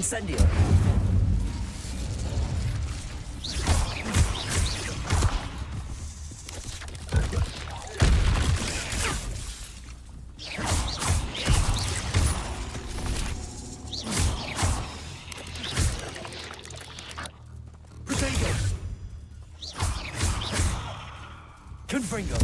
Incendio. Protego. Confringo.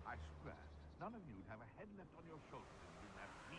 I swear, none of you'd have a head left on your shoulders if you didn't have me.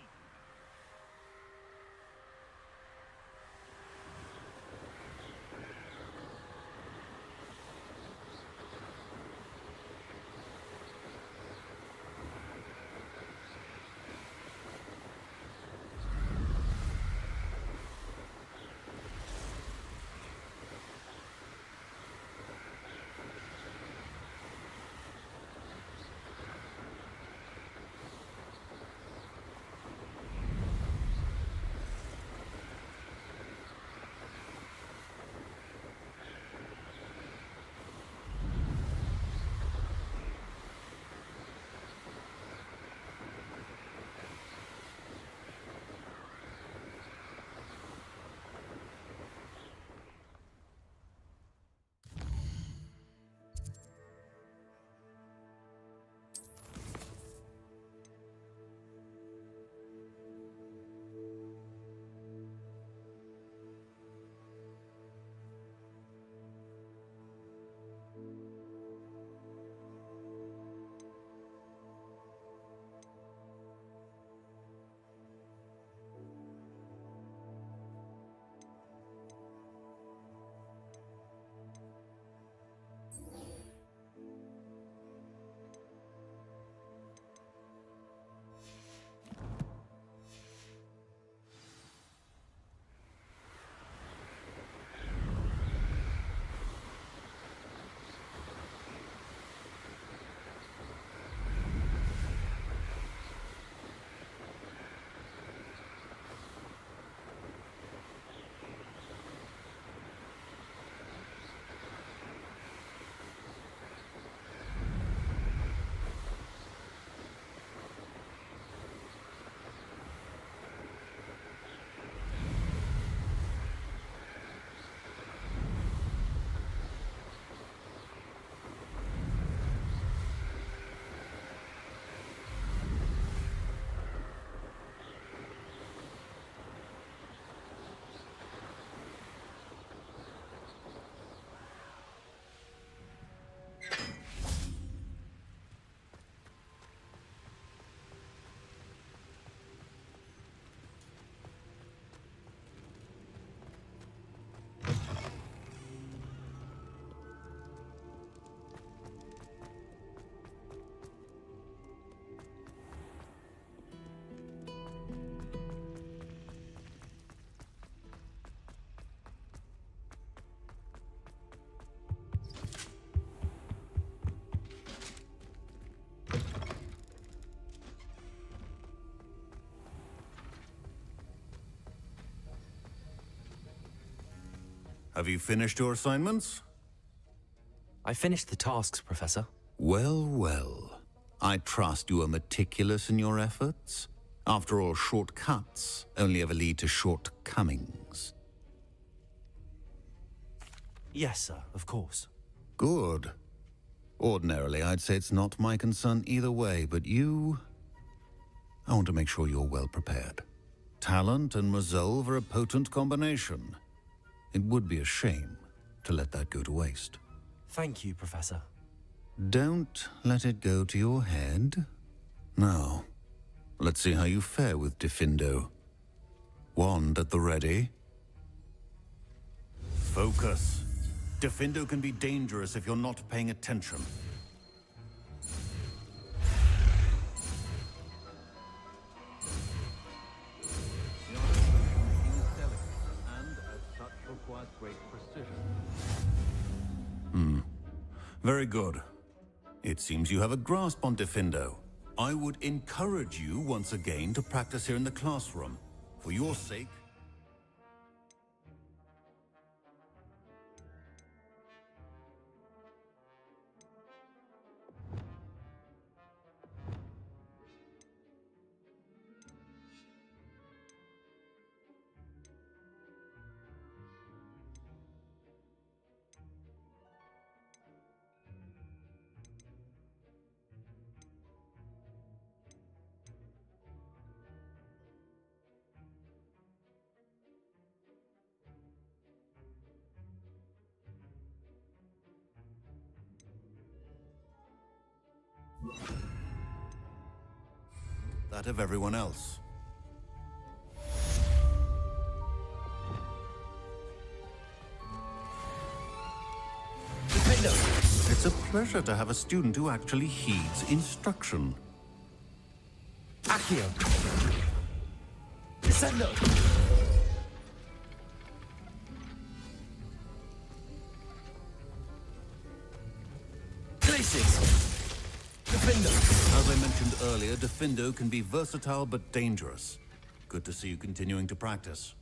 Have you finished your assignments? I finished the tasks, Professor. Well, well. I trust you are meticulous in your efforts. After all, shortcuts only ever lead to shortcomings. Yes, sir, of course. Good. Ordinarily, I'd say it's not my concern either way, but you... I want to make sure you're well prepared. Talent and resolve are a potent combination. It would be a shame to let that go to waste. Thank you, Professor. Don't let it go to your head. Now, let's see how you fare with Diffindo. Wand at the ready. Focus. Diffindo can be dangerous if you're not paying attention. Very good. It seems you have a grasp on Diffindo. I would encourage you once again to practice here in the classroom. For your sake. That of everyone else. Diffindo! It's a pleasure to have a student who actually heeds instruction. Accio! Descendo! Glacis! Diffindo! As I mentioned earlier, Diffindo can be versatile but dangerous. Good to see you continuing to practice.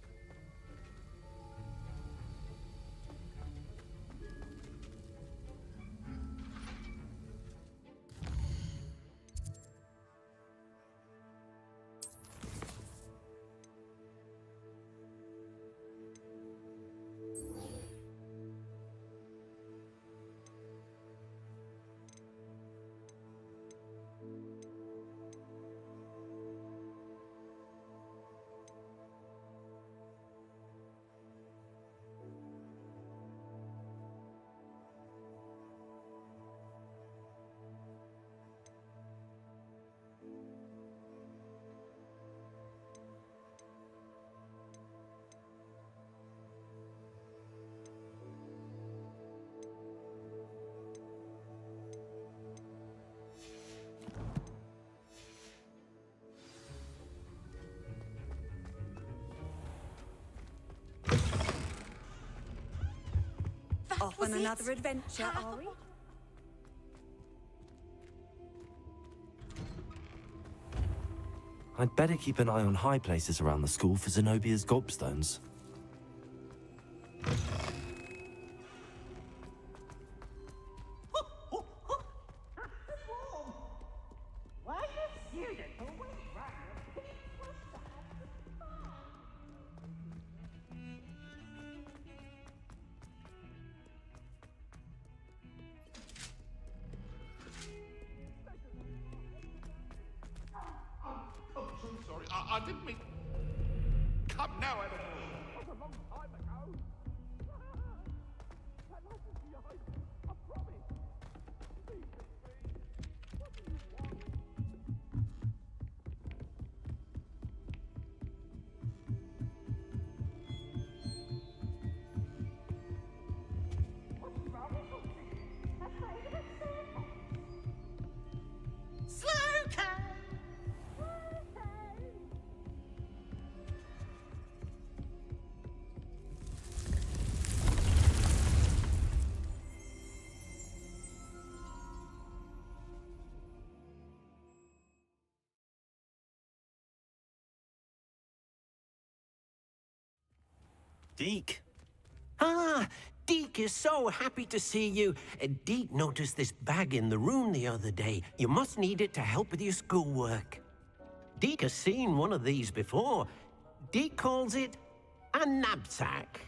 Off on another adventure, are we? I'd better keep an eye on high places around the school for Zenobia's gobstones. Sorry, I didn't mean... Come now, Animal. That was a long time ago. That license behind, I promise. Leave it, please. What do you want? What's wrong with you? Afraid of a circle? Slow cat! Deke! Ah, Deke is so happy to see you. Deke noticed this bag in the room the other day. You must need it to help with your schoolwork. Deke has seen one of these before. Deke calls it a knapsack.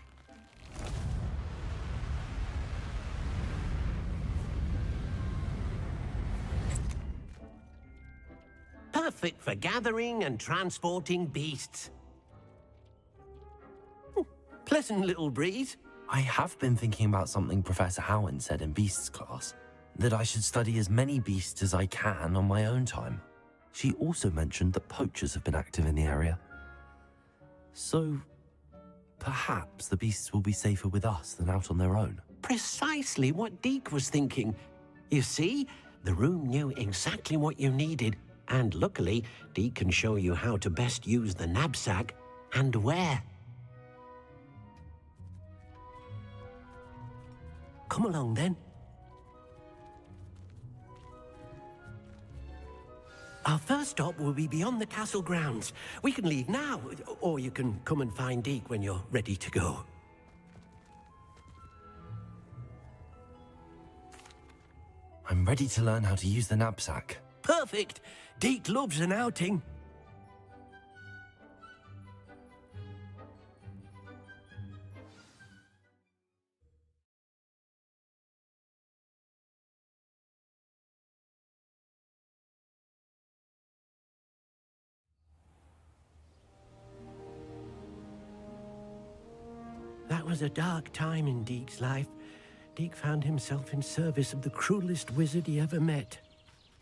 Perfect for gathering and transporting beasts. Pleasant little breeze. I have been thinking about something Professor Howard said in Beasts class, that I should study as many beasts as I can on my own time. She also mentioned that poachers have been active in the area. So, perhaps the beasts will be safer with us than out on their own. Precisely what Deke was thinking. You see, the room knew exactly what you needed, and luckily, Deke can show you how to best use the knapsack and where. Come along then. Our first stop will be beyond the castle grounds. We can leave now, or you can come and find Deke when you're ready to go. I'm ready to learn how to use the knapsack. Perfect! Deke loves an outing. That was a dark time in Deke's life. Deke found himself in service of the cruelest wizard he ever met.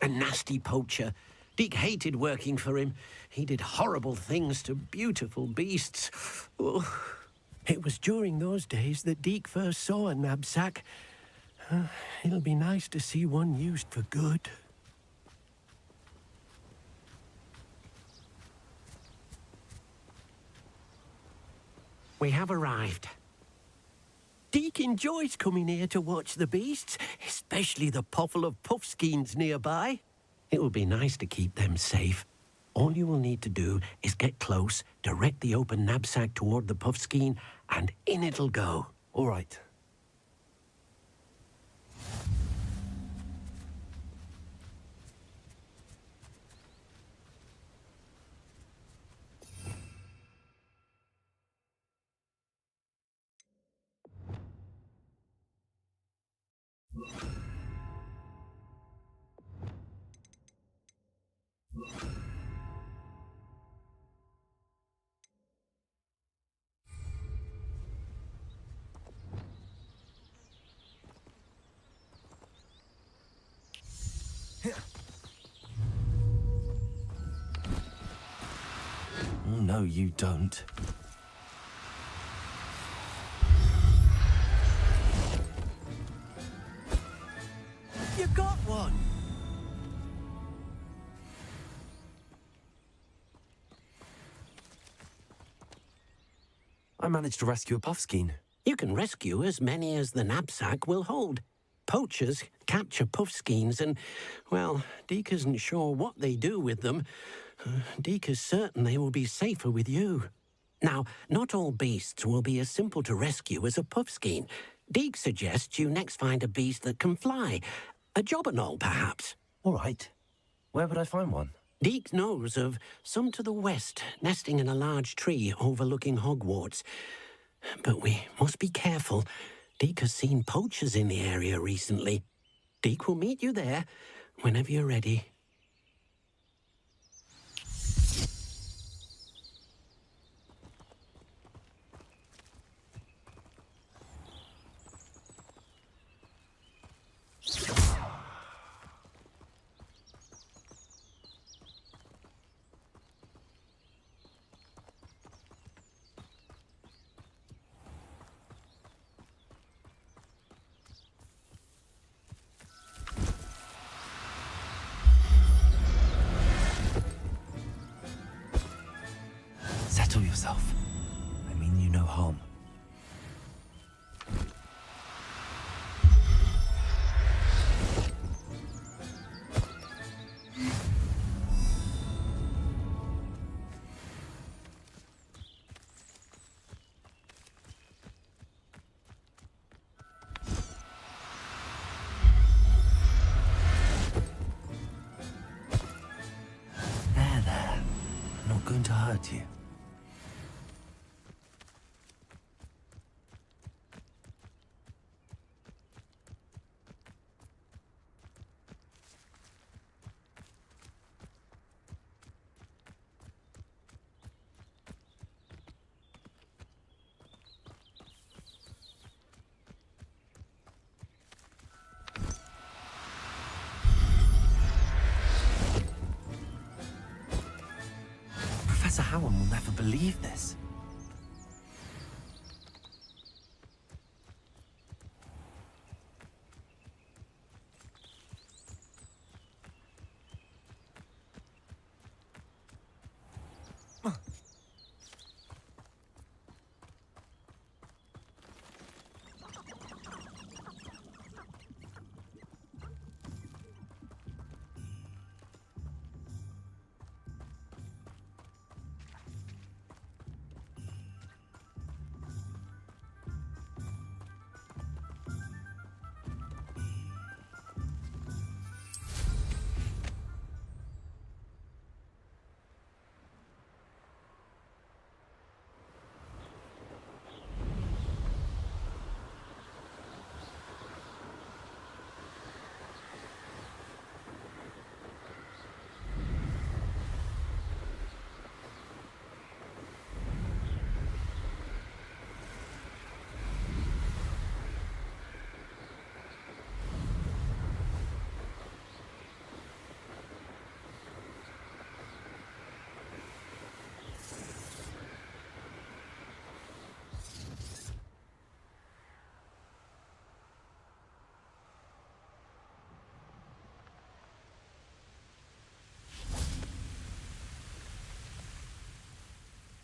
A nasty poacher. Deke hated working for him. He did horrible things to beautiful beasts. Oh. It was during those days that Deke first saw a knapsack. It'll be nice to see one used for good. We have arrived. Deke enjoys coming here to watch the beasts, especially the poffle of puffskeins nearby. It will be nice to keep them safe. All you will need to do is get close, direct the open knapsack toward the puffskein, and in it'll go. All right. Oh, no, you don't. You got one! I managed to rescue a puffskein. You can rescue as many as the knapsack will hold. Poachers capture puffskeins and, well, Deke isn't sure what they do with them. Deke is certain they will be safer with you. Now, not all beasts will be as simple to rescue as a puffskein. Deke suggests you next find a beast that can fly. A jobberknoll, perhaps. All right. Where would I find one? Deke knows of some to the west, nesting in a large tree overlooking Hogwarts. But we must be careful. Deke has seen poachers in the area recently. Deke will meet you there whenever you're ready. Settle yourself. I mean you no harm. There. I'm not going to hurt you. Professor Howard will never believe this.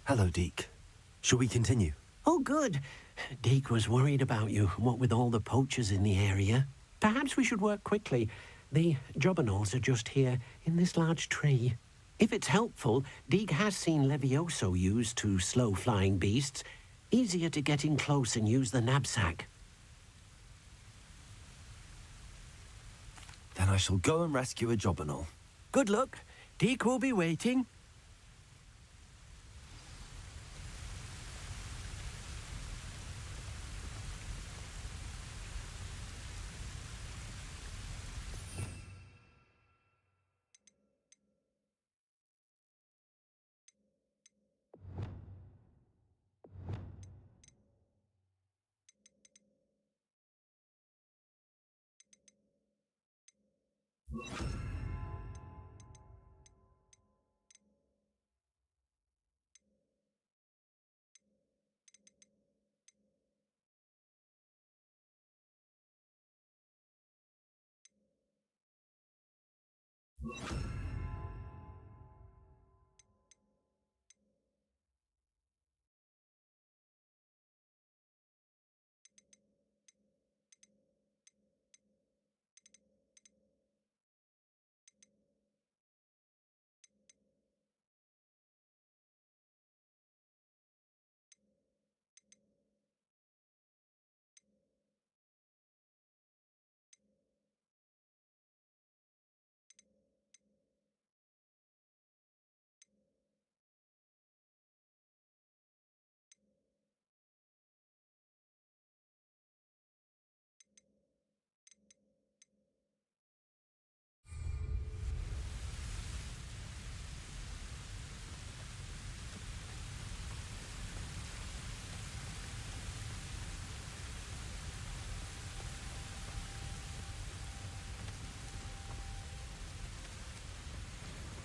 Hello, Deke. Shall we continue? Oh, good. Deke was worried about you, what with all the poachers in the area. Perhaps we should work quickly. The jobberknolls are just here, in this large tree. If it's helpful, Deke has seen Levioso used to slow flying beasts. Easier to get in close and use the knapsack. Then I shall go and rescue a jobberknoll. Good luck. Deke will be waiting.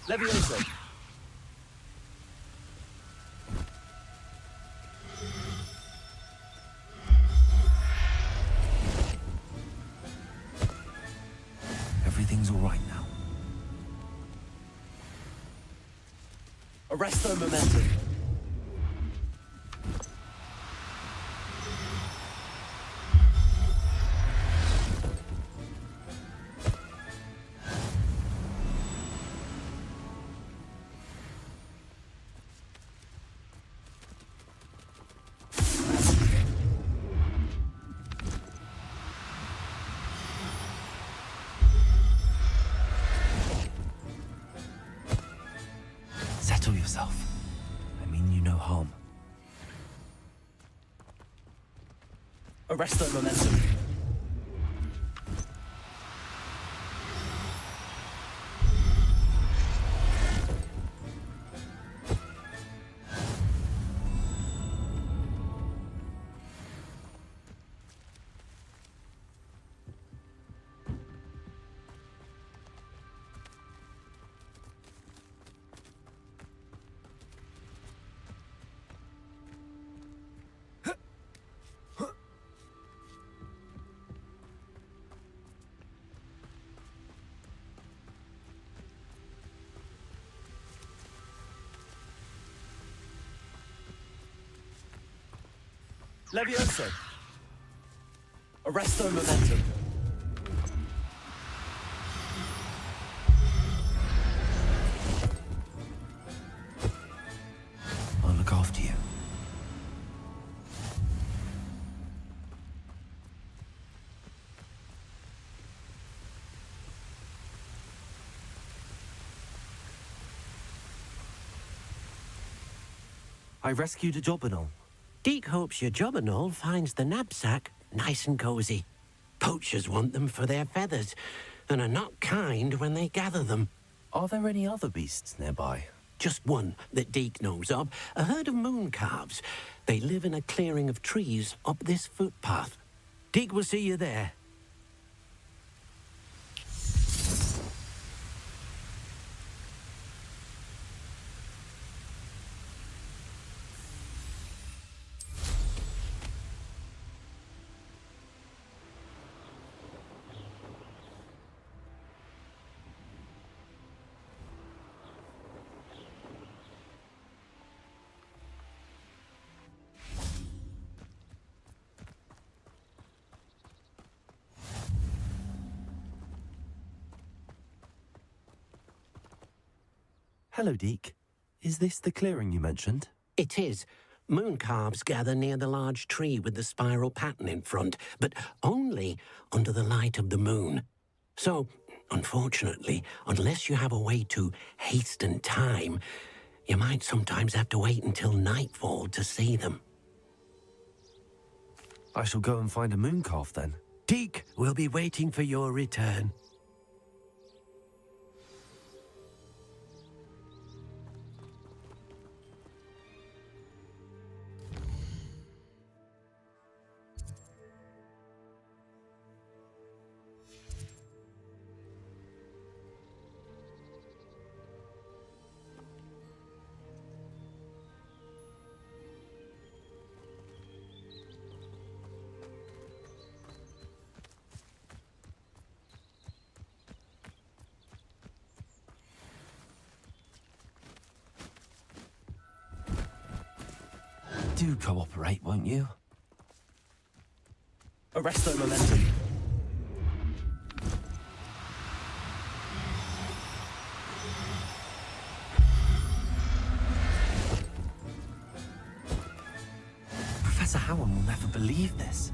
Levioso! Everything's all right now. Arrest their momentum. Settle yourself. I mean you no harm. Arrest that momentum. Levioso! Arrest their momentum. I'll look after you. I rescued a jobberknoll. Deke hopes your jobberknoll finds the knapsack nice and cozy. Poachers want them for their feathers, and are not kind when they gather them. Are there any other beasts nearby? Just one that Deke knows of, a herd of moon calves. They live in a clearing of trees up this footpath. Deke will see you there. Hello, Deke. Is this the clearing you mentioned? It is. Moon calves gather near the large tree with the spiral pattern in front, but only under the light of the moon. So, unfortunately, unless you have a way to hasten time, you might sometimes have to wait until nightfall to see them. I shall go and find a moon calf then. Deke will be waiting for your return. Do cooperate, won't you? Arresto momentum. Professor Howard will never believe this.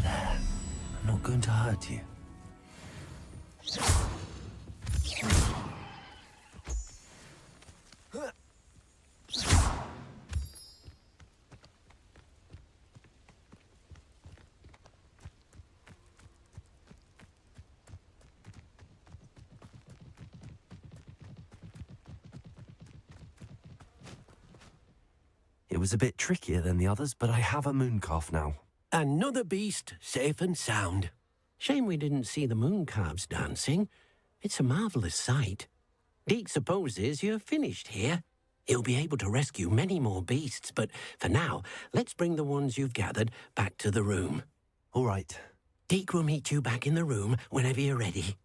There. I'm not going to hurt you. It was a bit trickier than the others, but I have a moon calf now. Another beast, safe and sound. Shame we didn't see the moon calves dancing. It's a marvelous sight. Deke supposes you're finished here. He'll be able to rescue many more beasts, but for now, let's bring the ones you've gathered back to the room. All right. Deke will meet you back in the room whenever you're ready.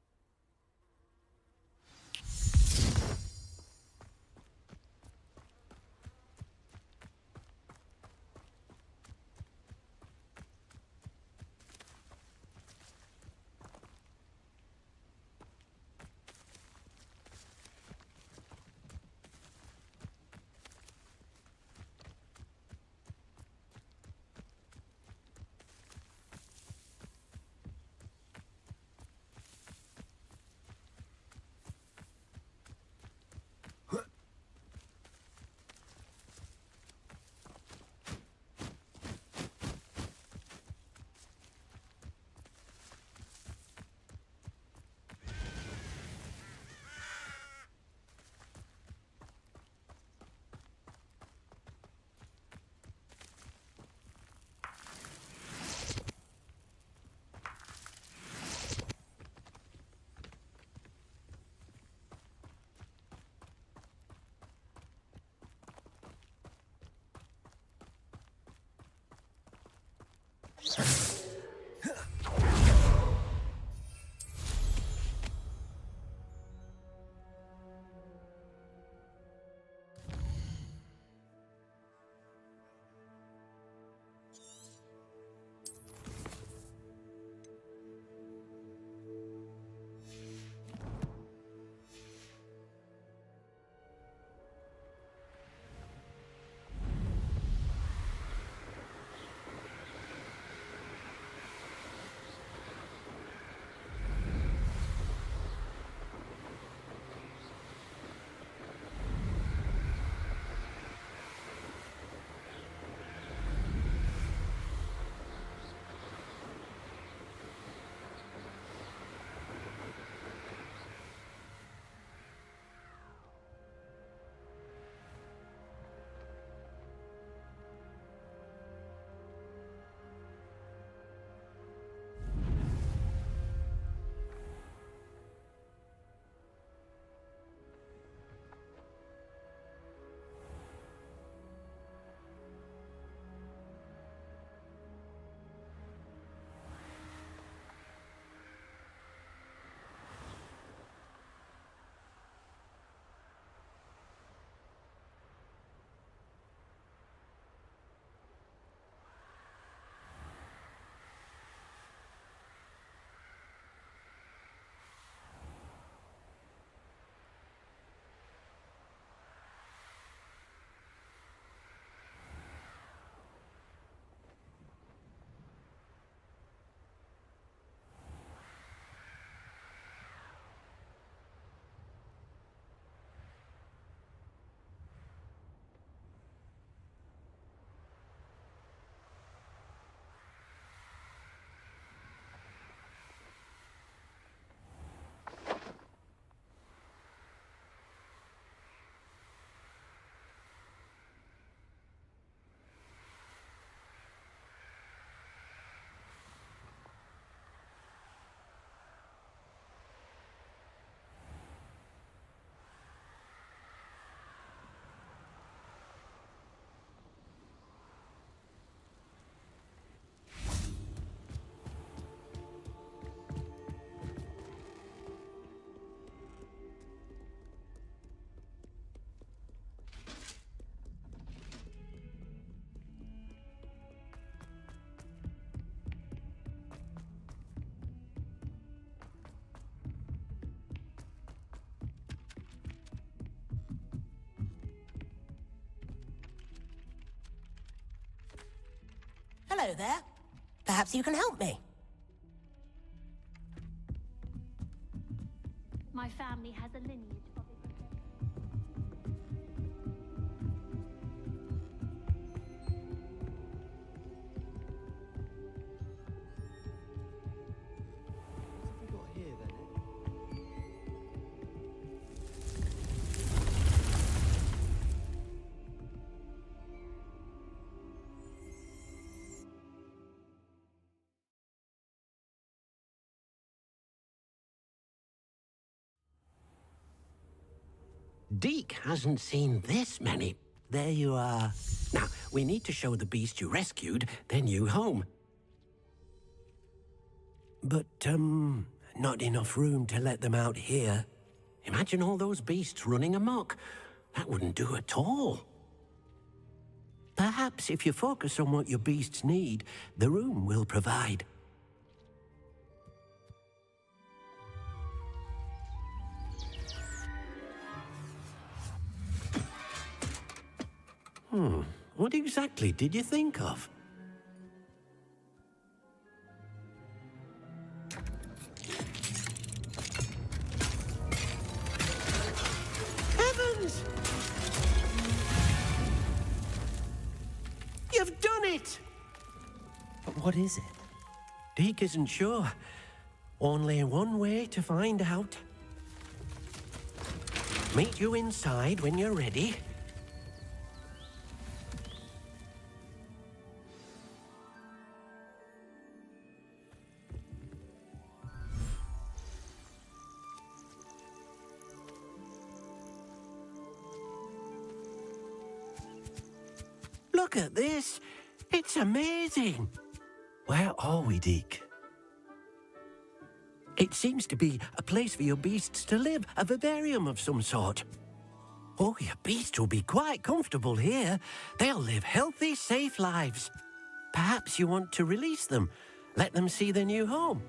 Hello there. Perhaps you can help me. My family has a lineage of Deke hasn't seen this many. There you are. Now, we need to show the beast you rescued their new home. But, not enough room to let them out here. Imagine all those beasts running amok. That wouldn't do at all. Perhaps if you focus on what your beasts need, the room will provide. What exactly did you think of? Heavens! You've done it! But what is it? Deke isn't sure. Only one way to find out. Meet you inside when you're ready. Look at this. It's amazing. Where are we, Deke? It seems to be a place for your beasts to live, a vivarium of some sort. Oh, your beasts will be quite comfortable here. They'll live healthy, safe lives. Perhaps you want to release them, let them see their new home.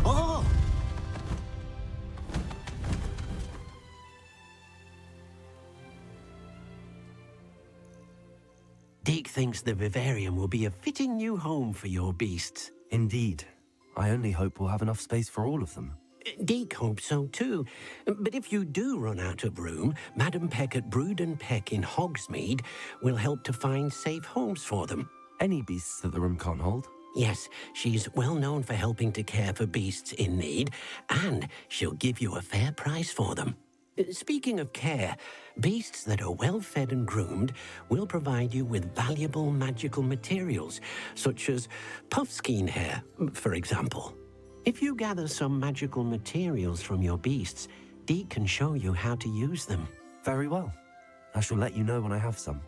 Oh! Deke thinks the vivarium will be a fitting new home for your beasts. Indeed. I only hope we'll have enough space for all of them. Deke hopes so too. But if you do run out of room, Madam Peck at Brood and Peck in Hogsmeade will help to find safe homes for them. Any beasts that the room can't hold? Yes, she's well known for helping to care for beasts in need, and she'll give you a fair price for them. Speaking of care, beasts that are well fed and groomed will provide you with valuable magical materials, such as puffskein hair, for example. If you gather some magical materials from your beasts, Deke can show you how to use them. Very well. I shall let you know when I have some.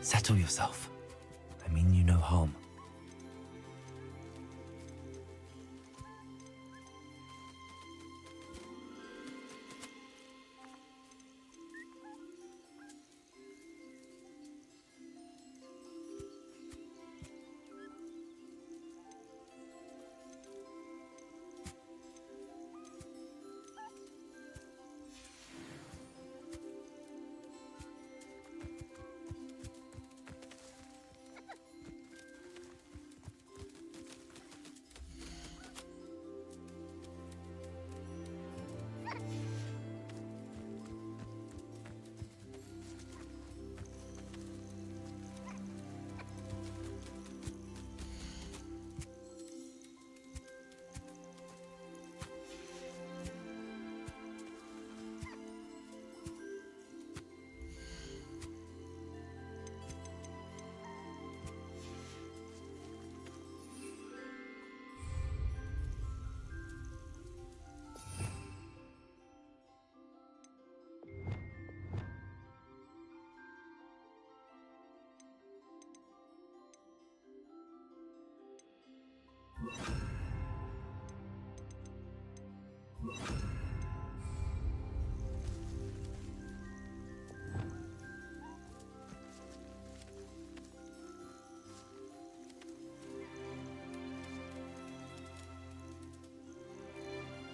Settle yourself. I mean you no harm.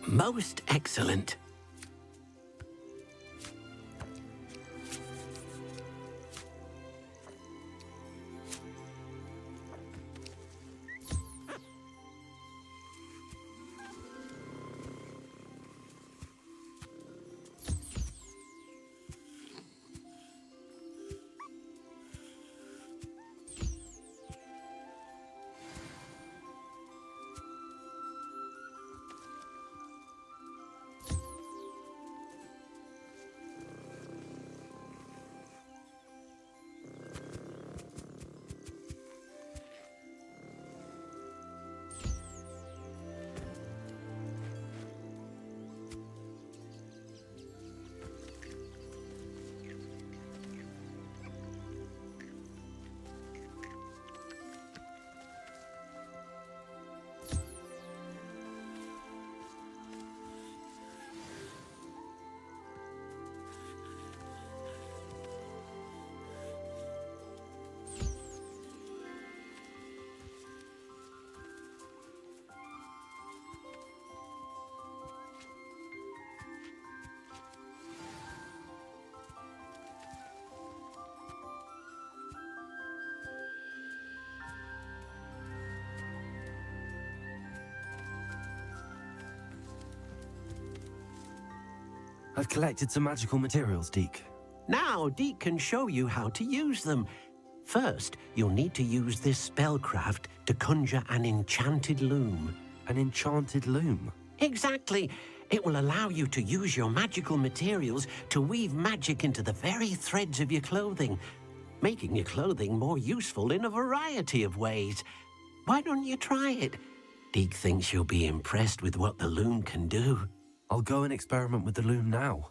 Most excellent. I've collected some magical materials, Deke. Now, Deke can show you how to use them. First, you'll need to use this spellcraft to conjure an enchanted loom. An enchanted loom? Exactly. It will allow you to use your magical materials to weave magic into the very threads of your clothing, making your clothing more useful in a variety of ways. Why don't you try it? Deke thinks you'll be impressed with what the loom can do. I'll go and experiment with the loom now.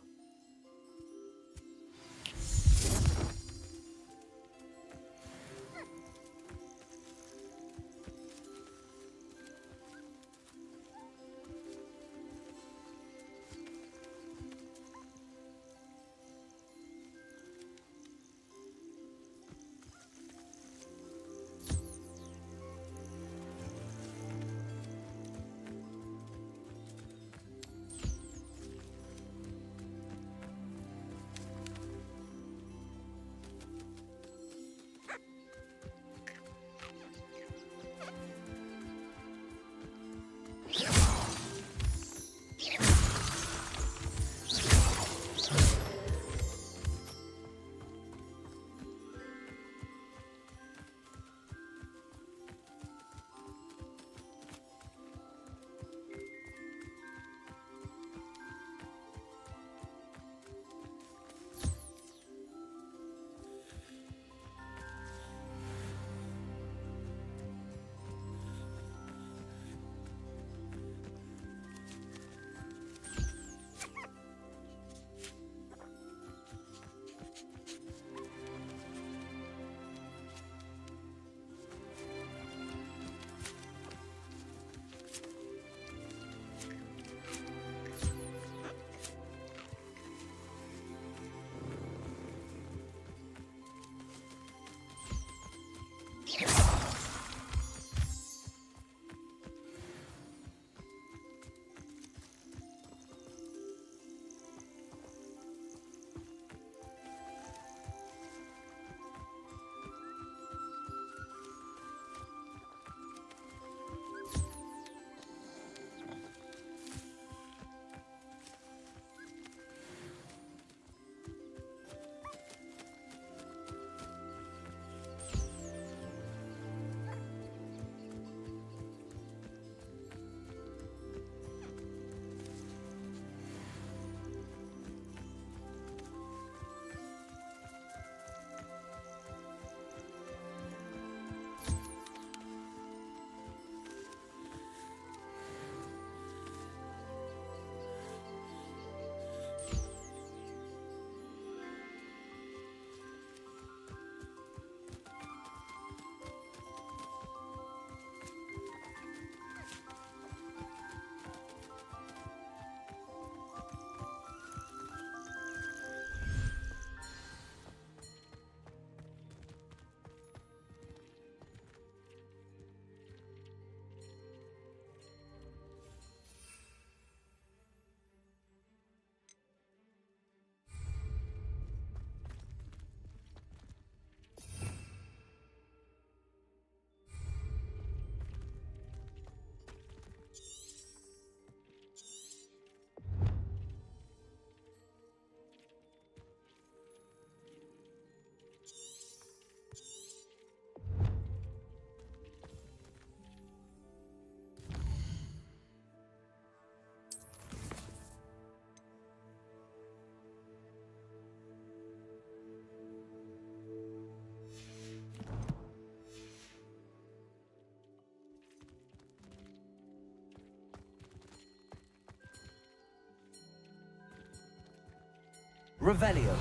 Revelio.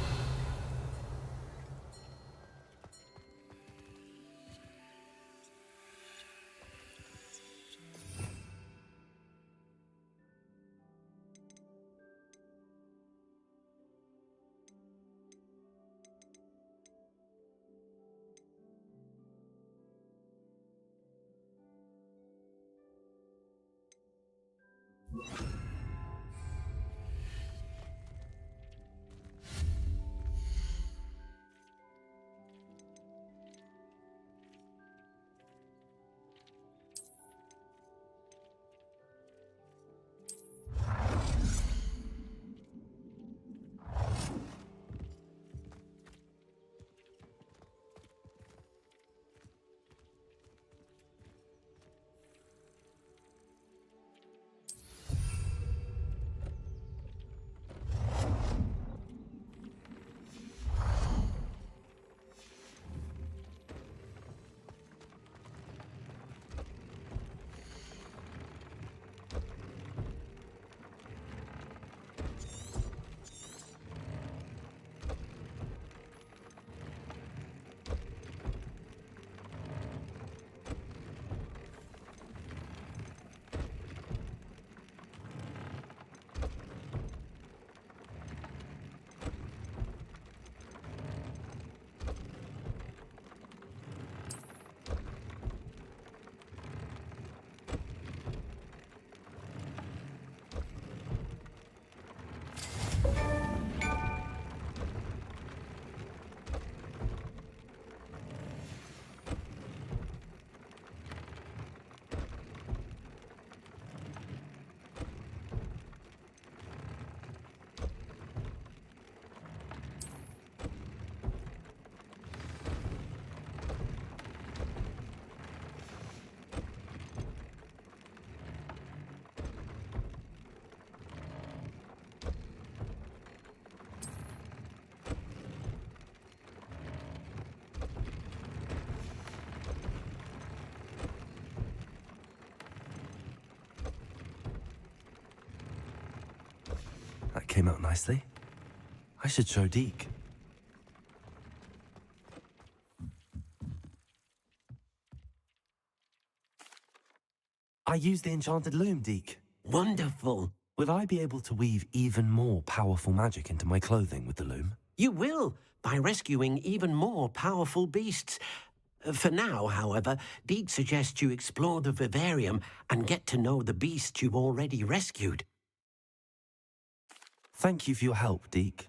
That came out nicely. I should show Deke. I used the enchanted loom, Deke. Wonderful. Will I be able to weave even more powerful magic into my clothing with the loom? You will, by rescuing even more powerful beasts. For now, however, Deke suggests you explore the vivarium and get to know the beasts you've already rescued. Thank you for your help, Deke.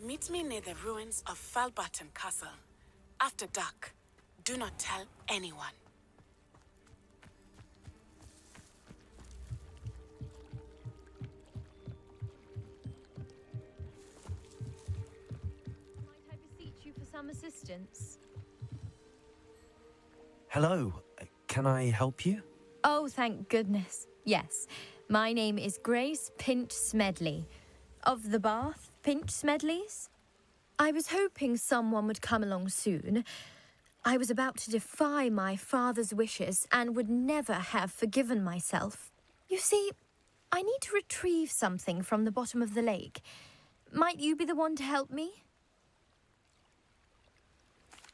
Meet me near the ruins of Falbarton Castle. After dark. Do not tell anyone. Might I beseech you for some assistance? Hello, can I help you? Oh, thank goodness. Yes. My name is Grace Pinch Smedley. Of the Bath Pinch Smedleys? I was hoping someone would come along soon. I was about to defy my father's wishes and would never have forgiven myself. You see, I need to retrieve something from the bottom of the lake. Might you be the one to help me?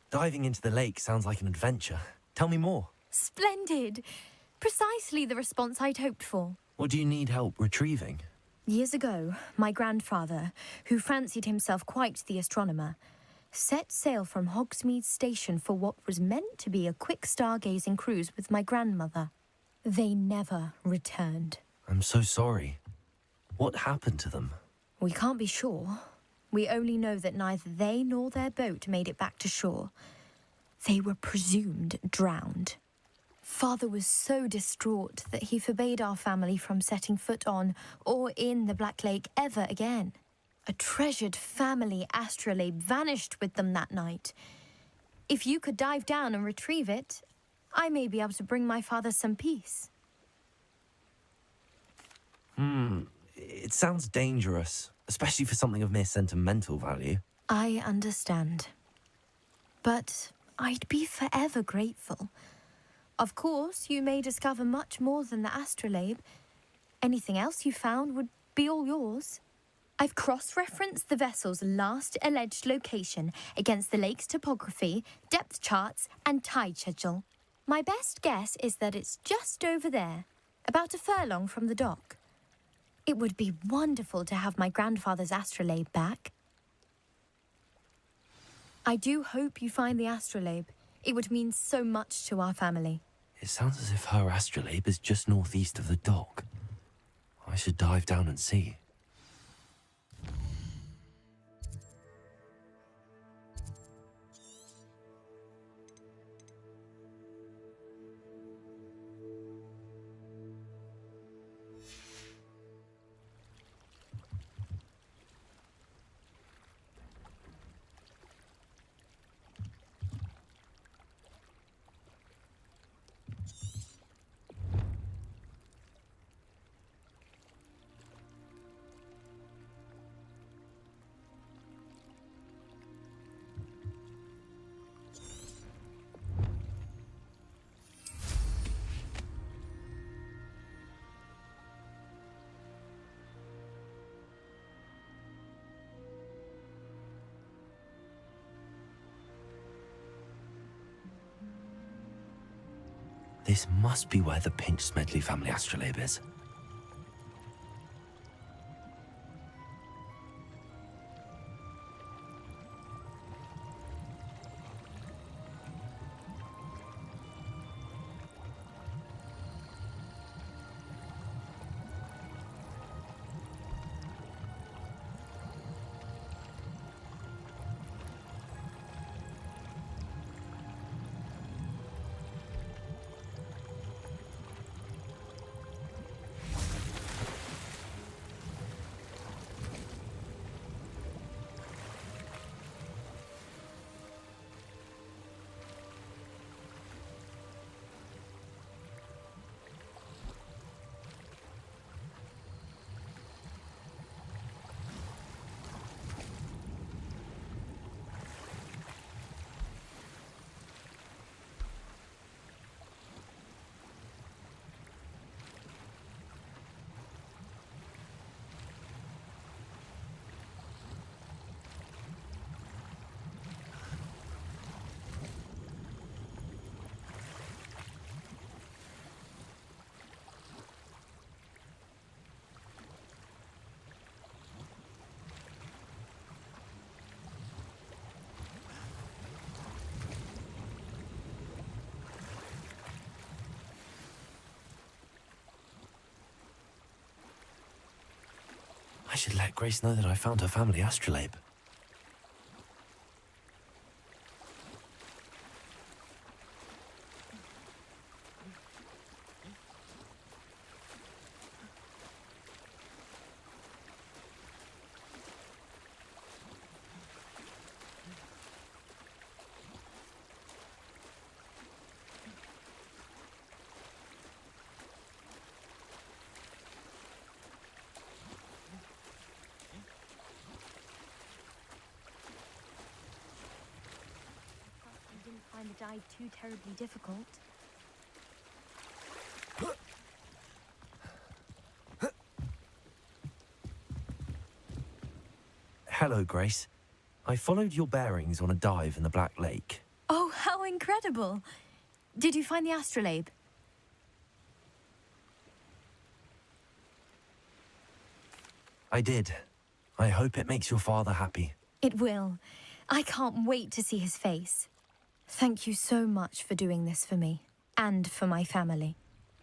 Diving into the lake sounds like an adventure. Tell me more. Splendid! Precisely the response I'd hoped for. What do you need help retrieving? Years ago, my grandfather, who fancied himself quite the astronomer, set sail from Hogsmeade Station for what was meant to be a quick stargazing cruise with my grandmother. They never returned. I'm so sorry. What happened to them? We can't be sure. We only know that neither they nor their boat made it back to shore. They were presumed drowned. Father was so distraught that he forbade our family from setting foot on or in the Black Lake ever again. A treasured family astrolabe vanished with them that night. If you could dive down and retrieve it, I may be able to bring my father some peace. It sounds dangerous, especially for something of mere sentimental value. I understand. But I'd be forever grateful. Of course, you may discover much more than the astrolabe. Anything else you found would be all yours. I've cross-referenced the vessel's last alleged location against the lake's topography, depth charts, and tide schedule. My best guess is that it's just over there, about a furlong from the dock. It would be wonderful to have my grandfather's astrolabe back. I do hope you find the astrolabe. It would mean so much to our family. It sounds as if her astrolabe is just northeast of the dock. I should dive down and see. This must be where the Pinch Smedley family astrolabe is. I should let Grace know that I found her family astrolabe. find the dive too terribly difficult. Hello, Grace. I followed your bearings on a dive in the Black Lake. Oh, how incredible! Did you find the astrolabe? I did. I hope it makes your father happy. It will. I can't wait to see his face. Thank you so much for doing this for me, and for my family.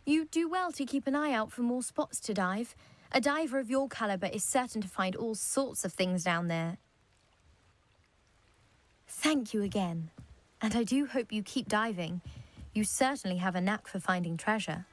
You do well to keep an eye out for more spots to dive. A diver of your caliber is certain to find all sorts of things down there. Thank you again, and I do hope you keep diving. You certainly have a knack for finding treasure.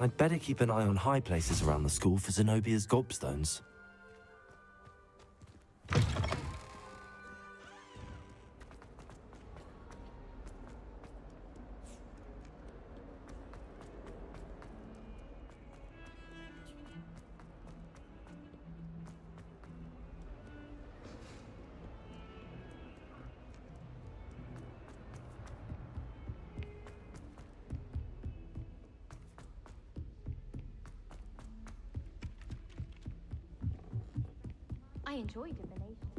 I'd better keep an eye on high places around the school for Zenobia's gobstones. I enjoy divination.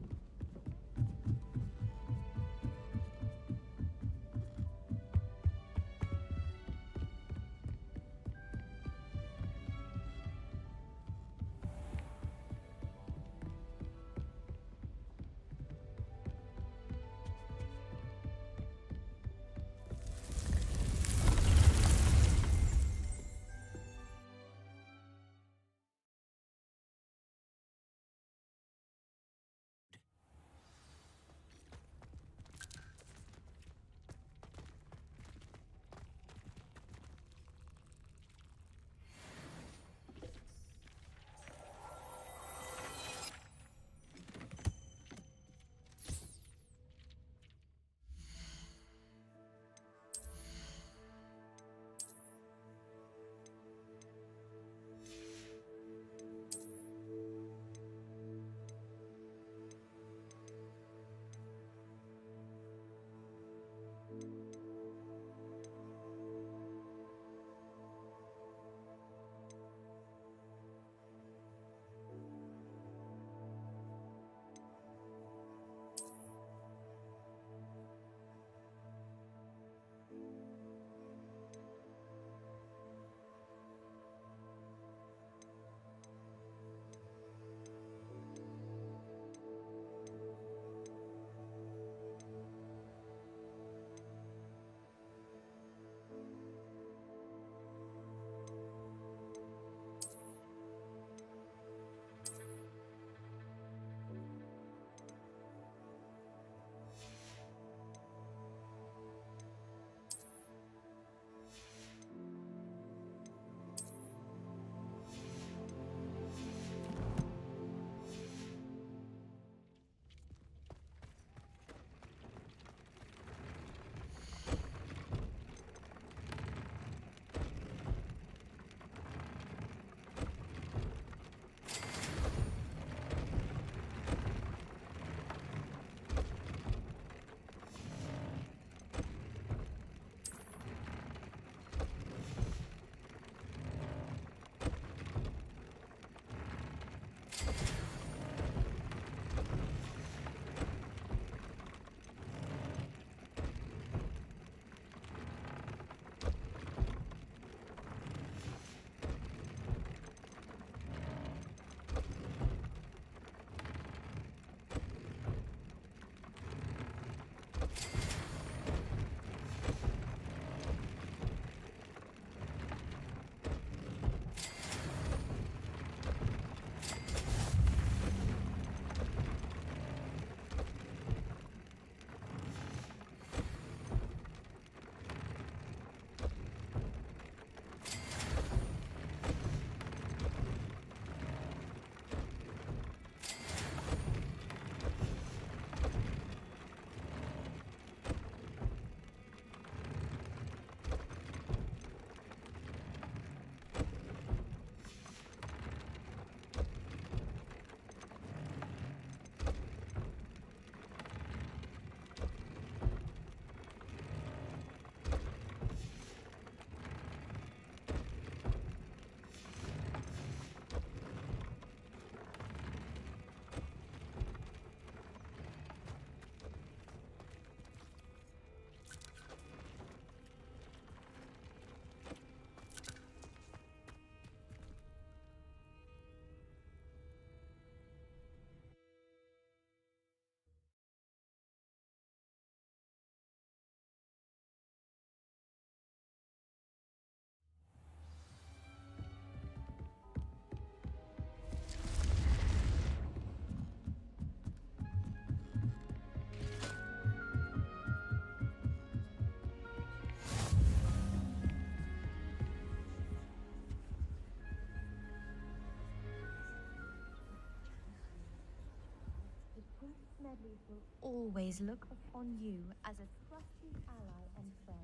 Sedleys will always look upon you as a trusted ally and friend.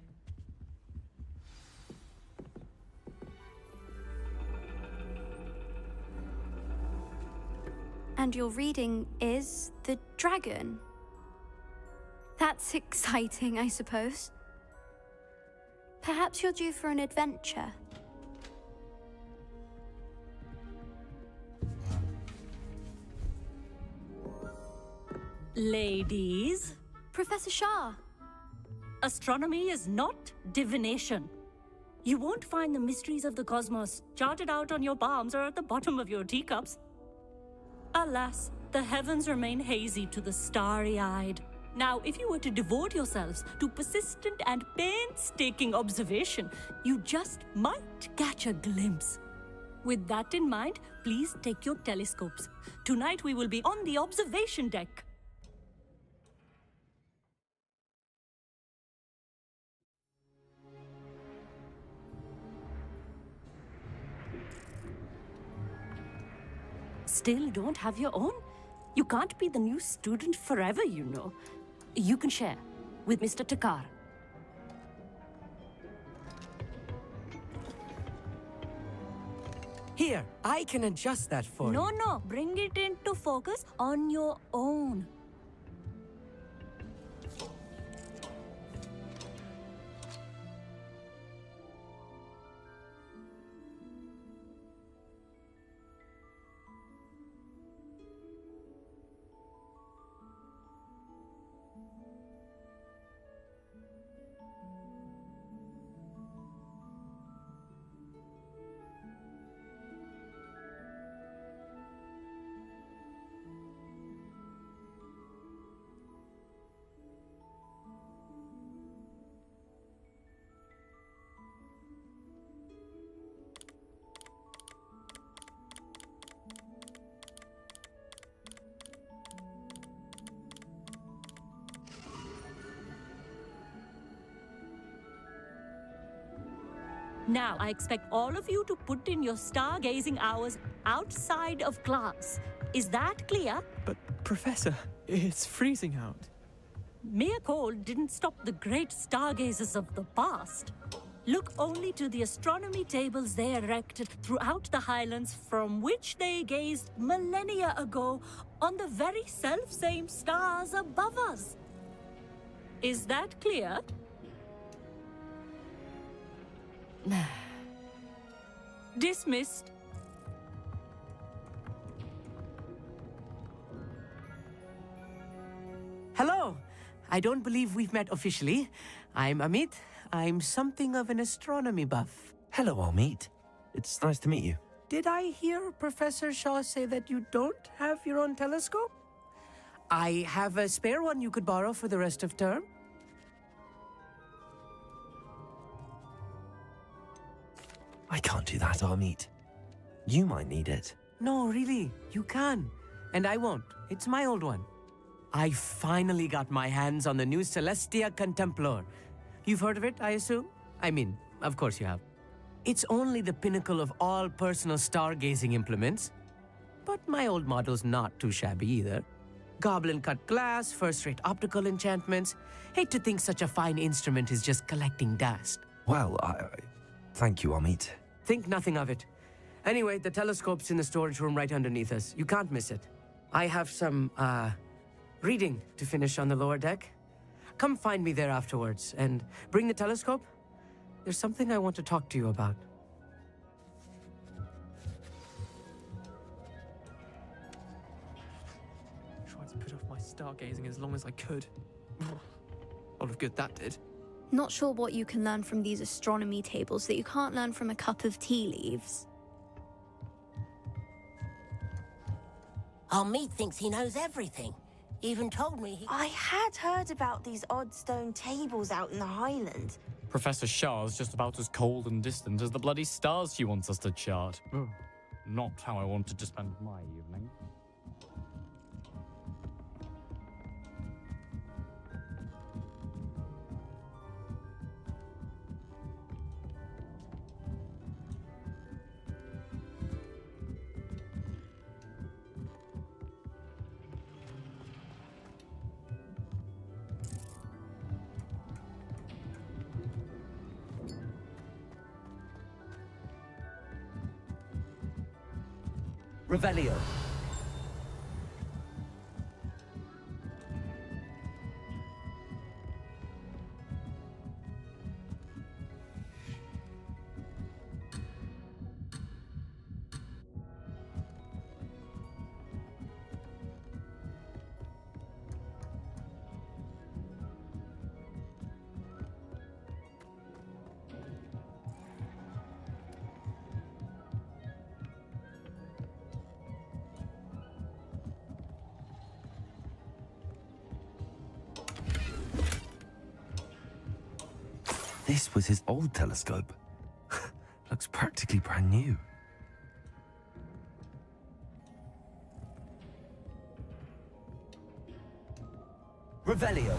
And your reading is The Dragon. That's exciting, I suppose. Perhaps you're due for an adventure. Ladies, Professor Shah. astronomy is not divination. You won't find the mysteries of the cosmos charted out on your palms or at the bottom of your teacups. Alas, the heavens remain hazy to the starry-eyed. Now, if you were to devote yourselves to persistent and painstaking observation, you just might catch a glimpse. With that in mind, please take your telescopes. Tonight we will be on the observation deck. Still don't have your own? You can't be the new student forever, you know. You can share with Mr. Takar. Here, I can adjust that for you. No, bring it into focus on your own. Now, I expect all of you to put in your stargazing hours outside of class. Is that clear? But, Professor, it's freezing out. Mere cold didn't stop the great stargazers of the past. Look only to the astronomy tables they erected throughout the highlands from which they gazed millennia ago on the very self-same stars above us. Is that clear? Dismissed. Hello! I don't believe we've met officially. I'm Amit. I'm something of an astronomy buff. Hello, Amit. It's nice to meet you. Did I hear Professor Shaw say that you don't have your own telescope? I have a spare one you could borrow for the rest of term. I can't do that, Amit. You might need it. No, really, you can. And I won't. It's my old one. I finally got my hands on the new Celestia Contemplar. You've heard of it, I assume? I mean, of course you have. It's only the pinnacle of all personal stargazing implements. But my old model's not too shabby either. Goblin-cut glass, first-rate optical enchantments. Hate to think such a fine instrument is just collecting dust. Well, thank you, Amit. Think nothing of it. Anyway, the telescope's in the storage room right underneath us. You can't miss it. I have some, reading to finish on the lower deck. Come find me there afterwards, and bring the telescope. There's something I want to talk to you about. Tried to put off my stargazing as long as I could. A lot of good that did. Not sure what you can learn from these astronomy tables that you can't learn from a cup of tea leaves. Amit thinks he knows everything. Even told me he... I had heard about these odd stone tables out in the Highlands. Professor Shah's just about as cold and distant as the bloody stars she wants us to chart. Not how I wanted to spend my evening. Revelio. This was his old telescope. Looks practically brand new. Revelio.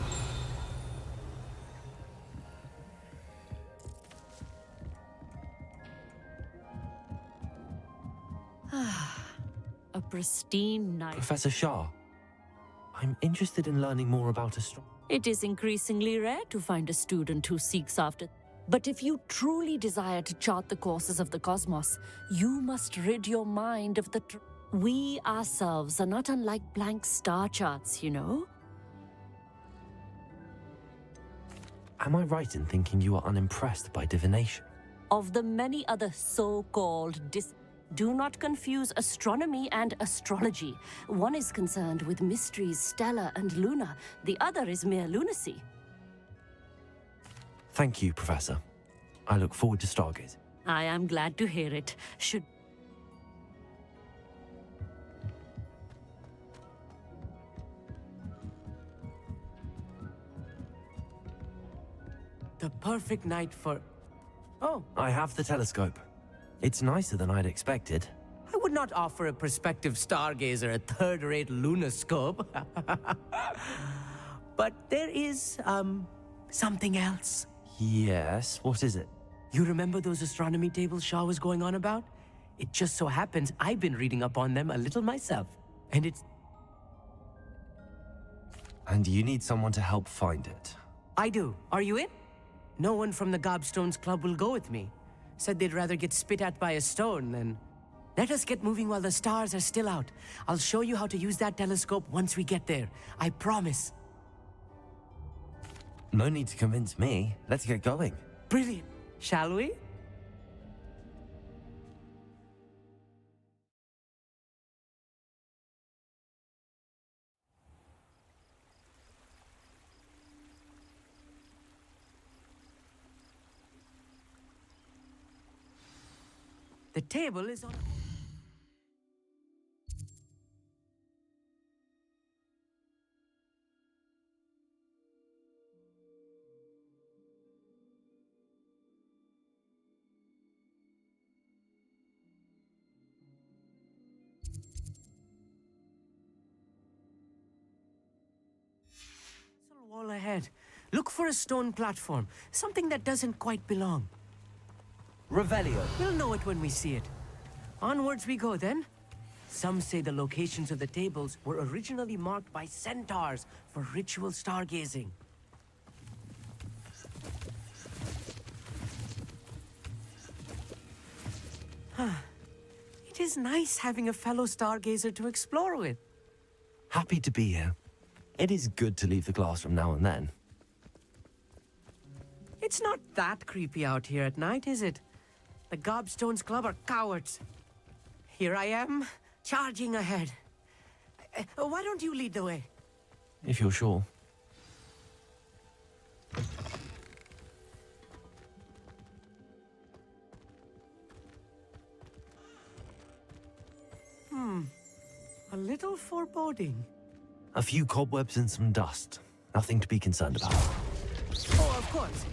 A pristine night. Professor Shah, I'm interested in learning more about astronomy. It is increasingly rare to find a student who seeks after. But if you truly desire to chart the courses of the cosmos, you must rid your mind of the. We ourselves are not unlike blank star charts, you know? Am I right in thinking you are unimpressed by divination? Of the many other so-called do not confuse astronomy and astrology. One is concerned with mysteries stellar and lunar. The other is mere lunacy. Thank you, Professor. I look forward to Stargate. I am glad to hear it. Should... The perfect night for... Oh, I have the telescope. It's nicer than I'd expected. I would not offer a prospective stargazer a third-rate lunoscope. But there is, something else. Yes, what is it? You remember those astronomy tables Shaw was going on about? It just so happens I've been reading up on them a little myself. And it's... And you need someone to help find it. I do. Are you in? No one from the Gobstones Club will go with me. Said they'd rather get spit at by a stone than... Let us get moving while the stars are still out. I'll show you how to use that telescope once we get there. I promise. No need to convince me. Let's get going. Brilliant. Shall we? The table is on... Wall ahead. Look for a stone platform. Something that doesn't quite belong. Revelio. We'll know it when we see it. Onwards we go, then. Some say the locations of the tables were originally marked by centaurs for ritual stargazing. It is nice having a fellow stargazer to explore with. Happy to be here. It is good to leave the classroom now and then. It's not that creepy out here at night, is it? The Gobstones Club are cowards. Here I am, charging ahead. Why don't you lead the way? If you're sure. A little foreboding. A few cobwebs and some dust. Nothing to be concerned about. Oh, of course.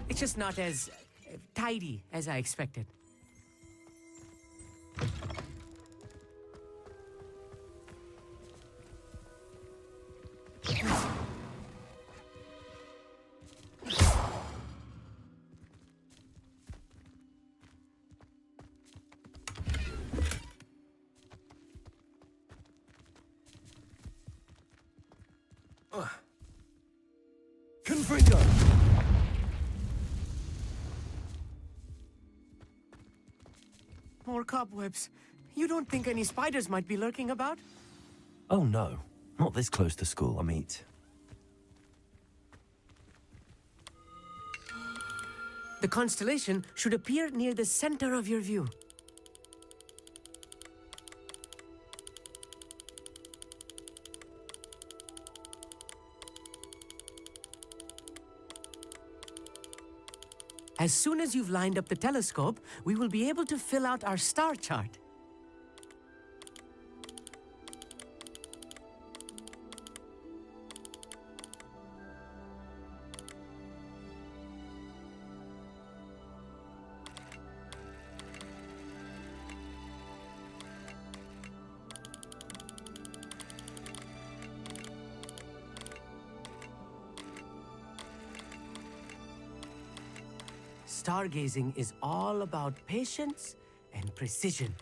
It's just not as tidy as I expected. Confringo! More cobwebs. You don't think any spiders might be lurking about? Oh no, not this close to school, Amit. The constellation should appear near the center of your view. As soon as you've lined up the telescope, we will be able to fill out our star chart. Stargazing is all about patience and precision.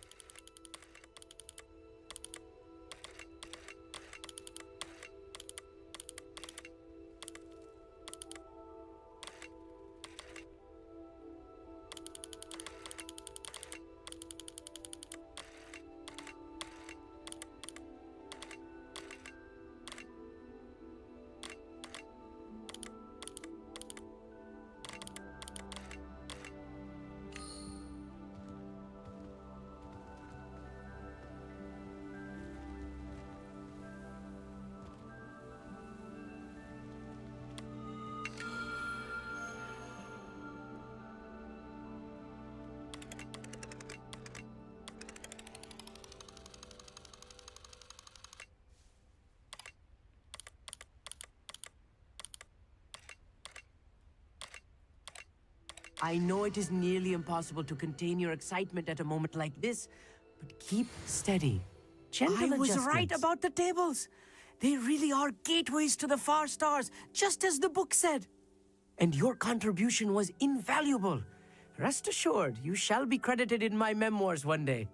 I know it is nearly impossible to contain your excitement at a moment like this, but keep steady. Gentle I was adjustments. right about the tables. They really are gateways to the far stars, just as the book said. And your contribution was invaluable. Rest assured, you shall be credited in my memoirs one day.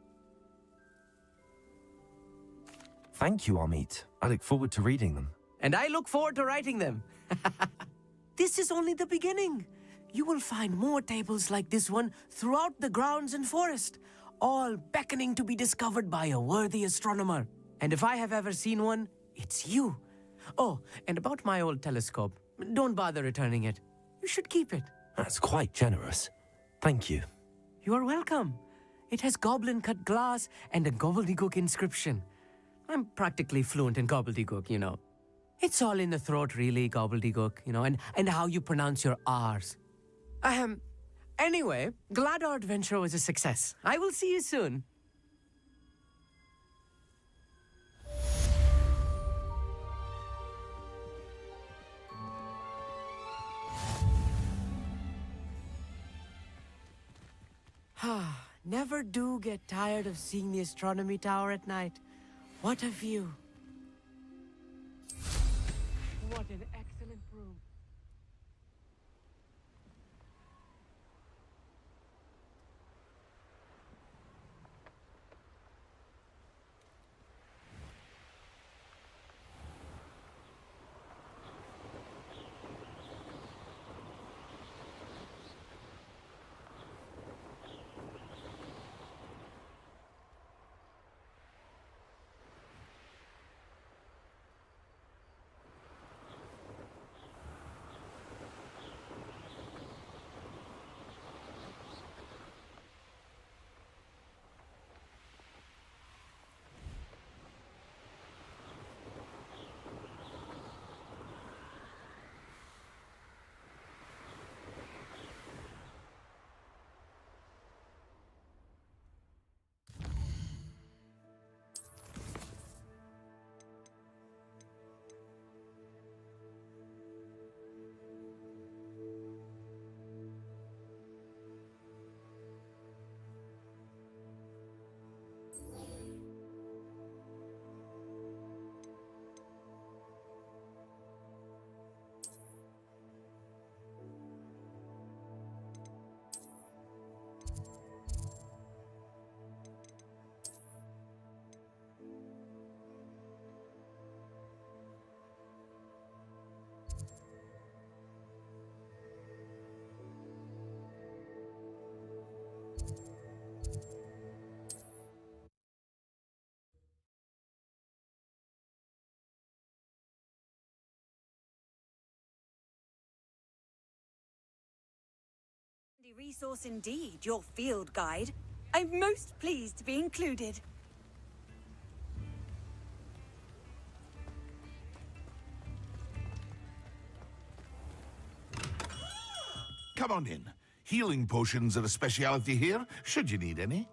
Thank you, Amit. I look forward to reading them. And I look forward to writing them. This is only the beginning. You will find more tables like this one throughout the grounds and forest, all beckoning to be discovered by a worthy astronomer. And if I have ever seen one, it's you. Oh, and about my old telescope, don't bother returning it. You should keep it. That's quite generous. Thank you. You are welcome. It has goblin-cut glass and a gobbledygook inscription. I'm practically fluent in gobbledygook, you know. It's all in the throat, really, gobbledygook, you know, and how you pronounce your R's. Anyway, glad our adventure was a success. I will see you soon. Never do get tired of seeing the astronomy tower at night. What a view. What an excellent room. Handy resource indeed, your field guide. I'm most pleased to be included. Come on in. Healing potions are a speciality here, should you need any.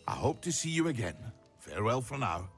I hope to see you again. Farewell for now.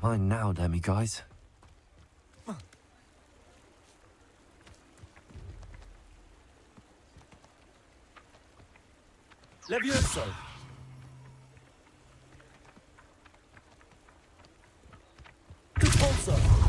Fine now, demi-guys. Levioso! Repulsor!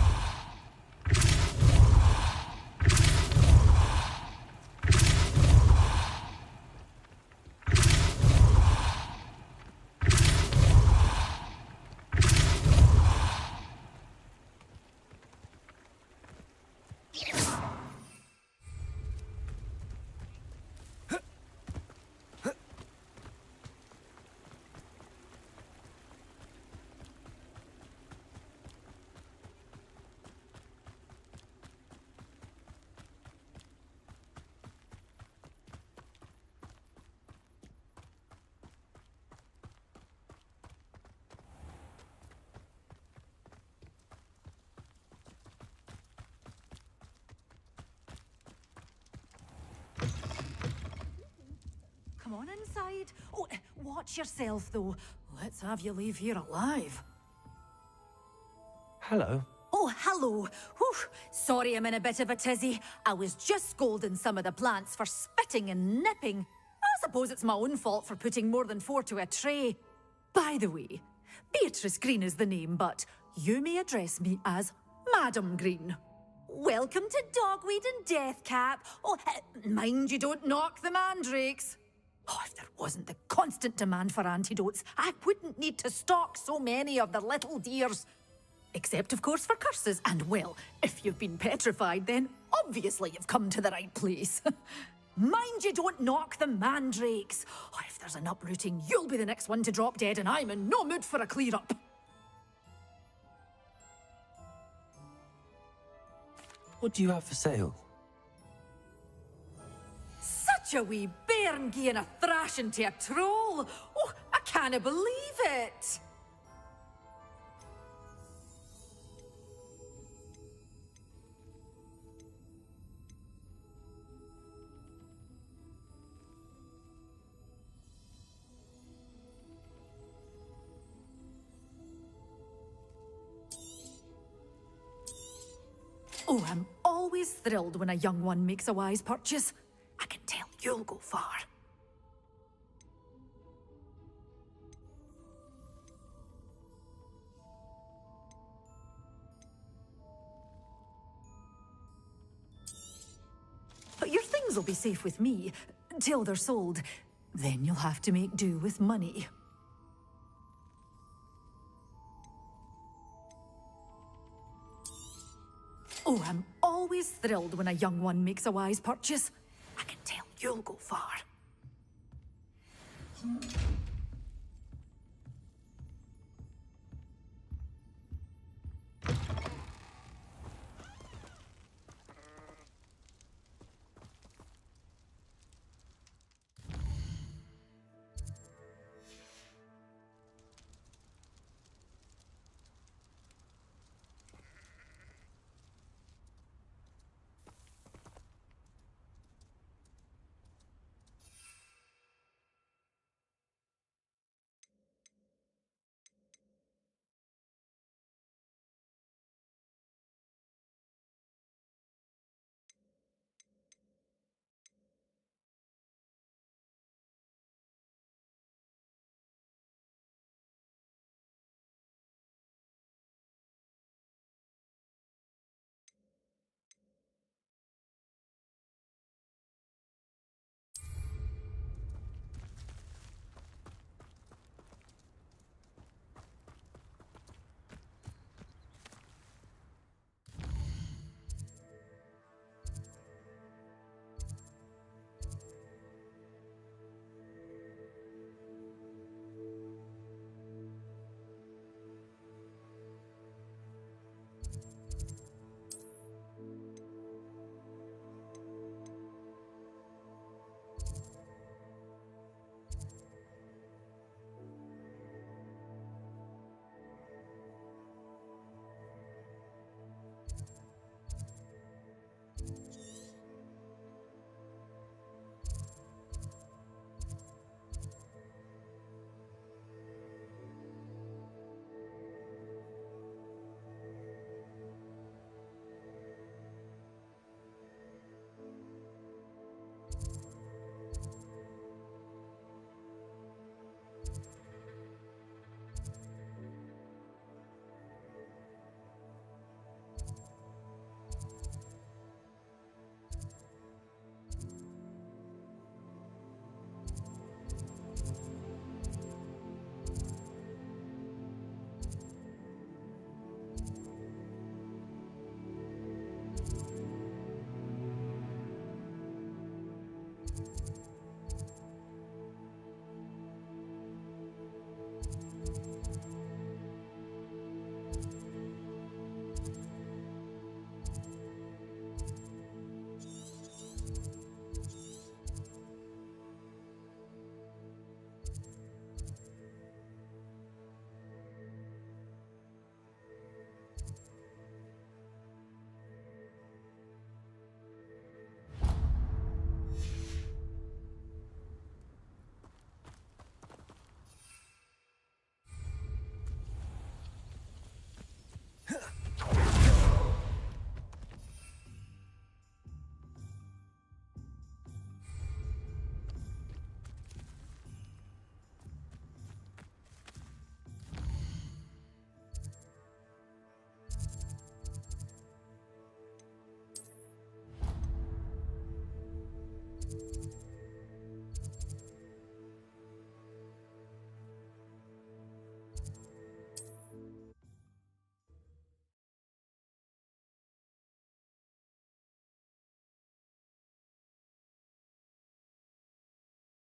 Come on inside. Oh, watch yourself, though. Let's have you leave here alive. Hello. Oh, hello. Whew. Sorry I'm in a bit of a tizzy. I was just scolding some of the plants for spitting and nipping. I suppose it's my own fault for putting more than 4 to a tray. By the way, Beatrice Green is the name, but you may address me as Madam Green. Welcome to Dogweed and Deathcap. Oh, mind you don't knock the mandrakes. Oh, if there wasn't the constant demand for antidotes, I wouldn't need to stock so many of the little dears. Except, of course, for curses. And, well, if you've been petrified, then obviously you've come to the right place. Mind you don't knock the mandrakes. Oh, if there's an uprooting, you'll be the next one to drop dead, and I'm in no mood for a clear-up. What do you have for sale? Such a wee bairn gieing a thrashing to a troll. Oh, I can't believe it. Oh, I'm always thrilled when a young one makes a wise purchase. I can tell you'll go far. But your things will be safe with me, till they're sold. Then you'll have to make do with money. Oh, I'm always thrilled when a young one makes a wise purchase. I can tell you'll go far.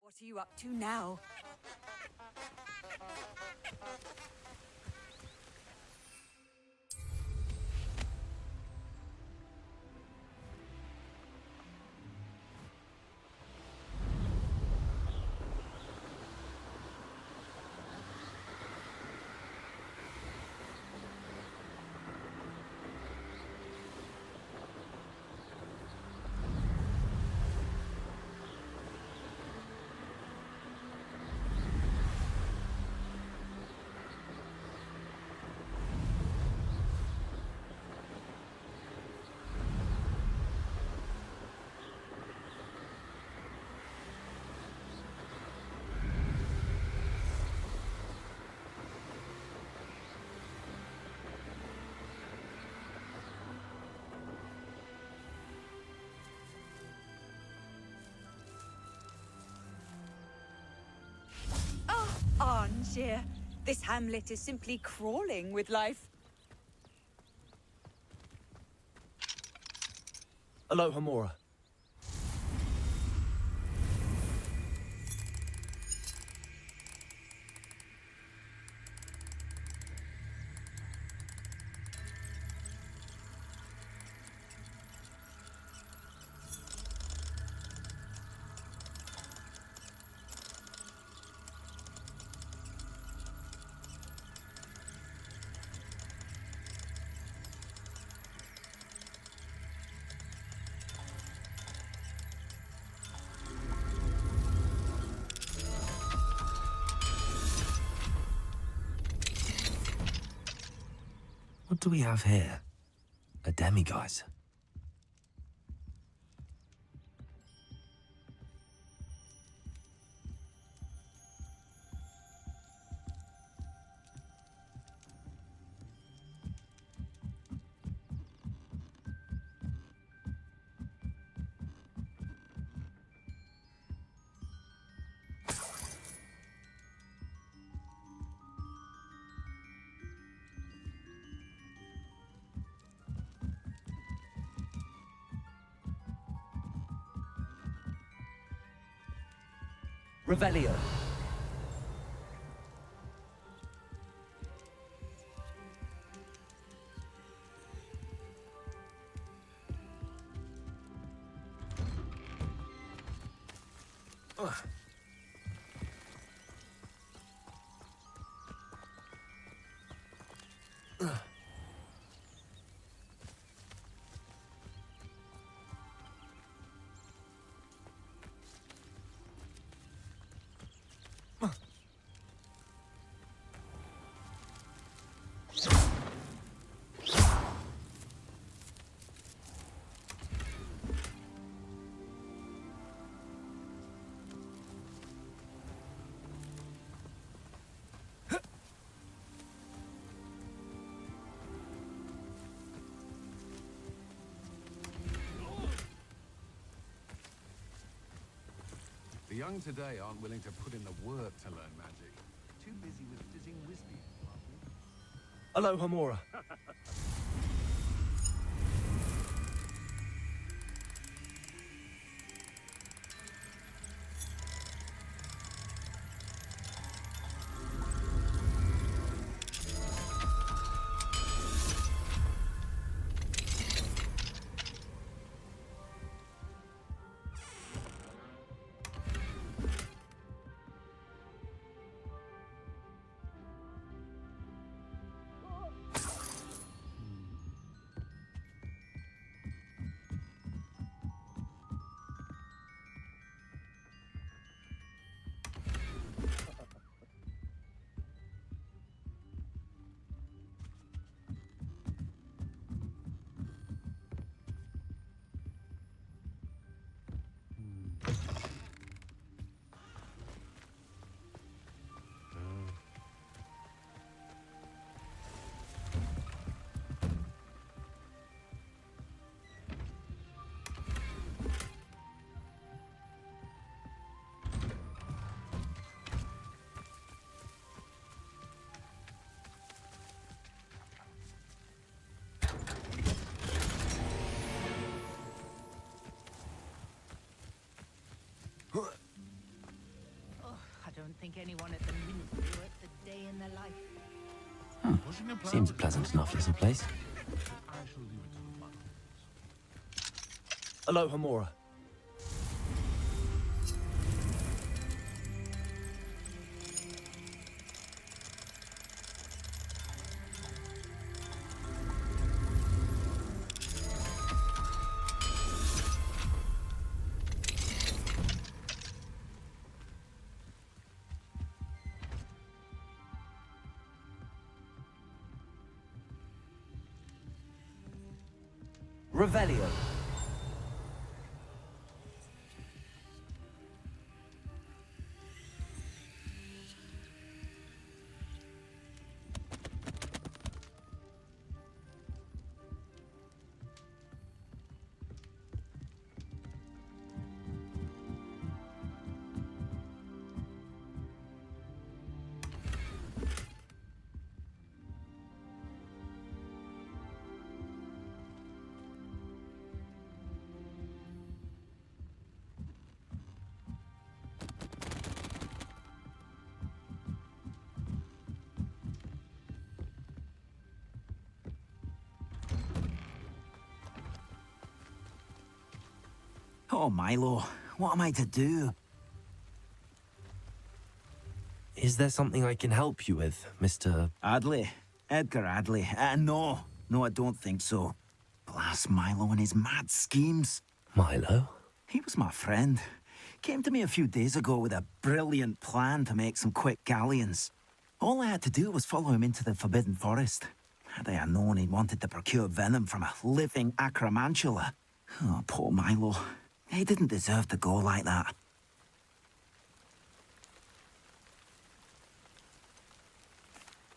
What are you up to now? Angier, this hamlet is simply crawling with life. Alohomora. What do we have here? A demiguise. Revelio. The young today aren't willing to put in the work to learn magic. Too busy with fizzing whiskey. Alohomora. I don't think anyone at the Ministry worked a day in their life. Seems a pleasant enough little place. Alohomora. Revelio. Oh, Milo, what am I to do? Is there something I can help you with, Mr. Adley? Edgar Adley? No, I don't think so. Blast Milo and his mad schemes. Milo? He was my friend. Came to me a few days ago with a brilliant plan to make some quick galleons. All I had to do was follow him into the Forbidden Forest. Had I known he'd wanted to procure venom from a living acromantula. Oh, poor Milo. He didn't deserve to go like that.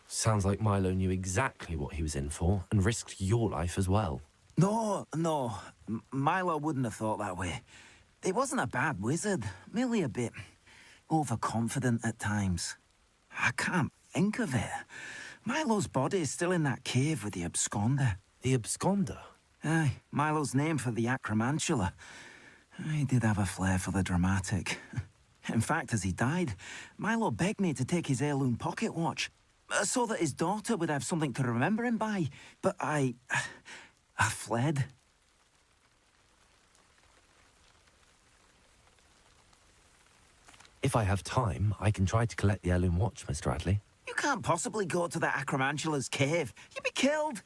Sounds like Milo knew exactly what he was in for and risked your life as well. No. Milo wouldn't have thought that way. He wasn't a bad wizard, merely a bit overconfident at times. I can't think of it. Milo's body is still in that cave with the absconder. The absconder? Aye, Milo's name for the acromantula. He did have a flair for the dramatic. In fact, as he died, Milo begged me to take his heirloom pocket watch, so that his daughter would have something to remember him by. But I fled. If I have time, I can try to collect the heirloom watch, Mr. Adley. You can't possibly go to the acromantula's cave. You'd be killed.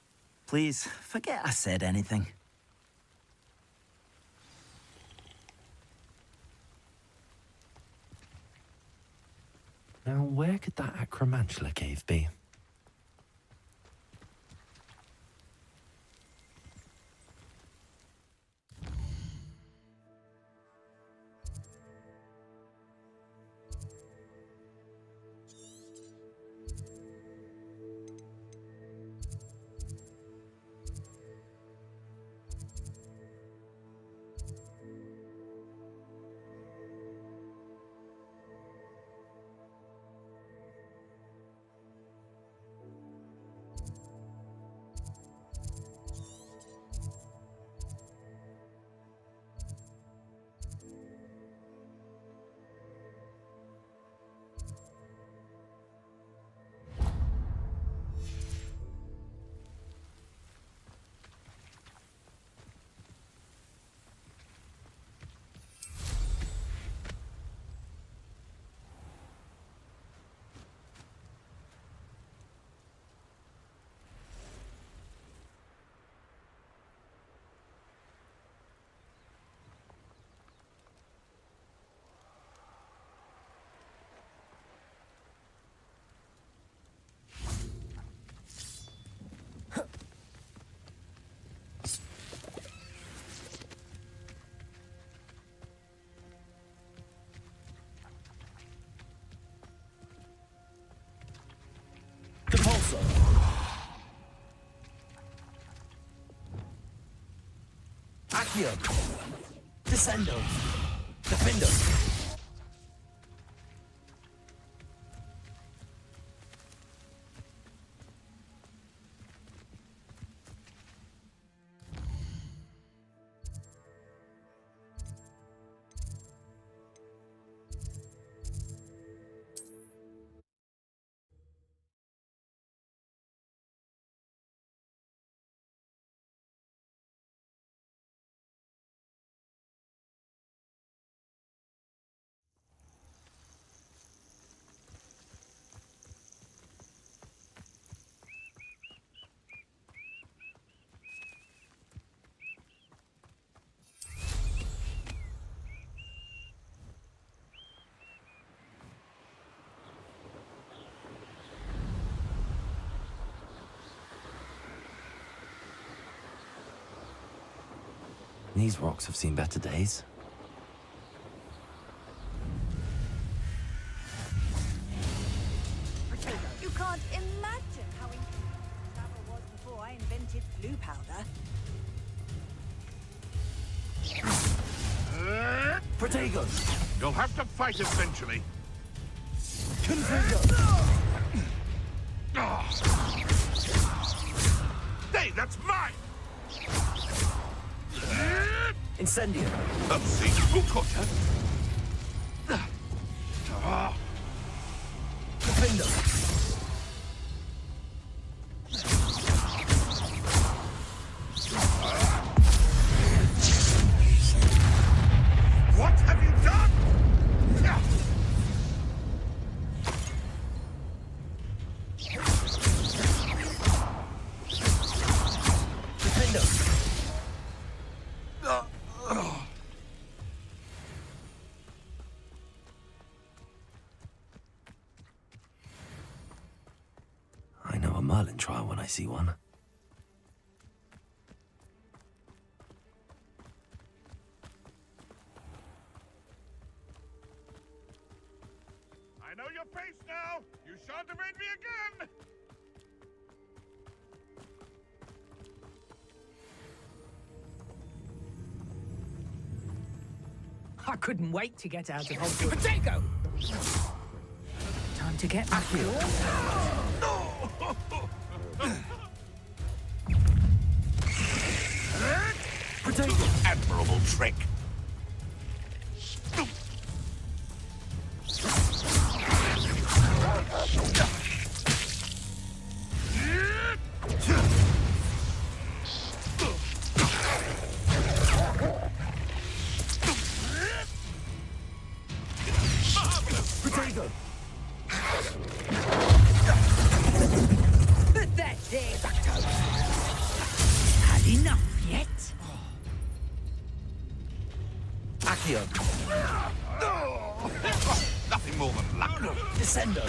Please, forget I said anything. Now, where could that acromantula cave be? Accio! Descendo! Defendo! These rocks have seen better days. You can't imagine how incredible travel was before I invented blue powder. Protego! You'll have to fight eventually. Confringo! Hey, that's mine! Incendio! Upsi, who caught her? Defendo! Descendo. I know a Merlin trial when I see one. I know your face now! You shan't evade me again! I couldn't wait to get out of Hogwarts. Potato! Time to get back here. Potato. Admirable trick. Potato! Pathetic! Had enough yet? Accio. Nothing more than luck. Descendo.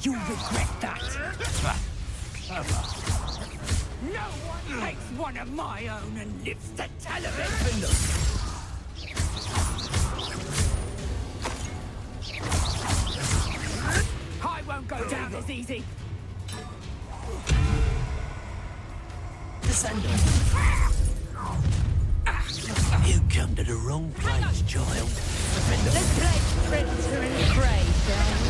You'll regret that. No one takes one of my own and lives to tell of it. I won't go down as easy. Descendo. You come to the wrong place, child. Defender. Let's play predator and prey, shall we?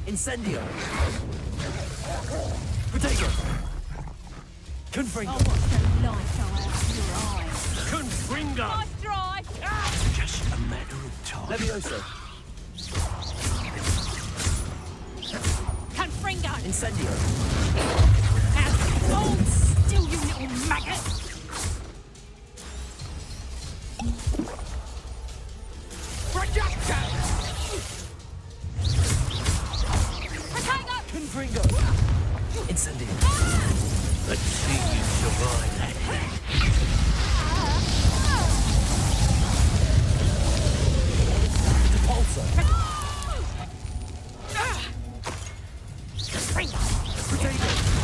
Incendio. Potato. Confringo. Oh, what's the light out of your eyes? Confringo. Nice try! Just a matter of time. Levioso. Confringo! Incendio. Hold still, you little maggot! Projector! Potato! Confringo. Incendio. Let's see you survive that.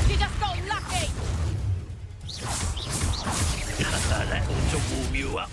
You just got lucky! That ought to warm you up.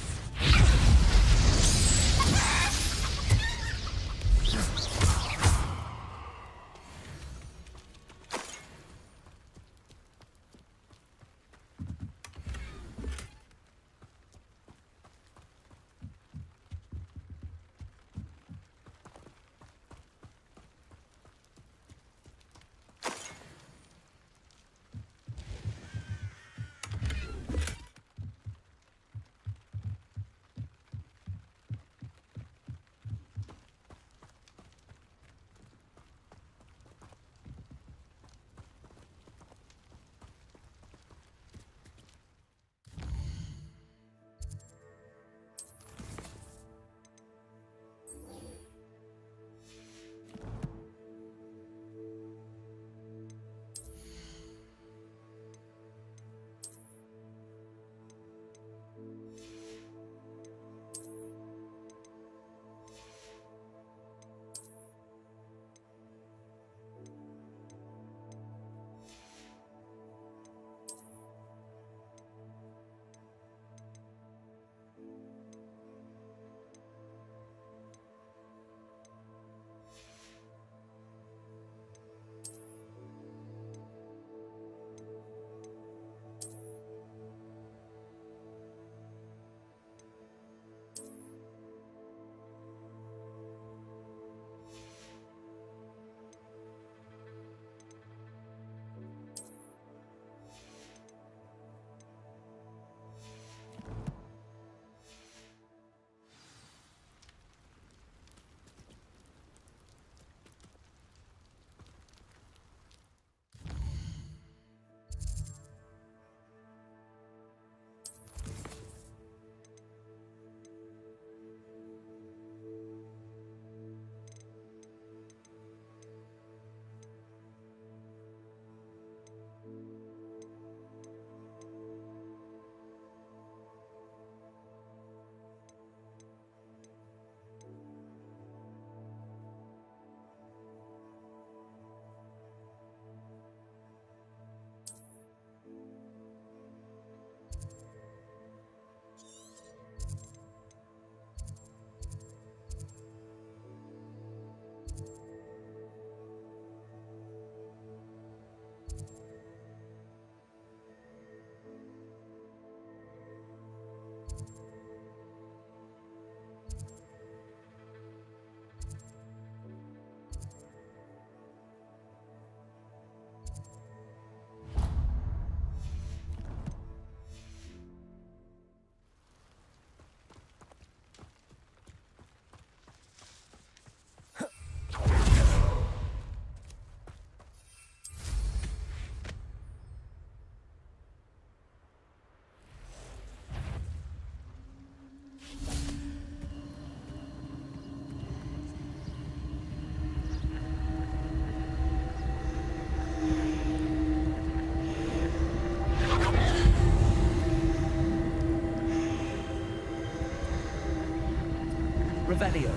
Revelio.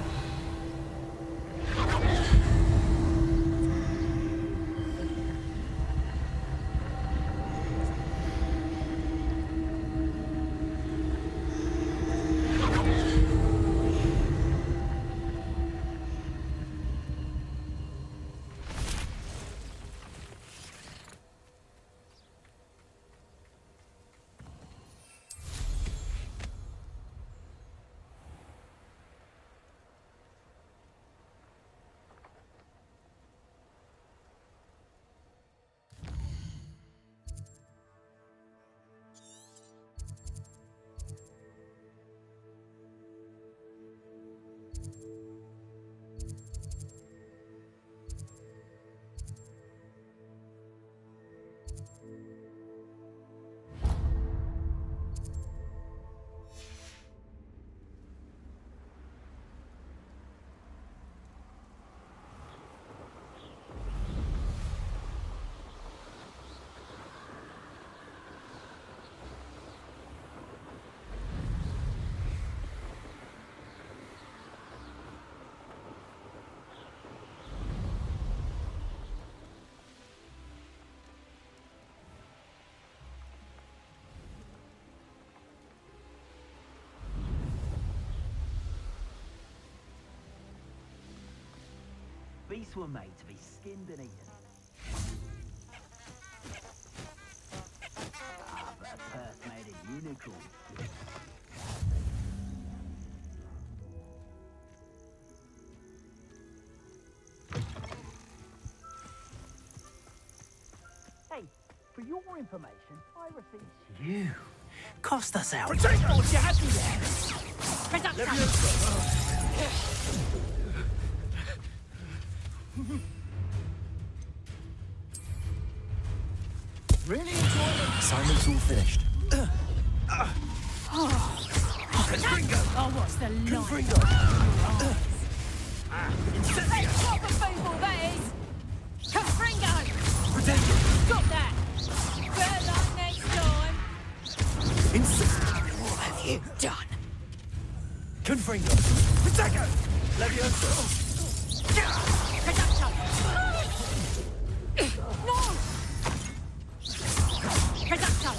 Beasts were made to be skinned and eaten. But a Perth made a unicorn. Hey, for your information, I received... You cost us out. Potato! You had me there! Really enjoying it. Assignment's all finished. Oh, what's the line? That's proper people, that is! Confringo! Stop that! Better luck next time! What have you done? Confringo. Protego. Levioso. No! Reducto!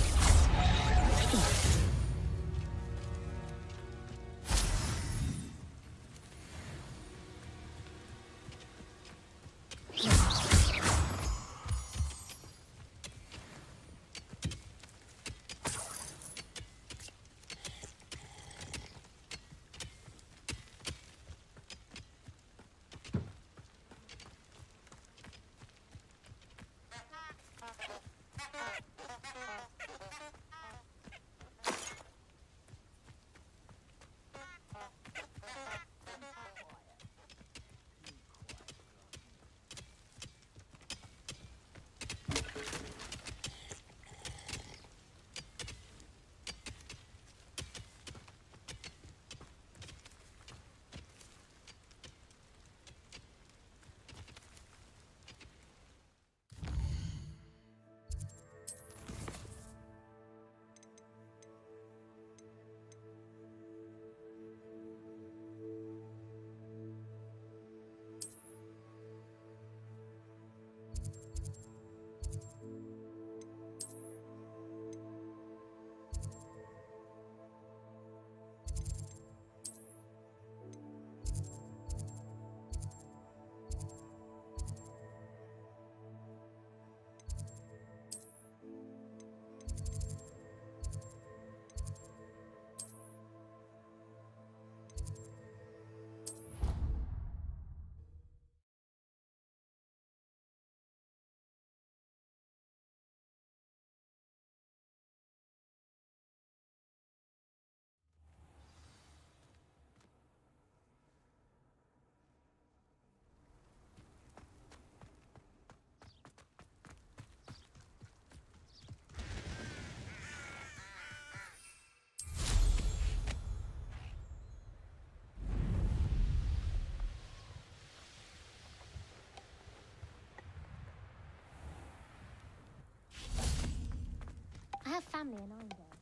I have family in Arndale.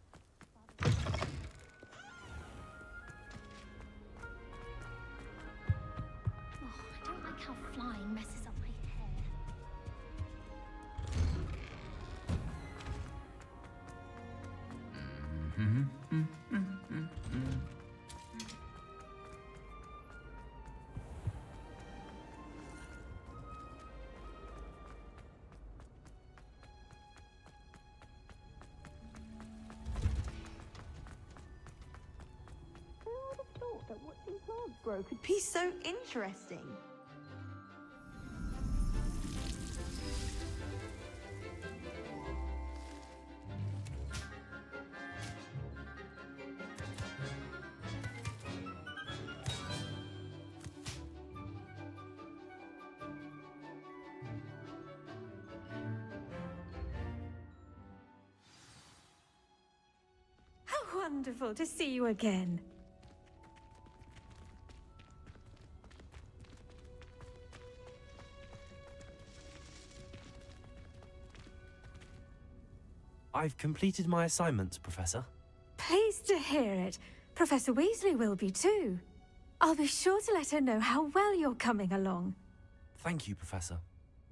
drying messes up my hair. Who would have thought that watching plants grow could be so interesting? How wonderful to see you again. I've completed my assignments, Professor. Pleased to hear it. Professor Weasley will be too. I'll be sure to let her know how well you're coming along. Thank you, Professor.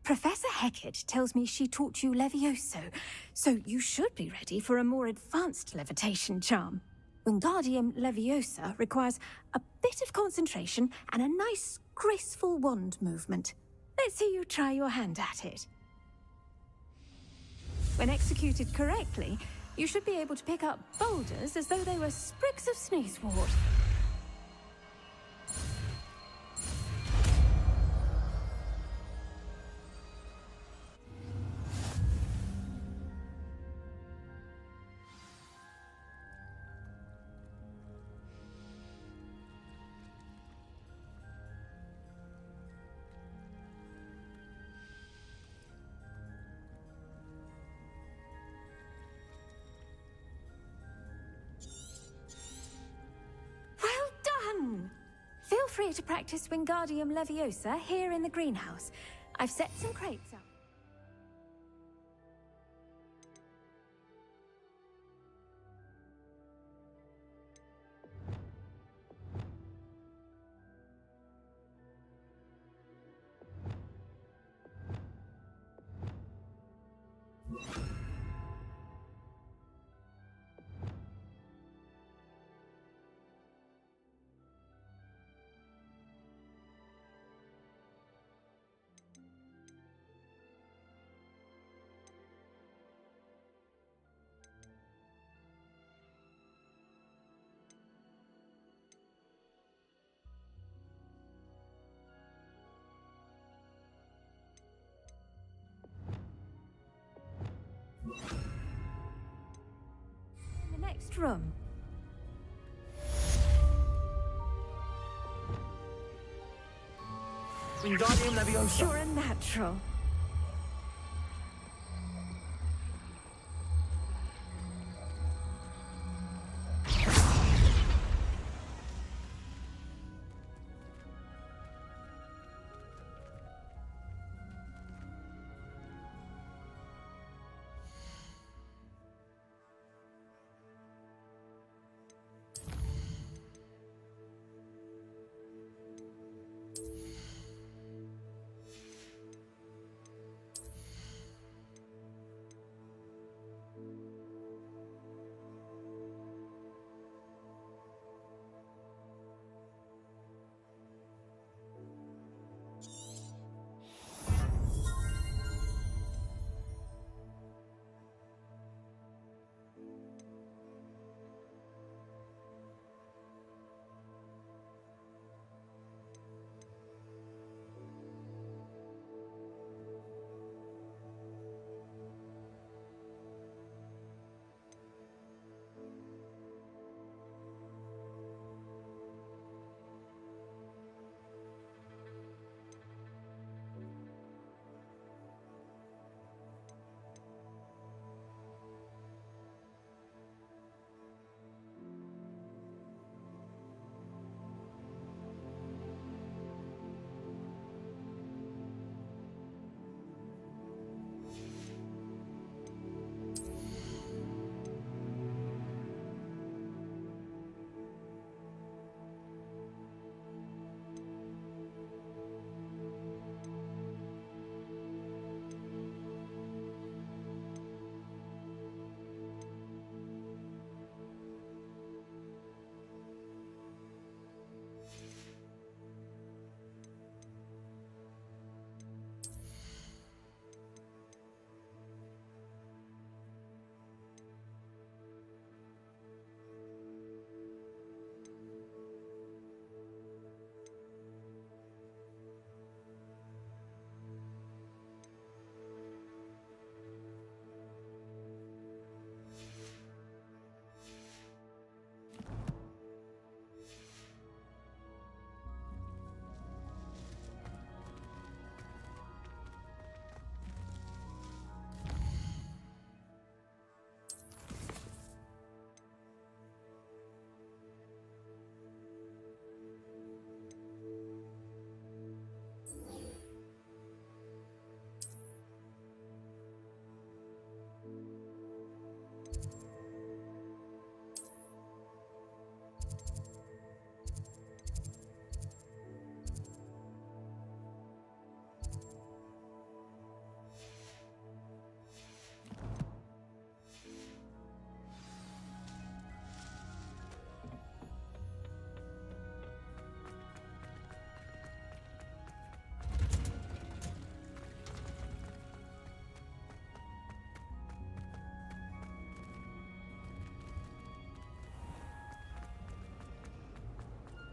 Professor Hecat tells me she taught you Levioso, so you should be ready for a more advanced levitation charm. Wingardium Leviosa requires a bit of concentration and a nice, graceful wand movement. Let's see you try your hand at it. When executed correctly, you should be able to pick up boulders as though they were sprigs of sneezewort. Feel free to practice Wingardium Leviosa here in the greenhouse. I've set some crates up. In the next room. Wingardium Leviosa. You're a natural.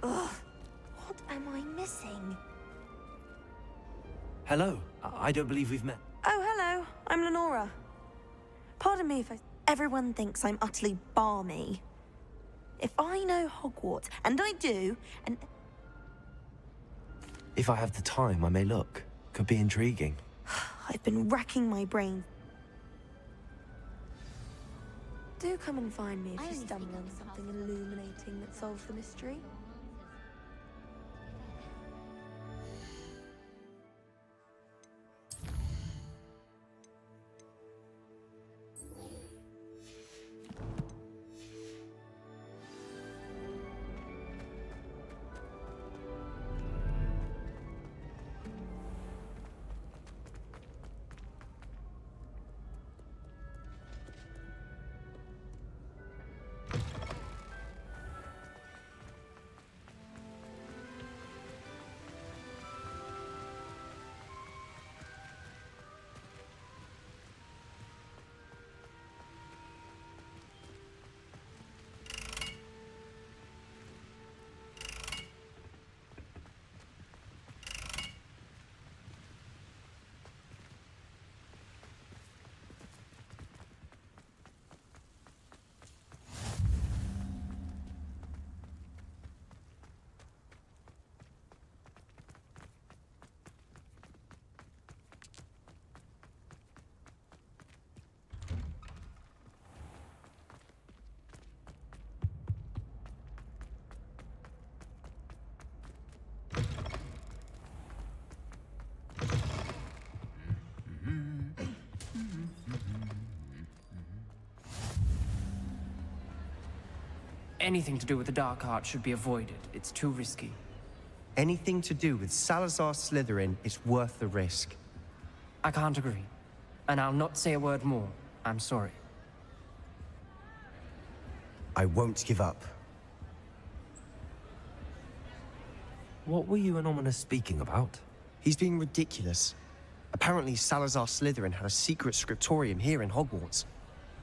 Ugh. What am I missing? Hello. I don't believe we've met. Oh, hello. I'm Lenora. Pardon me if everyone thinks I'm utterly balmy. If I know Hogwarts, and I do, and... If I have the time, I may look. Could be intriguing. I've been racking my brain. Do come and find me if you stumble on something illuminating that solves the mystery. Anything to do with the dark art should be avoided. It's too risky. Anything to do with Salazar Slytherin is worth the risk. I can't agree. And I'll not say a word more. I'm sorry. I won't give up. What were you and Ominous speaking about? He's being ridiculous. Apparently Salazar Slytherin had a secret scriptorium here in Hogwarts.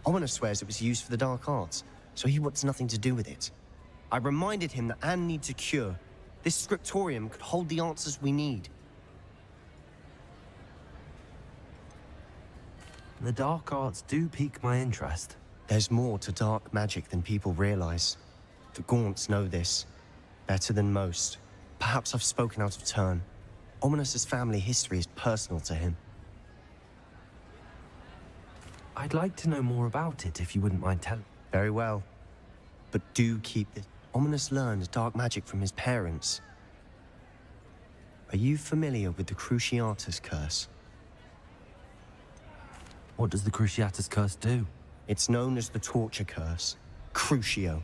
Ominous swears it was used for the dark arts, so he wants nothing to do with it. I reminded him that Anne needs a cure. This scriptorium could hold the answers we need. The dark arts do pique my interest. There's more to dark magic than people realize. The Gaunts know this better than most. Perhaps I've spoken out of turn. Ominous's family history is personal to him. I'd like to know more about it if you wouldn't mind telling. Very well. But do keep this. Ominous learned dark magic from his parents. Are you familiar with the Cruciatus Curse? What does the Cruciatus Curse do? It's known as the Torture Curse. Crucio.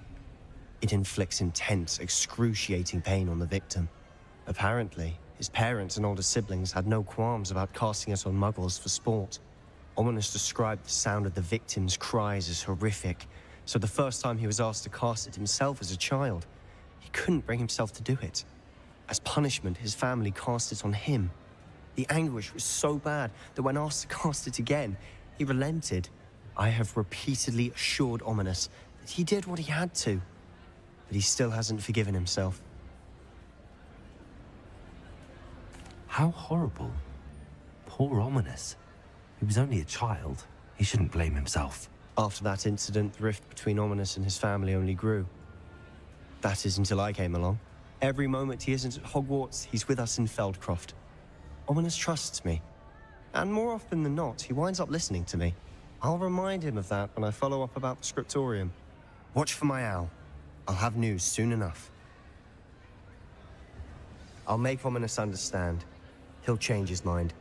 It inflicts intense, excruciating pain on the victim. Apparently, his parents and older siblings had no qualms about casting it on muggles for sport. Ominous described the sound of the victim's cries as horrific, so the first time he was asked to cast it himself as a child, he couldn't bring himself to do it. As punishment, his family cast it on him. The anguish was so bad that when asked to cast it again, he relented. I have repeatedly assured Ominous that he did what he had to, but he still hasn't forgiven himself. How horrible. Poor Ominous. He was only a child. He shouldn't blame himself. After that incident, the rift between Ominous and his family only grew. That is until I came along. Every moment he isn't at Hogwarts, he's with us in Feldcroft. Ominous trusts me. And more often than not, he winds up listening to me. I'll remind him of that when I follow up about the scriptorium. Watch for my owl. I'll have news soon enough. I'll make Ominous understand. He'll change his mind.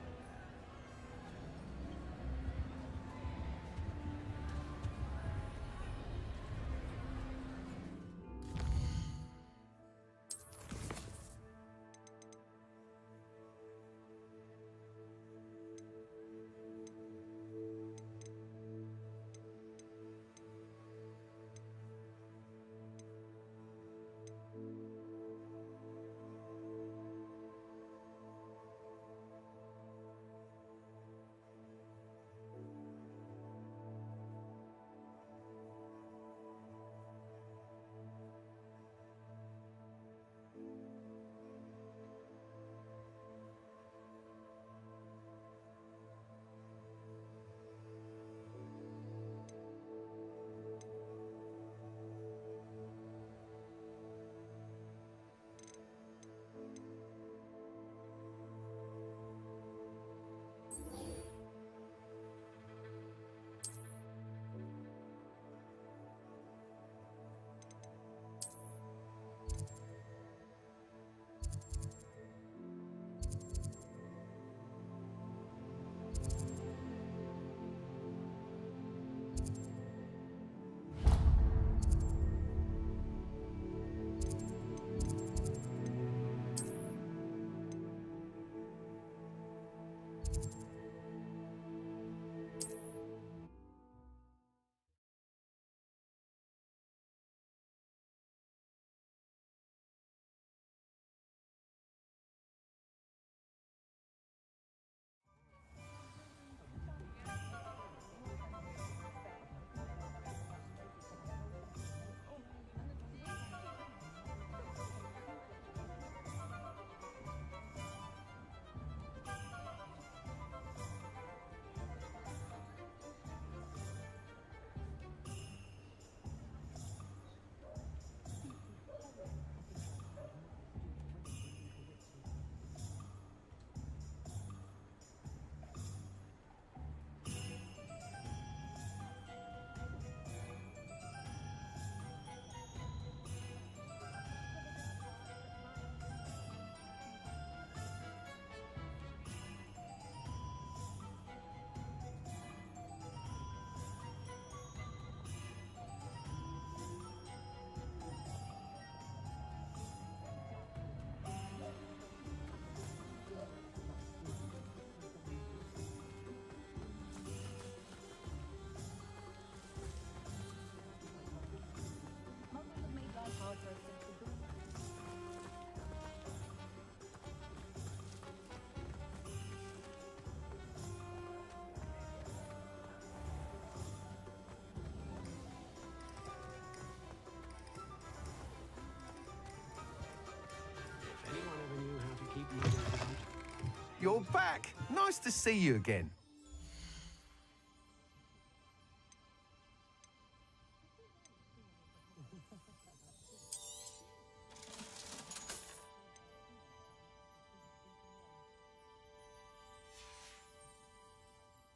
You're back. Nice to see you again.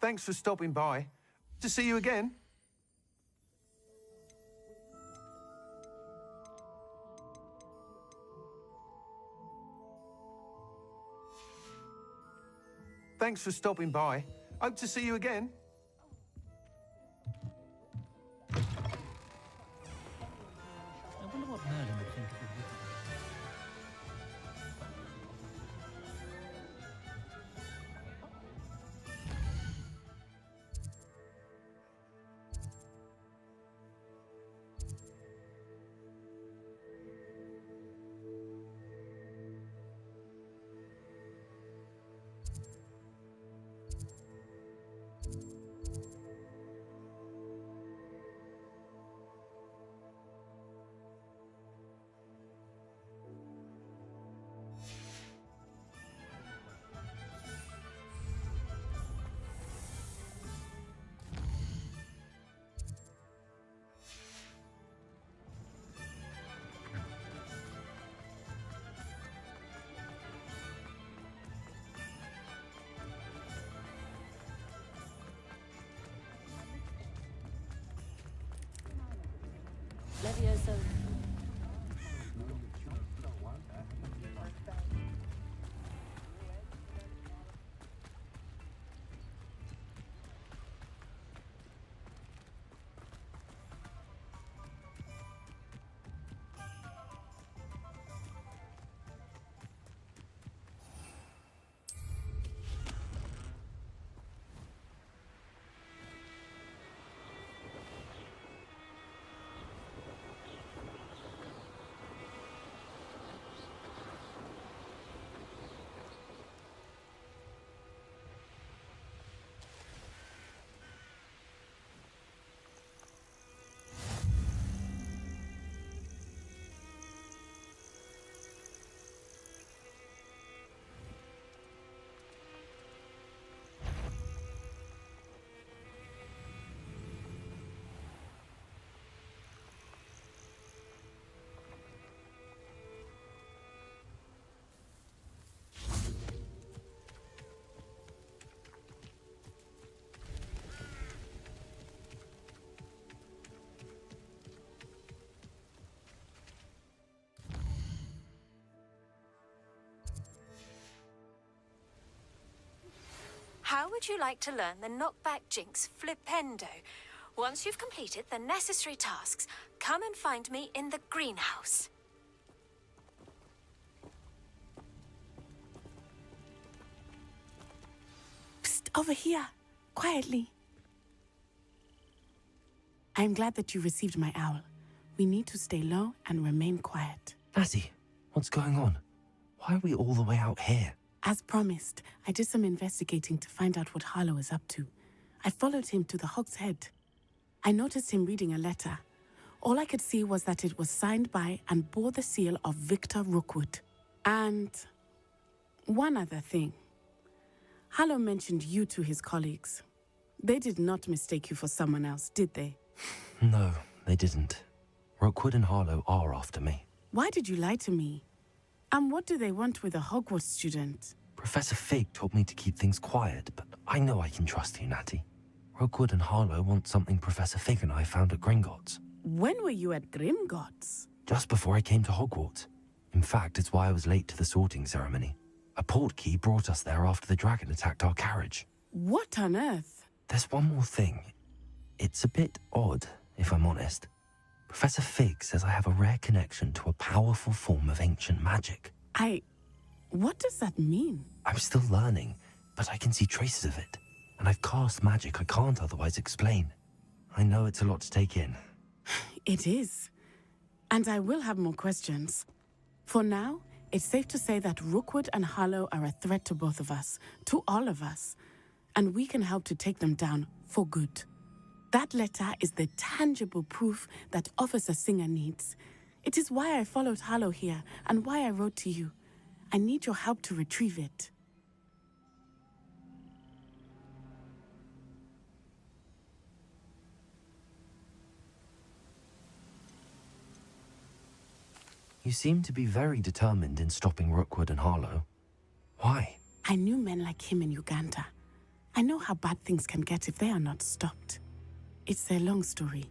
Thanks for stopping by. To see you again. Thanks for stopping by. Hope to see you again. I wonder what Merlin would think of the wiki. Levioso. How would you like to learn the knockback jinx flipendo? Once you've completed the necessary tasks, come and find me in the greenhouse. Psst, over here, quietly. I'm glad that you received my owl. We need to stay low and remain quiet. Natty, what's going on? Why are we all the way out here? As promised, I did some investigating to find out what Harlow is up to. I followed him to the Hog's Head. I noticed him reading a letter. All I could see was that it was signed by and bore the seal of Victor Rookwood. And one other thing. Harlow mentioned you to his colleagues. They did not mistake you for someone else, did they? No, they didn't. Rookwood and Harlow are after me. Why did you lie to me? And what do they want with a Hogwarts student? Professor Fig told me to keep things quiet, but I know I can trust you, Natty. Rookwood and Harlow want something Professor Fig and I found at Gringotts. When were you at Grimgotts? Just before I came to Hogwarts. In fact, it's why I was late to the sorting ceremony. A portkey brought us there after the dragon attacked our carriage. What on earth? There's one more thing. It's a bit odd, if I'm honest. Professor Fig says I have a rare connection to a powerful form of ancient magic. What does that mean? I'm still learning, but I can see traces of it. And I've cast magic I can't otherwise explain. I know it's a lot to take in. It is. And I will have more questions. For now, it's safe to say that Rookwood and Harlow are a threat to both of us, to all of us. And we can help to take them down for good. That letter is the tangible proof that Officer Singer needs. It is why I followed Harlow here and why I wrote to you. I need your help to retrieve it. You seem to be very determined in stopping Rookwood and Harlow. Why? I knew men like him in Uganda. I know how bad things can get if they are not stopped. It's a long story,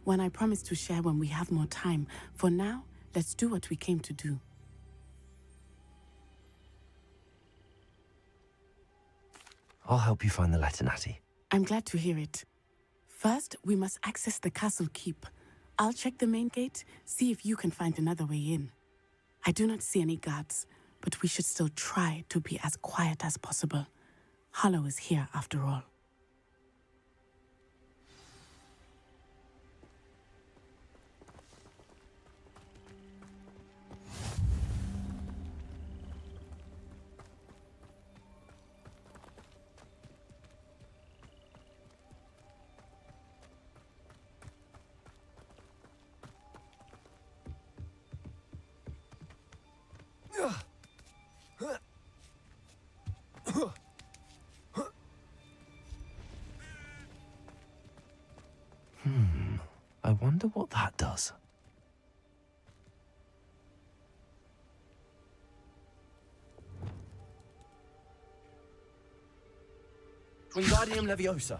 one I promise to share when we have more time. For now, let's do what we came to do. I'll help you find the letter, Natty. I'm glad to hear it. First, we must access the castle keep. I'll check the main gate, see if you can find another way in. I do not see any guards, but we should still try to be as quiet as possible. Harlow is here after all. I wonder what that does. Wingardium Leviosa.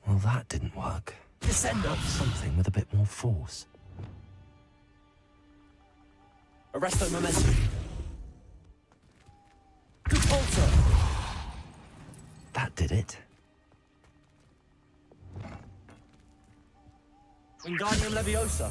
Well, that didn't work. Descendo. Something with a bit more force. Arresto Momentum. Repulsor. That did it. Wingardium Leviosa.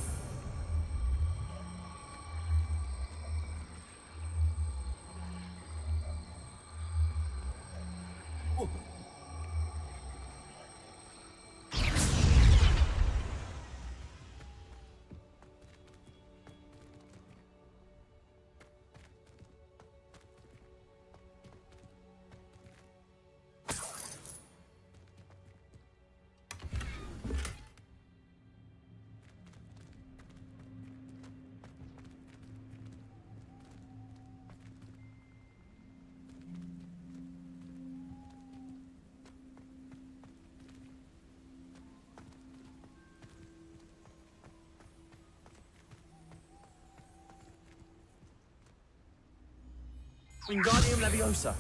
Wingardium Leviosa.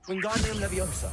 Wingardium Leviosa.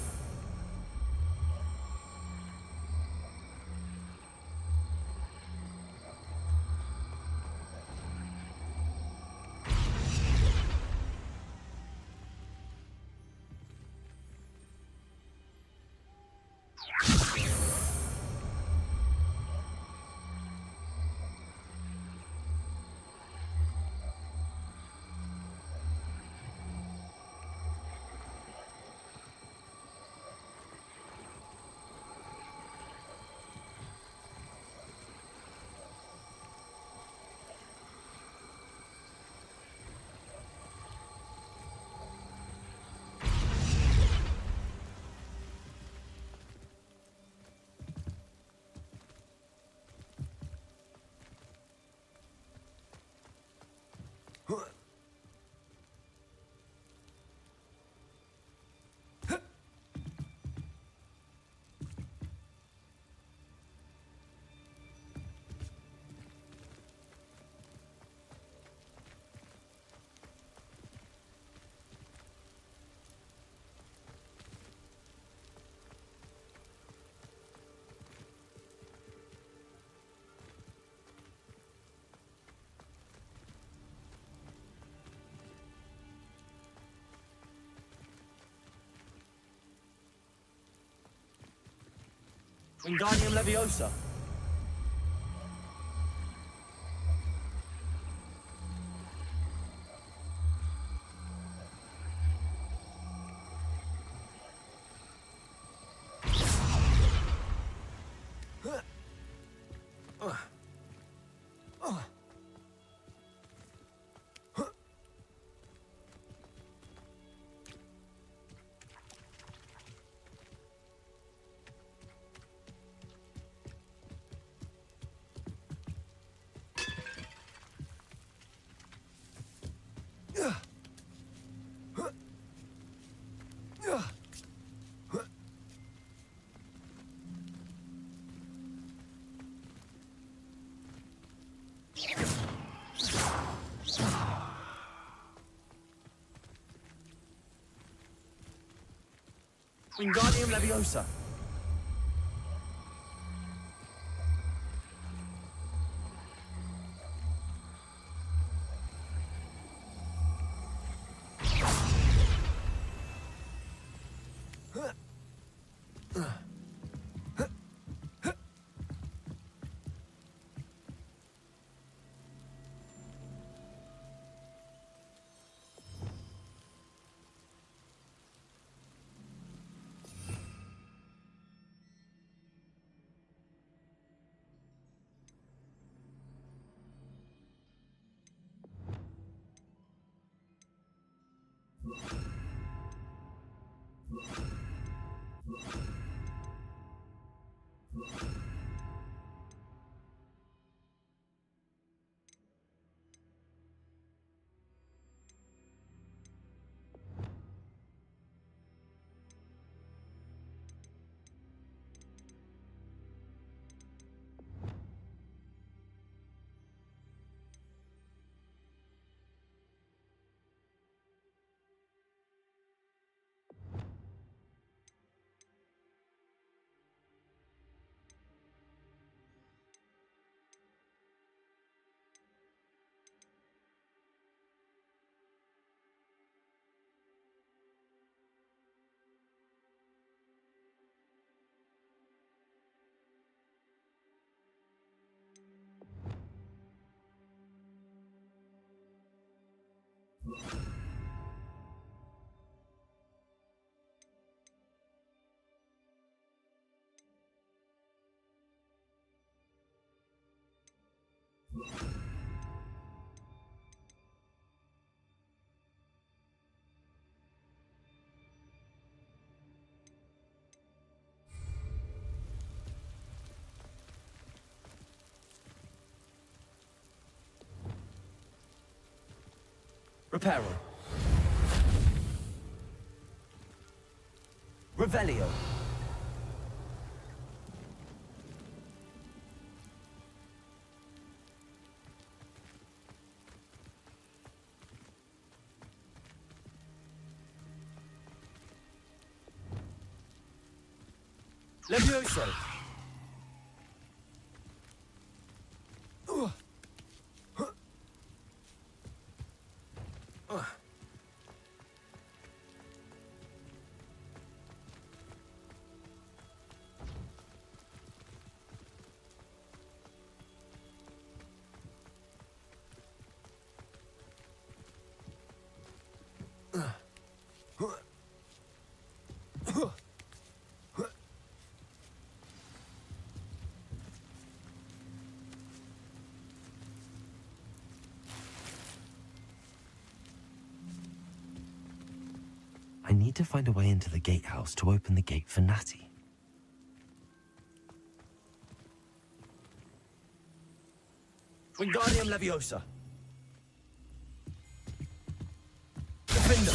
Wingardium Leviosa. Wingardium Leviosa. Reparo. Revelio. Levioso. I need to find a way into the gatehouse to open the gate for Natty. Wingardium Leviosa. Defender.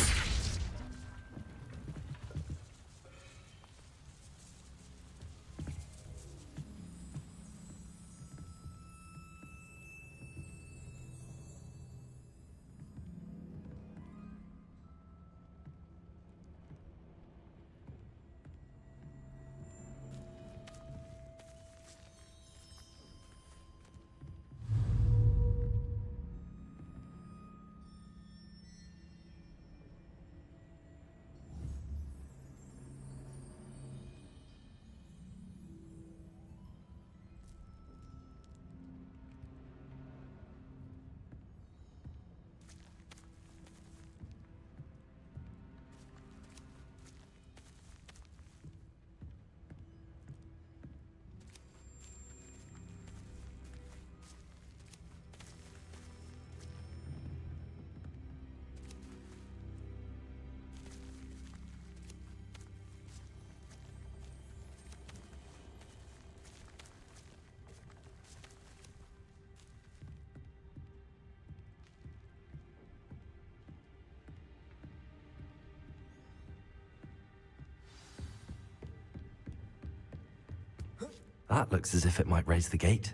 That looks as if it might raise the gate.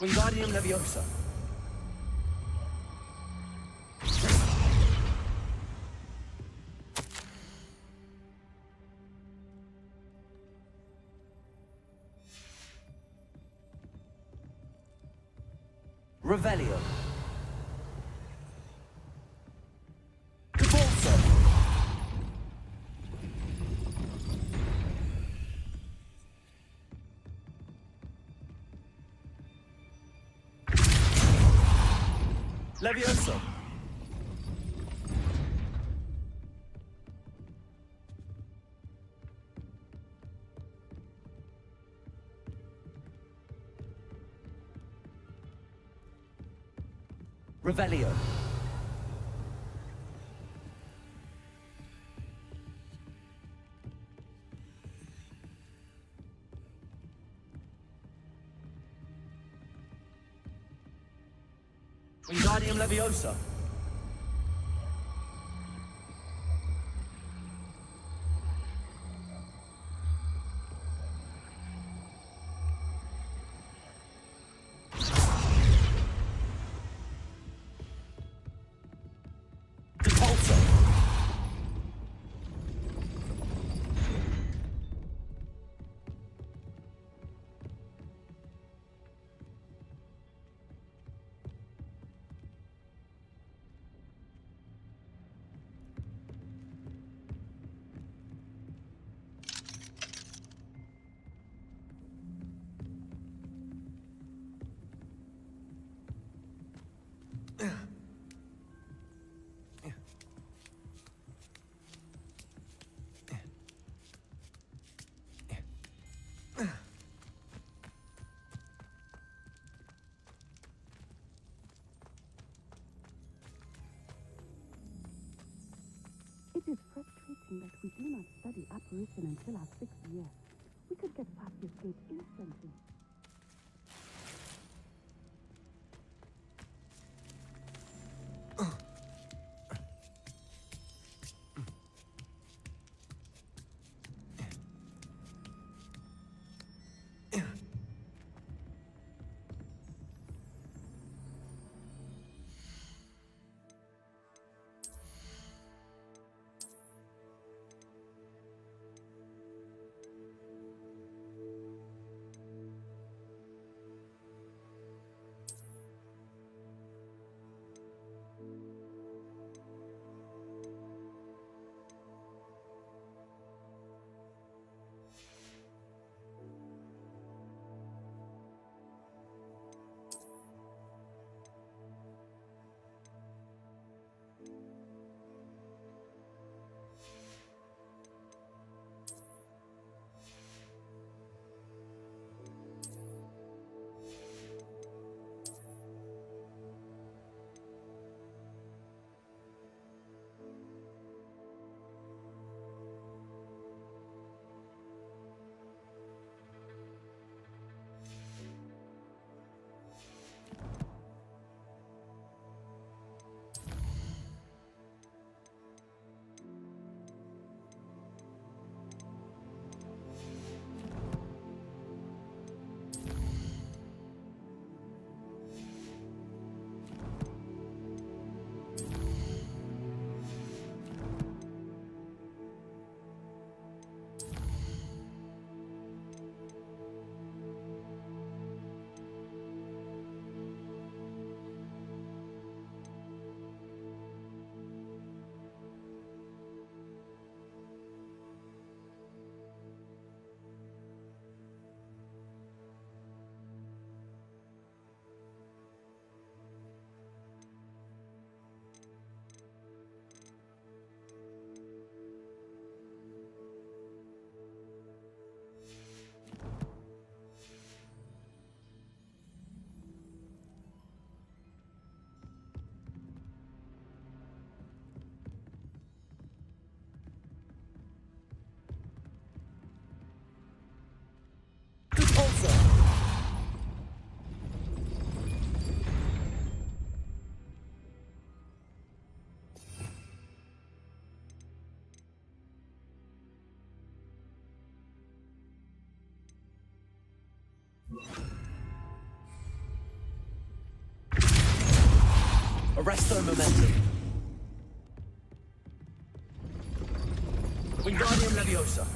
Wingardium Leviosa. Revelio. Cabalso. Levioso. Revelio. Wingardium Leviosa. It is frustrating that we do not study apparition until our 6th year. We could get past this gate instantly. Arresto Momentum. Wingardium Leviosa.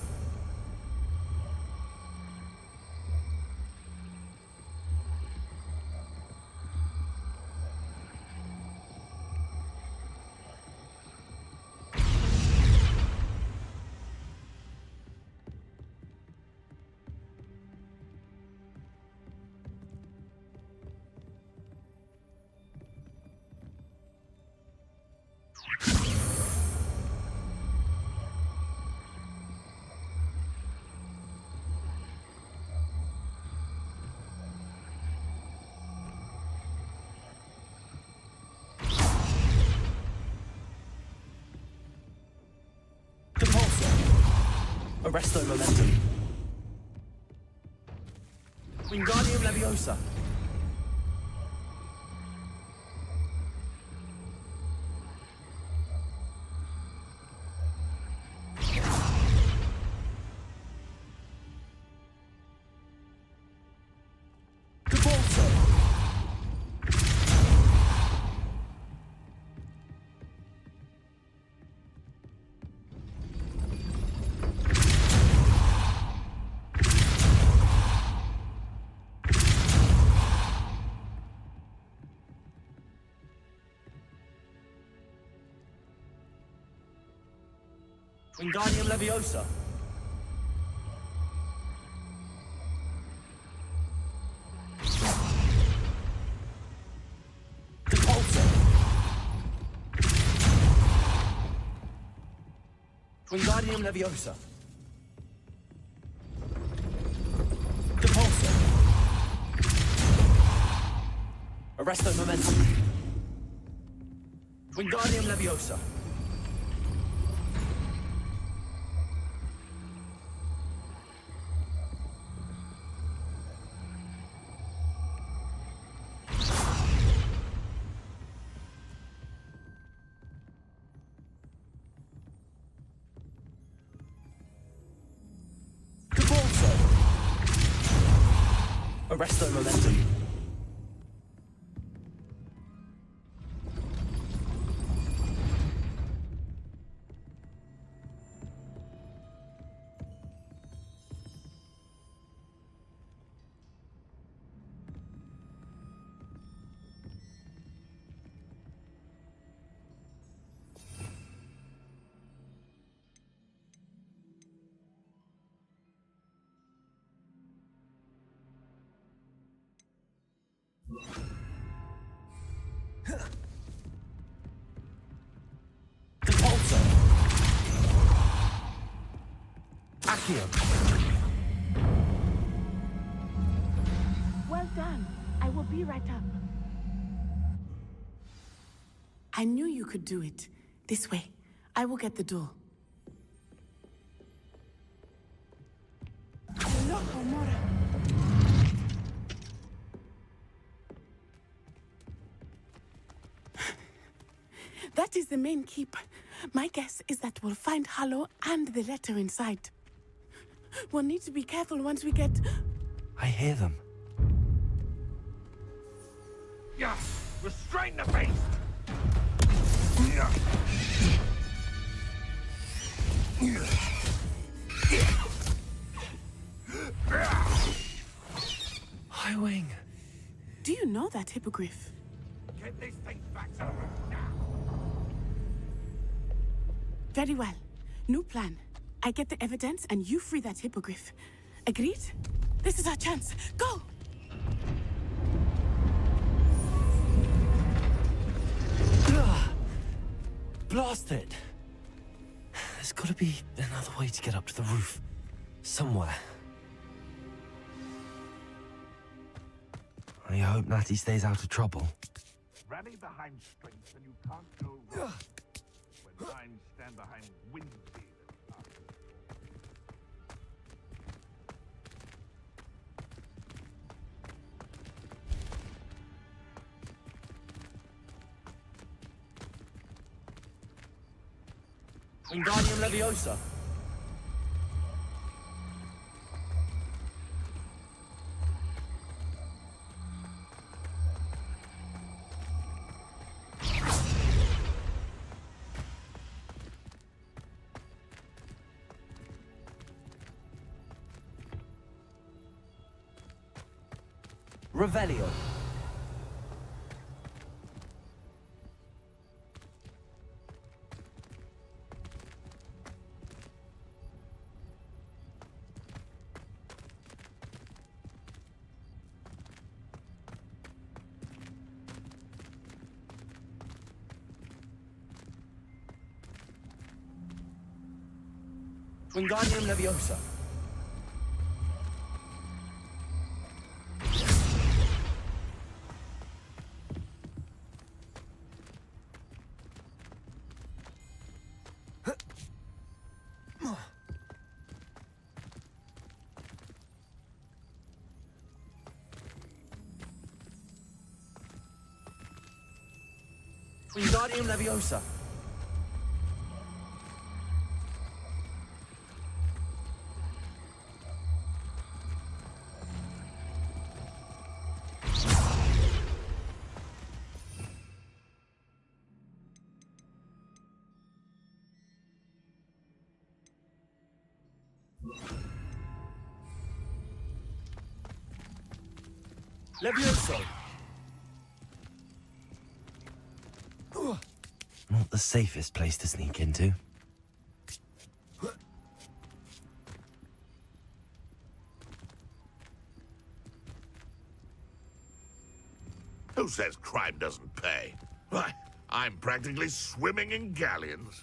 Arresto momentum. Wingardium Leviosa. Wingardium Leviosa. Repulsor. Wingardium Leviosa. Repulsor. Arresto momentum. Wingardium Leviosa. Arresto momentum. Repulsor. Accio. Well done. I will be right up. I knew you could do it. This way. I will get the door. Loco, Mora. That is the main keep. My guess is that we'll find Hallow and the letter inside. We'll need to be careful once we get... I hear them. Yeah, restrain the beast! Highwing. Do you know that hippogriff? Get this thing back to the room now! Very well. New plan. I get the evidence and you free that hippogriff. Agreed? This is our chance. Go! Blast it! There's gotta be another way to get up to the roof. Somewhere. I hope Natty stays out of trouble. Rally behind strength and you can't go wrong. When minds stand behind wind speed and power. Wingardium Leviosa. Revelio. Wingardium Leviosa. Wingardium Leviosa. Levioso. Not the safest place to sneak into. Who says crime doesn't pay? Why, I'm practically swimming in galleons.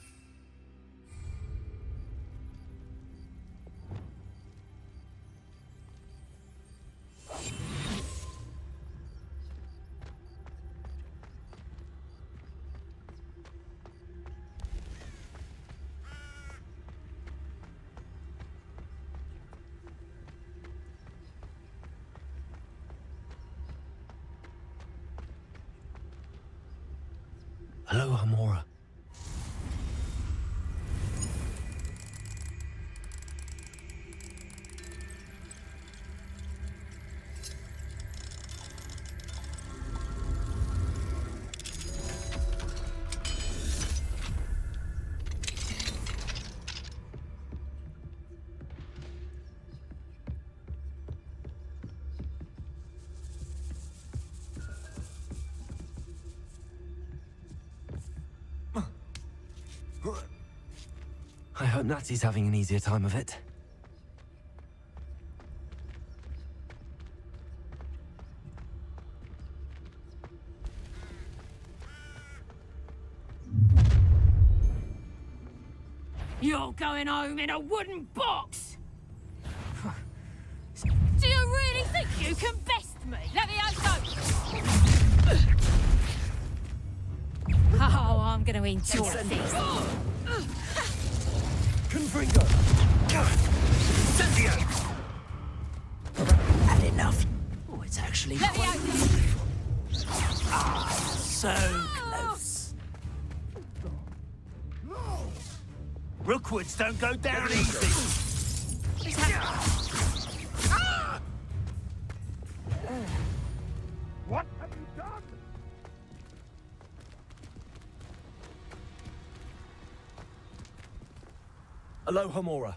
Hello, Hamora. I hope Natty's having an easier time of it. You're going home in a wooden box! Do you really think you can best me? Let me out! Oh, I'm going to enjoy this. Confringo. Incendio. Had enough. Oh, it's actually Let me quite... out! Ah, so close. Rookwoods don't go down easy. What have you done? Hello, Hamora.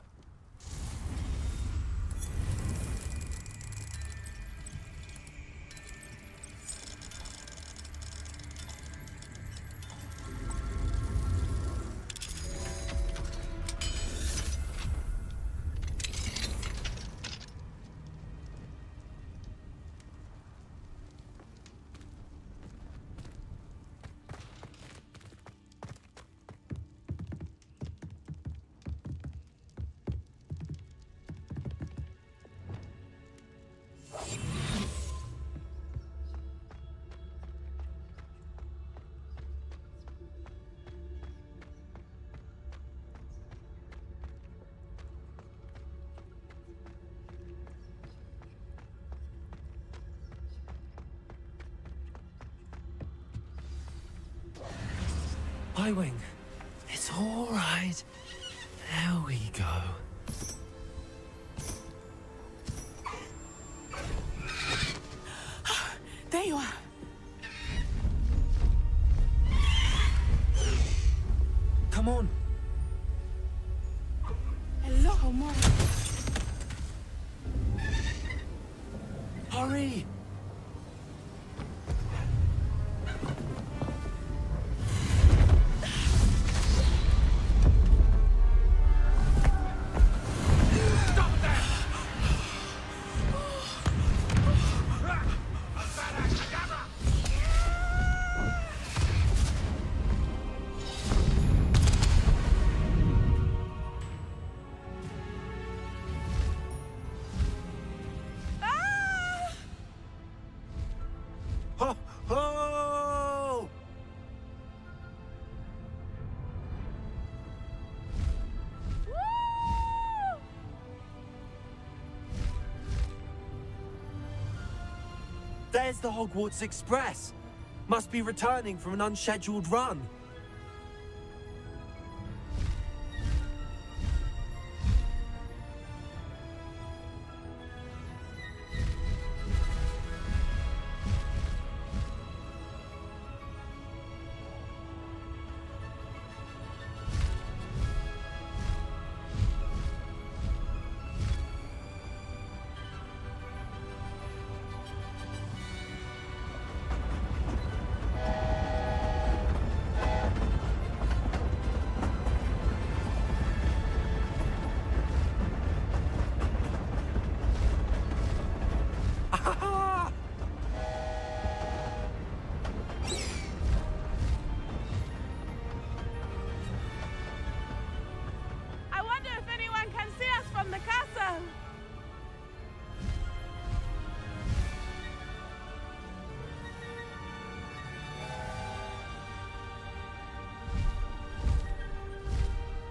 Highwing, it's all right. There we go. There you are. Come on. Hello, Hamora. Hurry. Ho, ho! There's the Hogwarts Express. Must be returning from an unscheduled run. I wonder if anyone can see us from the castle.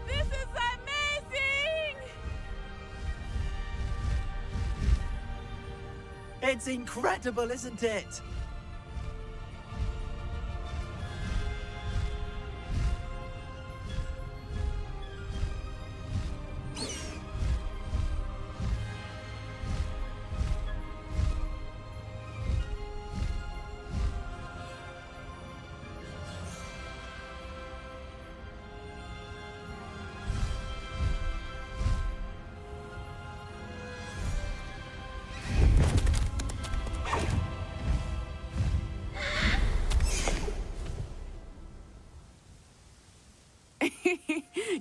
This is amazing! It's incredible, isn't it?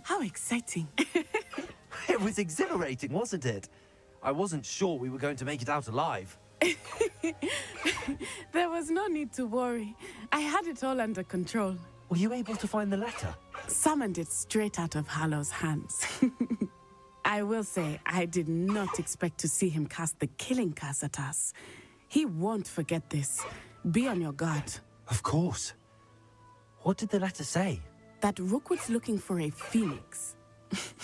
How exciting. It was exhilarating, wasn't it? I wasn't sure we were going to make it out alive. There was no need to worry. I had it all under control. Were you able to find the letter? Summoned it straight out of Hallow's hands. I will say, I did not expect to see him cast the killing curse at us. He won't forget this. Be on your guard. Of course. What did the letter say? That Rookwood's looking for a phoenix.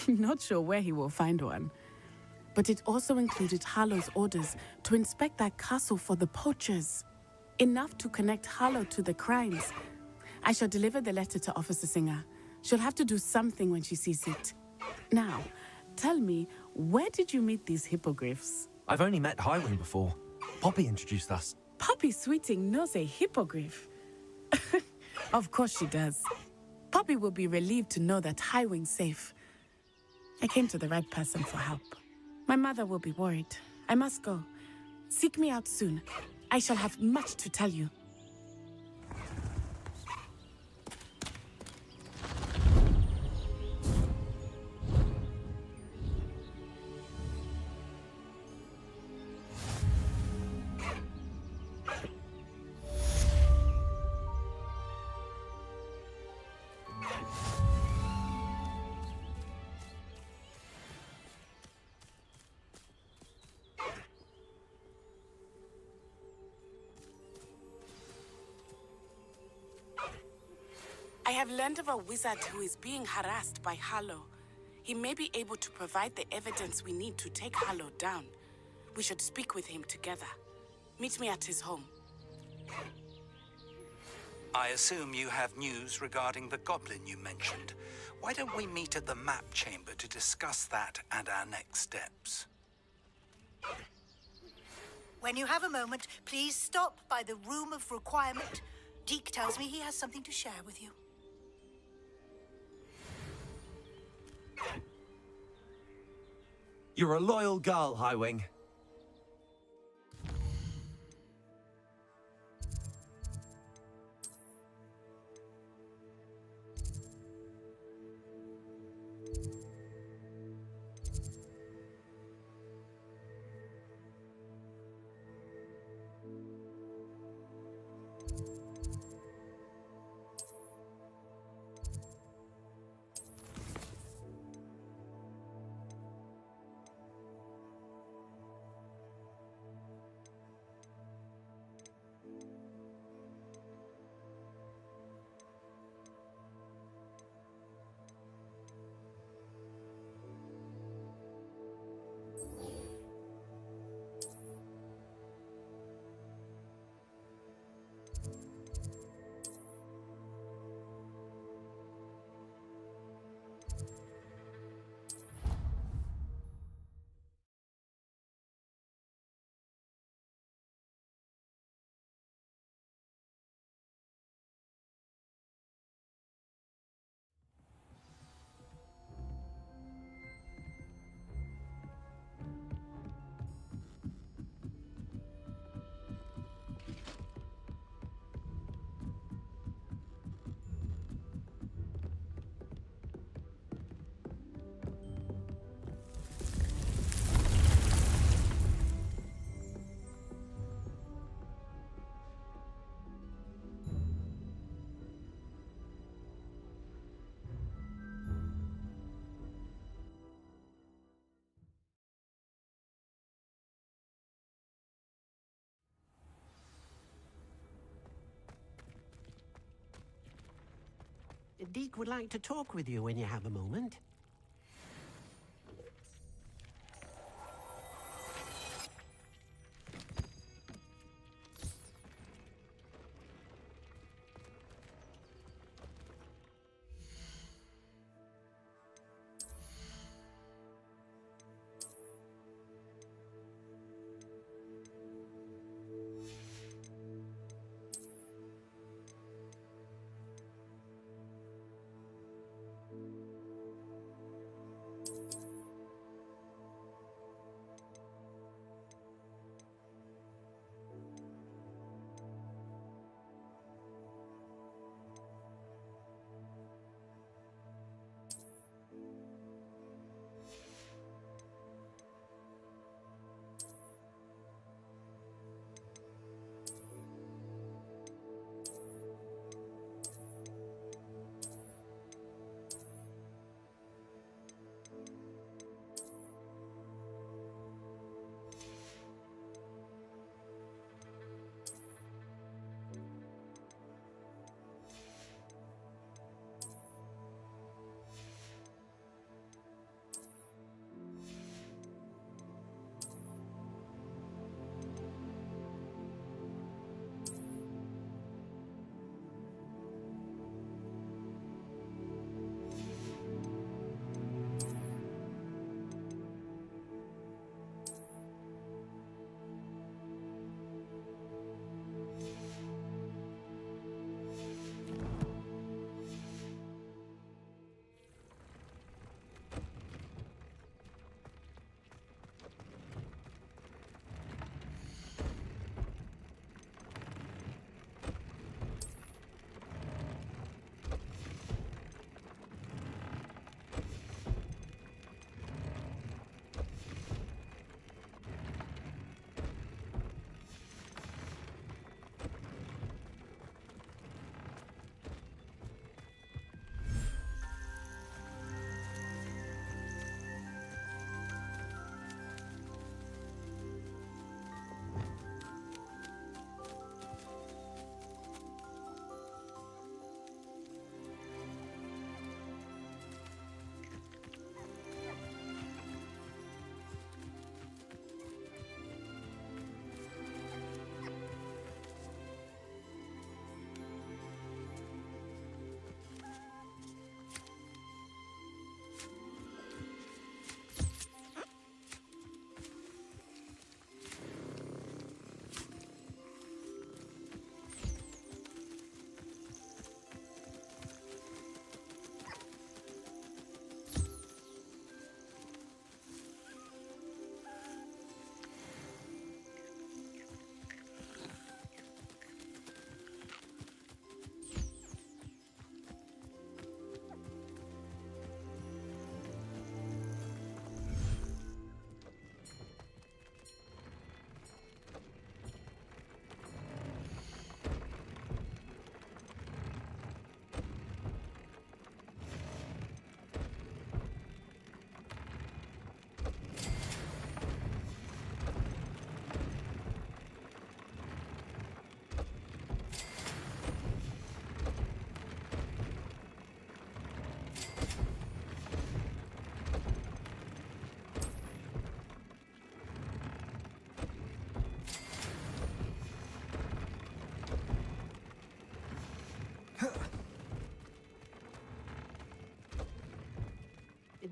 Not sure where he will find one. But it also included Hallow's orders to inspect that castle for the poachers. Enough to connect Hallow to the crimes. I shall deliver the letter to Officer Singer. She'll have to do something when she sees it. Now, tell me, where did you meet these hippogriffs? I've only met Highwing before. Poppy introduced us. Poppy Sweeting knows a hippogriff. Of course she does. Poppy will be relieved to know that Highwing's safe. I came to the right person for help. My mother will be worried. I must go. Seek me out soon. I shall have much to tell you. I have learned of a wizard who is being harassed by Hallow. He may be able to provide the evidence we need to take Hallow down. We should speak with him together. Meet me at his home. I assume you have news regarding the goblin you mentioned. Why don't we meet at the map chamber to discuss that and our next steps? When you have a moment, please stop by the Room of Requirement. Deke tells me he has something to share with you. You're a loyal girl, Highwing. Deke would like to talk with you when you have a moment.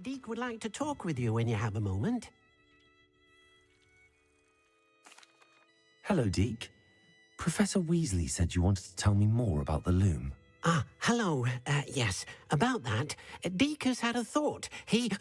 Deke would like to talk with you when you have a moment. Hello, Deke. Professor Weasley said you wanted to tell me more about the loom. Ah, hello. Yes, about that. Deke has had a thought. He...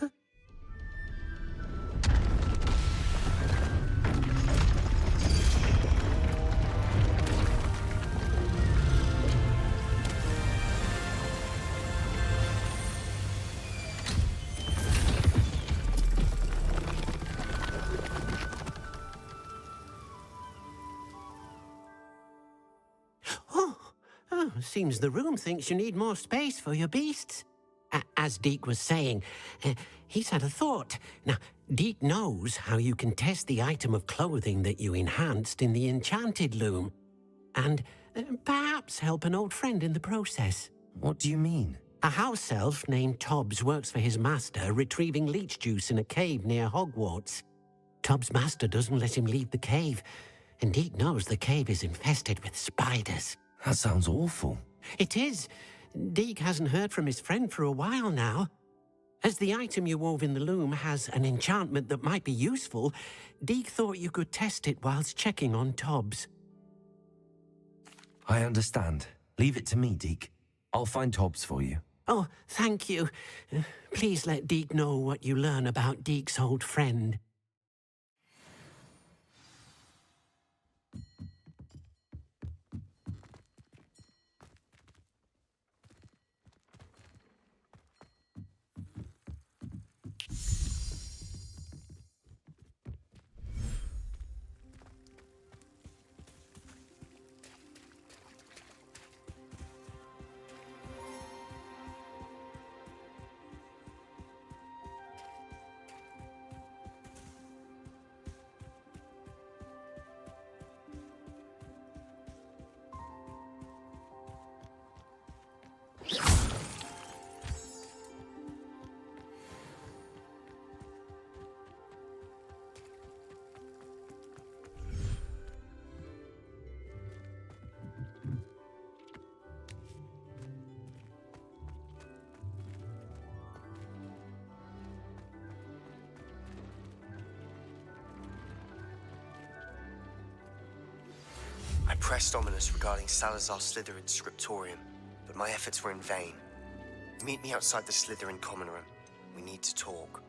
Seems the room thinks you need more space for your beasts. As Deke was saying, he's had a thought. Now, Deke knows how you can test the item of clothing that you enhanced in the enchanted loom. And perhaps help an old friend in the process. What do you mean? A house elf named Tobbs works for his master, retrieving leech juice in a cave near Hogwarts. Tobbs' master doesn't let him leave the cave, and Deke knows the cave is infested with spiders. That sounds awful. It is. Deke hasn't heard from his friend for a while now. As the item you wove in the loom has an enchantment that might be useful, Deke thought you could test it whilst checking on Tobbs. I understand. Leave it to me, Deke. I'll find Tobbs for you. Oh, thank you. Please let Deke know what you learn about Deke's old friend. I pressed Ominous regarding Salazar Slytherin's scriptorium, but my efforts were in vain. Meet me outside the Slytherin common room. We need to talk.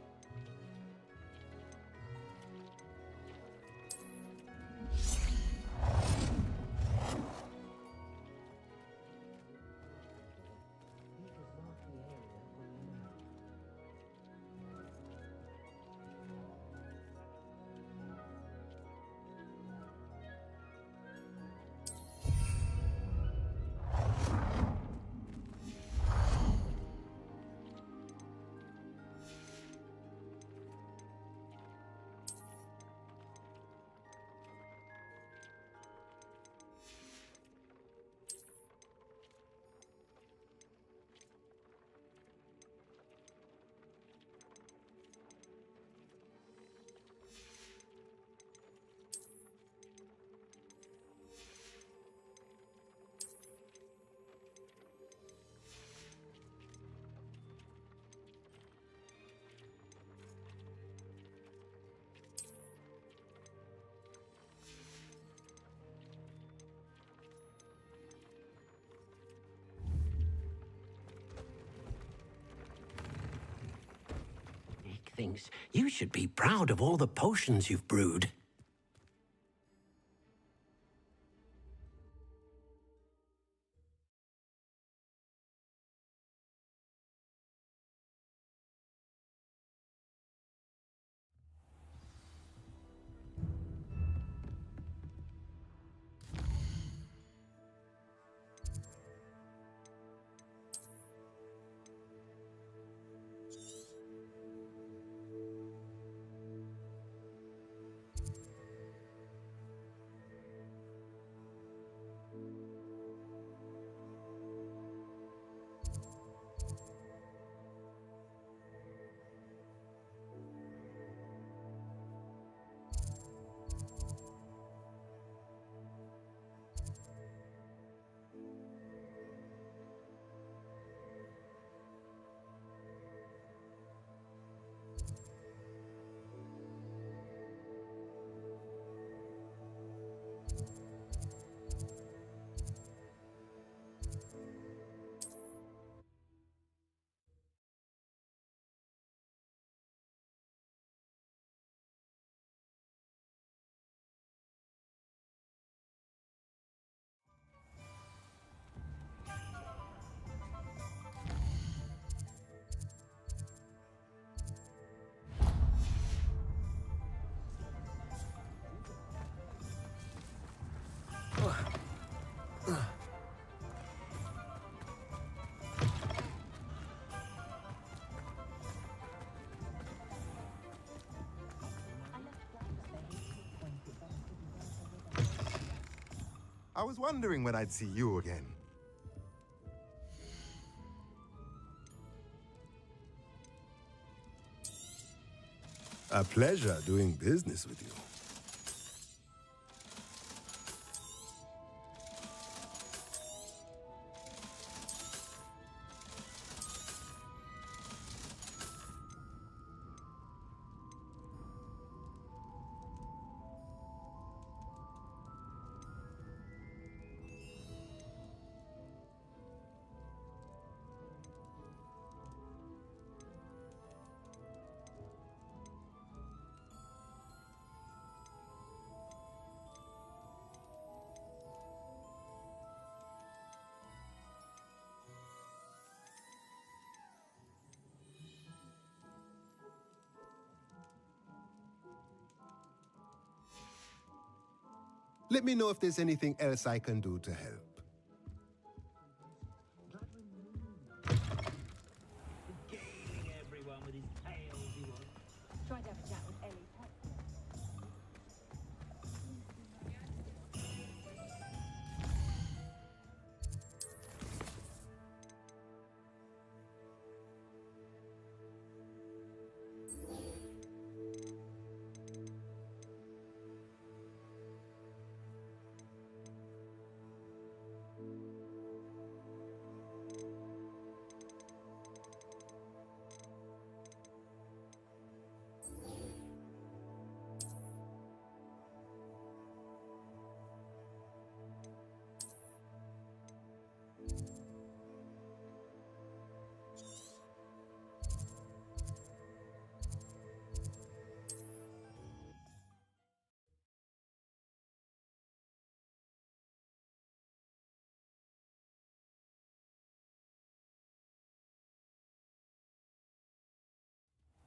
Thinks you should be proud of all the potions you've brewed. I was wondering when I'd see you again. A pleasure doing business with you. Let me know if there's anything else I can do to help. Tried to have a chat with Ellie.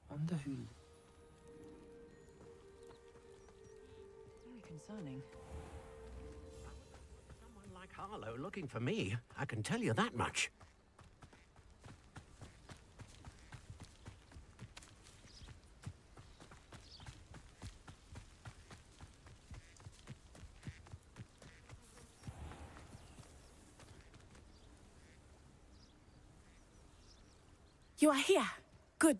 Wonder who... Very concerning. Someone like Harlow looking for me, I can tell you that much. You are here. Good.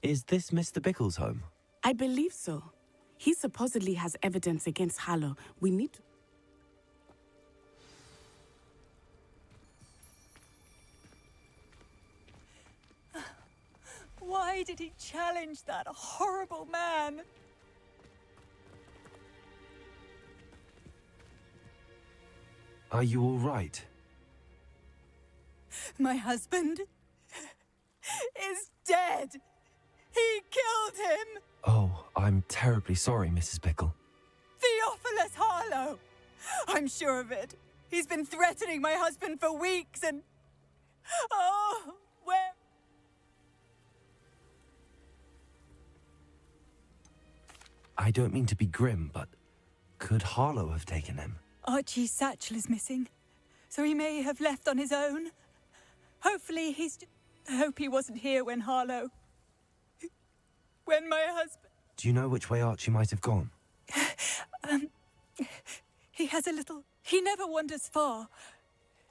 Is this Mr. Bickle's home? I believe so. He supposedly has evidence against Harlow. We need to... Why did he challenge that horrible man? Are you all right? My husband is dead. He killed him. Oh, I'm terribly sorry, Mrs. Bickle. Theophilus Harlow. I'm sure of it. He's been threatening my husband for weeks and... Oh, where... I don't mean to be grim, but could Harlow have taken him? Archie's satchel is missing, so he may have left on his own. Hopefully he's... I hope he wasn't here when Harlow... When my husband... Do you know which way Archie might have gone? He has a little... He never wanders far.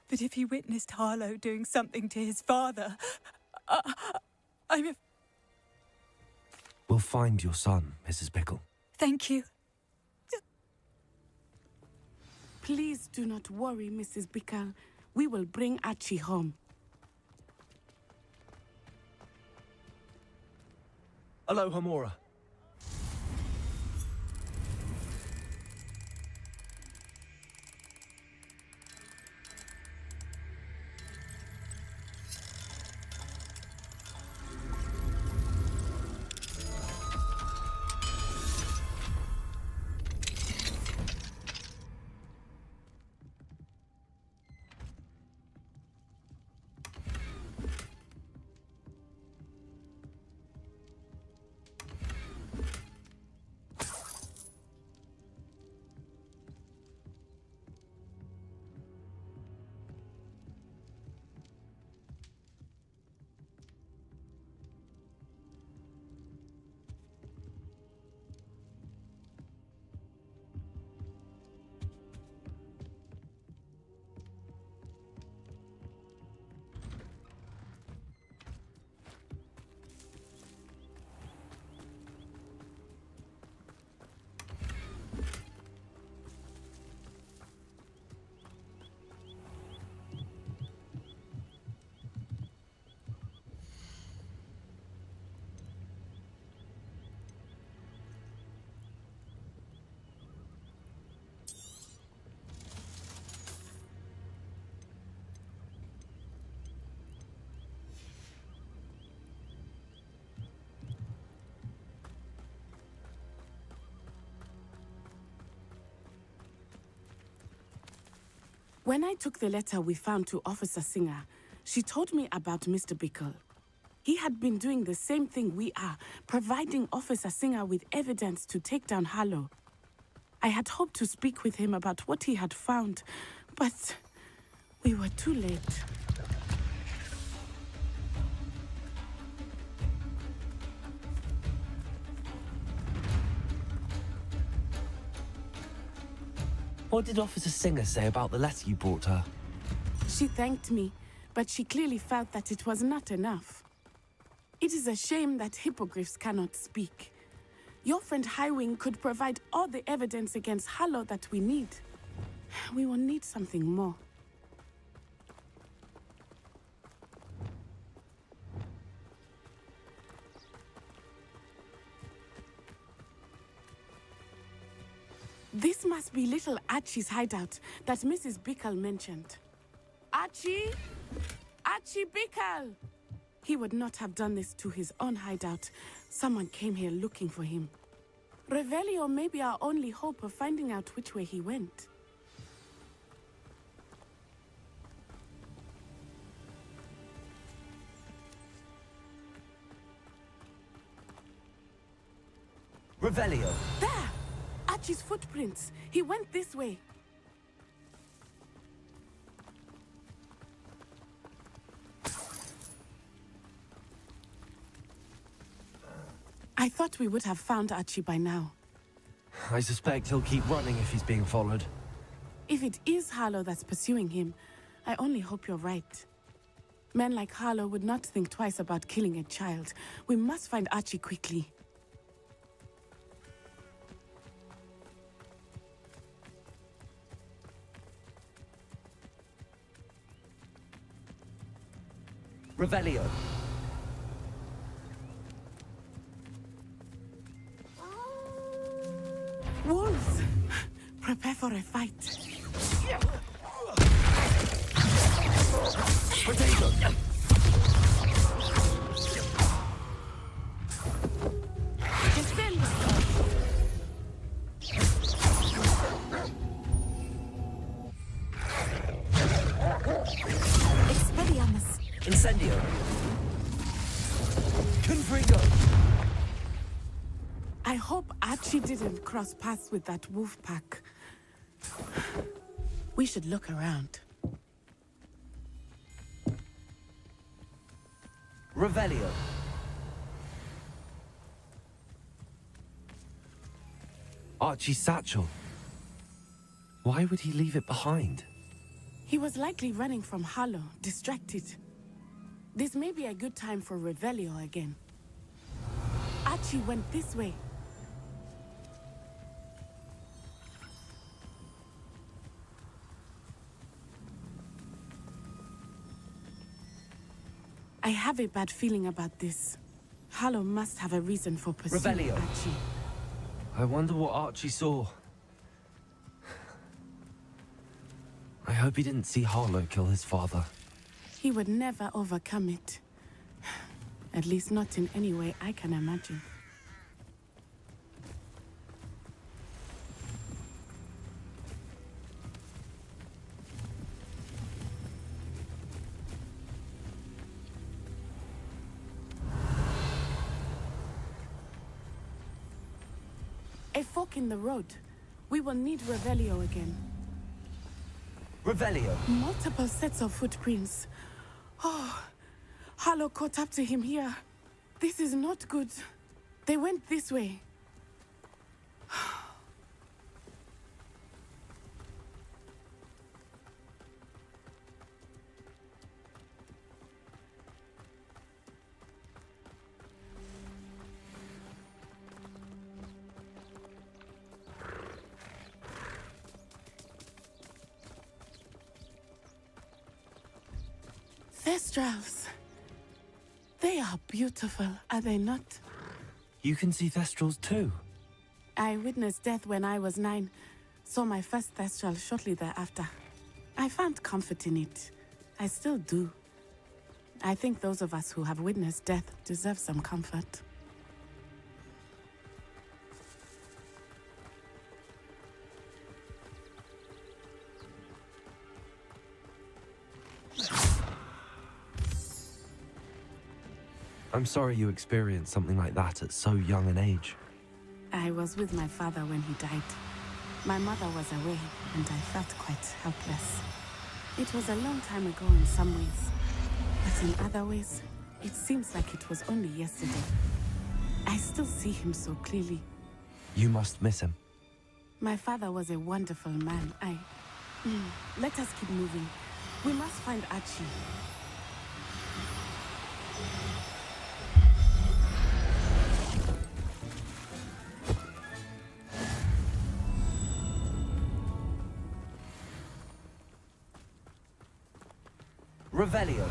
But if he witnessed Harlow doing something to his father... I'm... We'll find your son, Mrs. Bickle. Thank you. Please do not worry, Mrs. Bickle. We will bring Archie home. Hello, Hamora. When I took the letter we found to Officer Singer, she told me about Mr. Bickle. He had been doing the same thing we are, providing Officer Singer with evidence to take down Harlow. I had hoped to speak with him about what he had found, but we were too late. What did Officer Singer say about the letter you brought her? She thanked me, but she clearly felt that it was not enough. It is a shame that hippogriffs cannot speak. Your friend Highwing could provide all the evidence against Harlow that we need. We will need something more. This must be little Archie's hideout that Mrs. Bickle mentioned. Archie? Archie Bickle! He would not have done this to his own hideout. Someone came here looking for him. Revelio may be our only hope of finding out which way he went. Revelio! There! Archie's footprints. He went this way. I thought we would have found Archie by now. I suspect he'll keep running if he's being followed. If it is Harlow that's pursuing him, I only hope you're right. Men like Harlow would not think twice about killing a child. We must find Archie quickly. Revelio. Wolves! Prepare for a fight. Potato! Defend! Expelliarmus! Incendio! Confringo! I hope Archie didn't cross paths with that wolf pack. We should look around. Revelio. Archie's satchel. Why would he leave it behind? He was likely running from Harlow, distracted. This may be a good time for Revelio again. Archie went this way. I have a bad feeling about this. Harlow must have a reason for pursuing Revelio. Archie. I wonder what Archie saw. I hope he didn't see Harlow kill his father. He would never overcome it. At least not in any way I can imagine. A fork in the road. We will need Revelio again. Revelio. Multiple sets of footprints. Oh, Harlow caught up to him here. This is not good. They went this way. Thestrals. They are beautiful, are they not? You can see Thestrals too. I witnessed death when I was 9. Saw my first Thestral shortly thereafter. I found comfort in it. I still do. I think those of us who have witnessed death deserve some comfort. I'm sorry you experienced something like that at so young an age. I was with my father when he died. My mother was away, and I felt quite helpless. It was a long time ago in some ways, but in other ways, it seems like it was only yesterday. I still see him so clearly. You must miss him. My father was a wonderful man. Let us keep moving. We must find Archie. Revelio.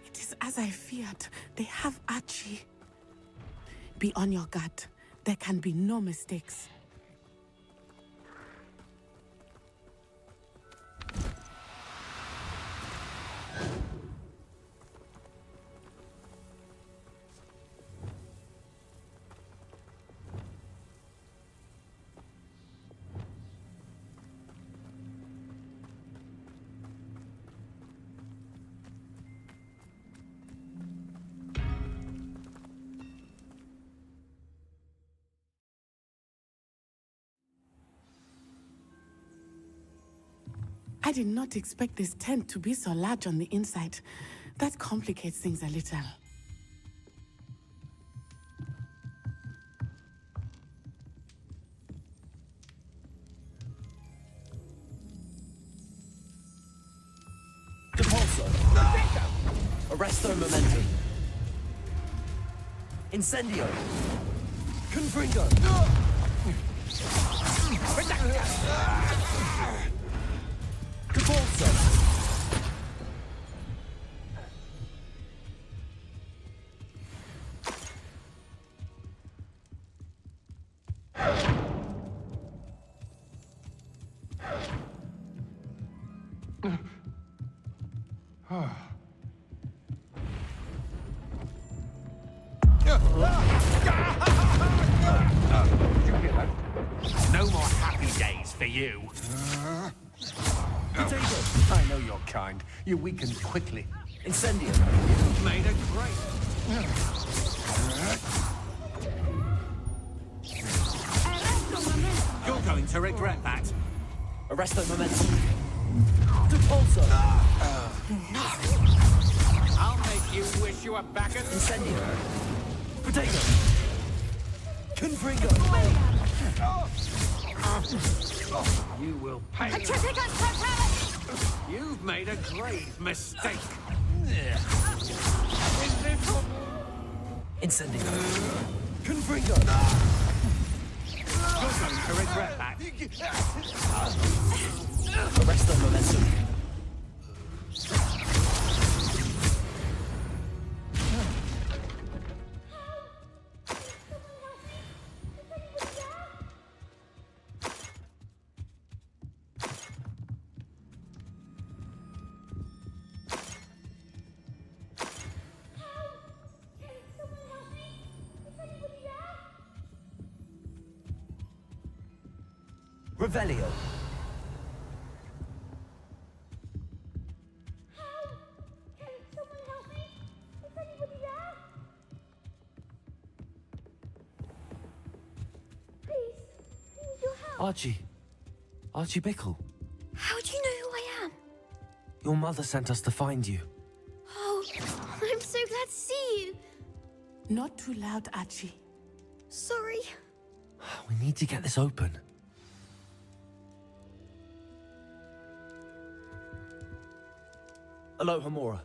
It is as I feared. They have Archie. Be on your guard. There can be no mistakes. I did not expect this tent to be so large on the inside. That complicates things a little. Depulso. Arresto momentum. Incendio. Confringo. Depulso. No more happy days for you. Potato. I know your kind. You weaken quickly. Incendio. You've made a great... You're going to regret that. Arresto momentum. Depulso. I'll make you wish you were back at... Incendio. Potato. Confringo. You will pay. You've made a grave mistake. Incendio. Confringo. You're going to regret that. Arresto momentum. Revelio. Archie. Archie Bickle. How do you know who I am? Your mother sent us to find you. Oh, I'm so glad to see you. Not too loud, Archie. Sorry. We need to get this open. Aloha Mora.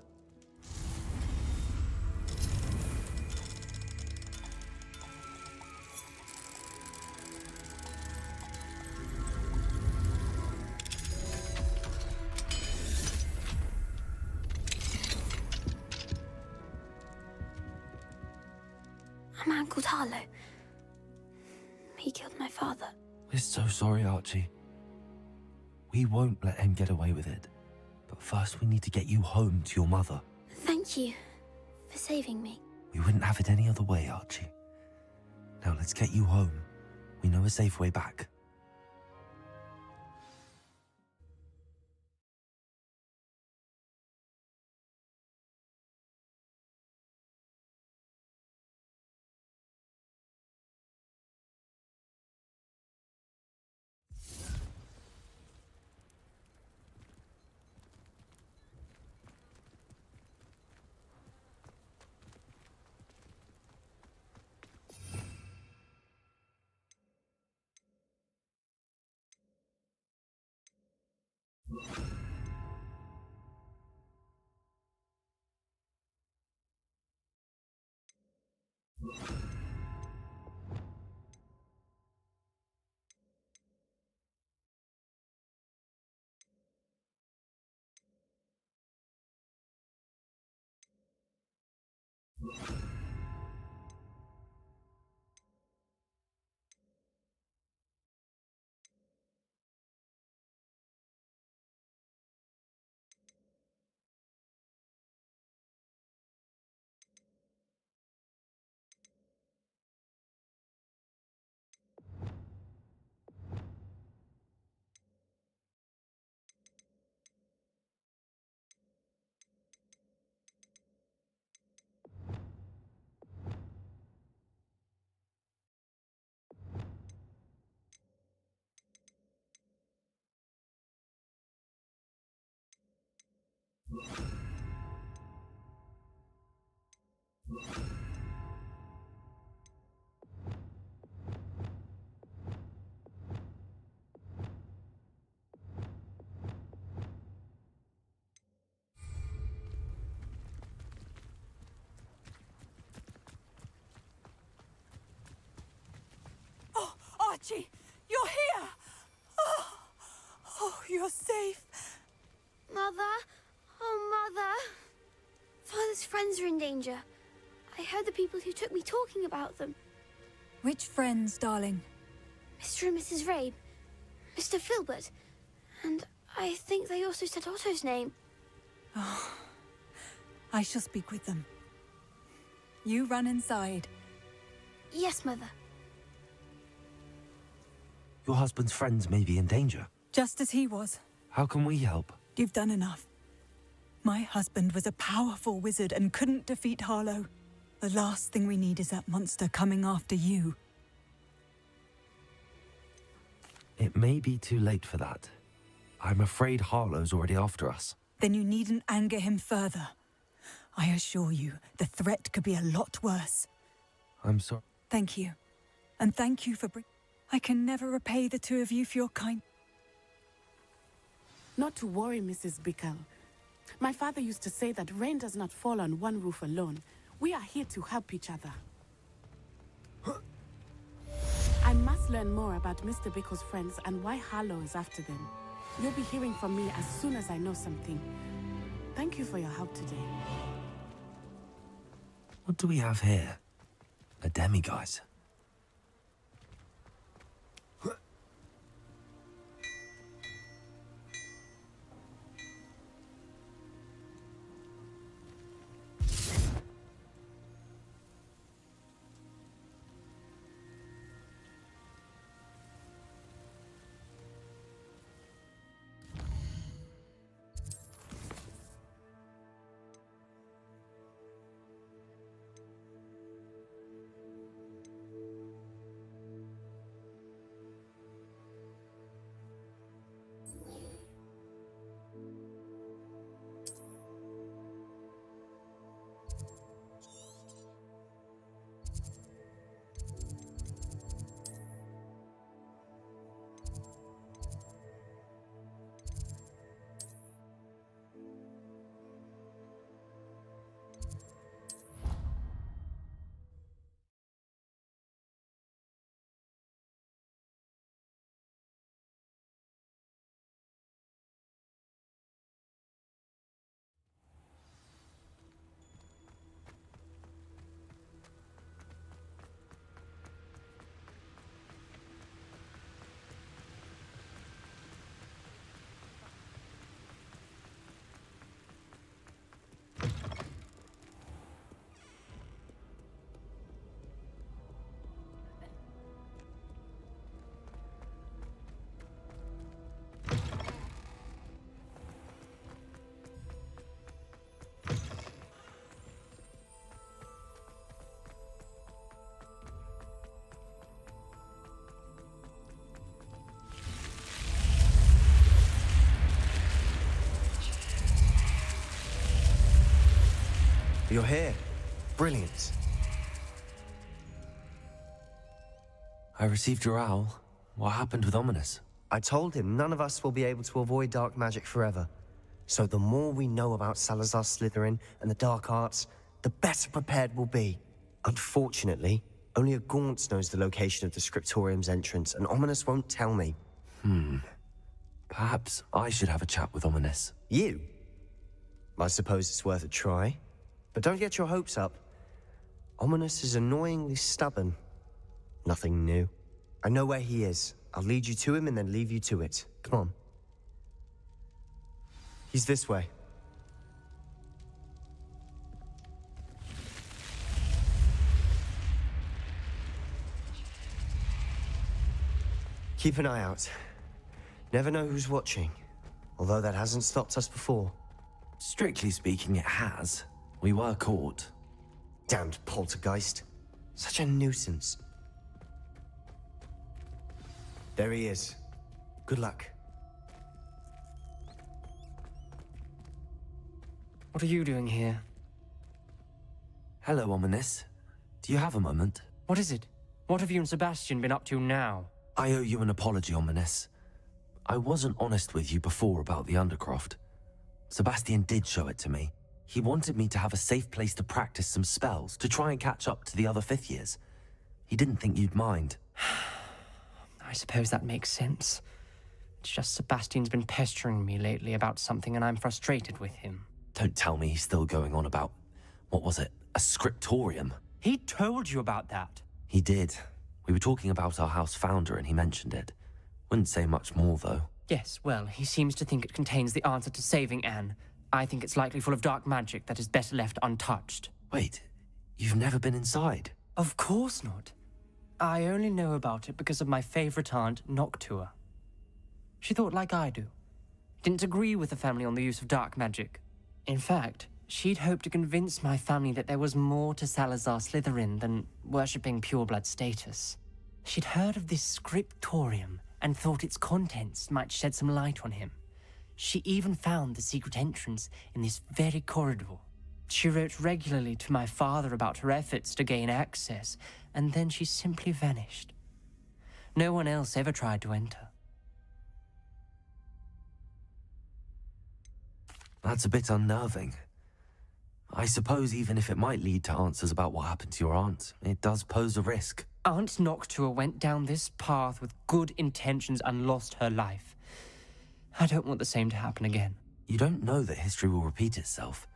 A man called Harlow. He killed my father. We're so sorry, Archie. We won't let him get away with it. But first we need to get you home to your mother. Thank you for saving me. We wouldn't have it any other way, Archie. Now let's get you home. We know a safe way back. Archie, you're here! Oh, you're safe. Mother? Oh, Mother. Father's friends are in danger. I heard the people who took me talking about them. Which friends, darling? Mr. and Mrs. Rabe, Mr. Filbert, and I think they also said Otto's name. Oh, I shall speak with them. You run inside. Yes, Mother. Your husband's friends may be in danger. Just as he was. How can we help? You've done enough. My husband was a powerful wizard and couldn't defeat Harlow. The last thing we need is that monster coming after you. It may be too late for that. I'm afraid Harlow's already after us. Then you needn't anger him further. I assure you, the threat could be a lot worse. I'm sorry. Thank you. And thank you for I can never repay the two of you for your kind... Not to worry, Mrs. Bickle. My father used to say that rain does not fall on one roof alone. We are here to help each other. I must learn more about Mr. Bickle's friends and why Harlow is after them. You'll be hearing from me as soon as I know something. Thank you for your help today. What do we have here? A demiguise. You're here. Brilliant. I received your owl. What happened with Ominous? I told him none of us will be able to avoid dark magic forever. So the more we know about Salazar Slytherin and the dark arts, the better prepared we'll be. Unfortunately, only a Gaunt knows the location of the Scriptorium's entrance, and Ominous won't tell me. Perhaps I should have a chat with Ominous. You? I suppose it's worth a try. But don't get your hopes up. Ominous is annoyingly stubborn. Nothing new. I know where he is. I'll lead you to him and then leave you to it. Come on. He's this way. Keep an eye out. Never know who's watching. Although that hasn't stopped us before. Strictly speaking, it has. We were caught. Damned poltergeist. Such a nuisance. There he is. Good luck. What are you doing here? Hello, Ominous. Do you have a moment? What is it? What have you and Sebastian been up to now? I owe you an apology, Ominous. I wasn't honest with you before about the Undercroft. Sebastian did show it to me. He wanted me to have a safe place to practice some spells, to try and catch up to the other fifth years. He didn't think you'd mind. I suppose that makes sense. It's just Sebastian's been pestering me lately about something and I'm frustrated with him. Don't tell me he's still going on about, what was it, a scriptorium? He told you about that? He did. We were talking about our house founder and he mentioned it. Wouldn't say much more, though. Yes, well, he seems to think it contains the answer to saving Anne. I think it's likely full of dark magic that is better left untouched. Wait, you've never been inside? Of course not. I only know about it because of my favorite aunt, Noctua. She thought like I do. Didn't agree with the family on the use of dark magic. In fact, she'd hoped to convince my family that there was more to Salazar Slytherin than worshipping pureblood status. She'd heard of this scriptorium and thought its contents might shed some light on him. She even found the secret entrance in this very corridor. She wrote regularly to my father about her efforts to gain access, and then she simply vanished. No one else ever tried to enter. That's a bit unnerving. I suppose even if it might lead to answers about what happened to your aunt, it does pose a risk. Aunt Noctua went down this path with good intentions and lost her life. I don't want the same to happen again. You don't know that history will repeat itself.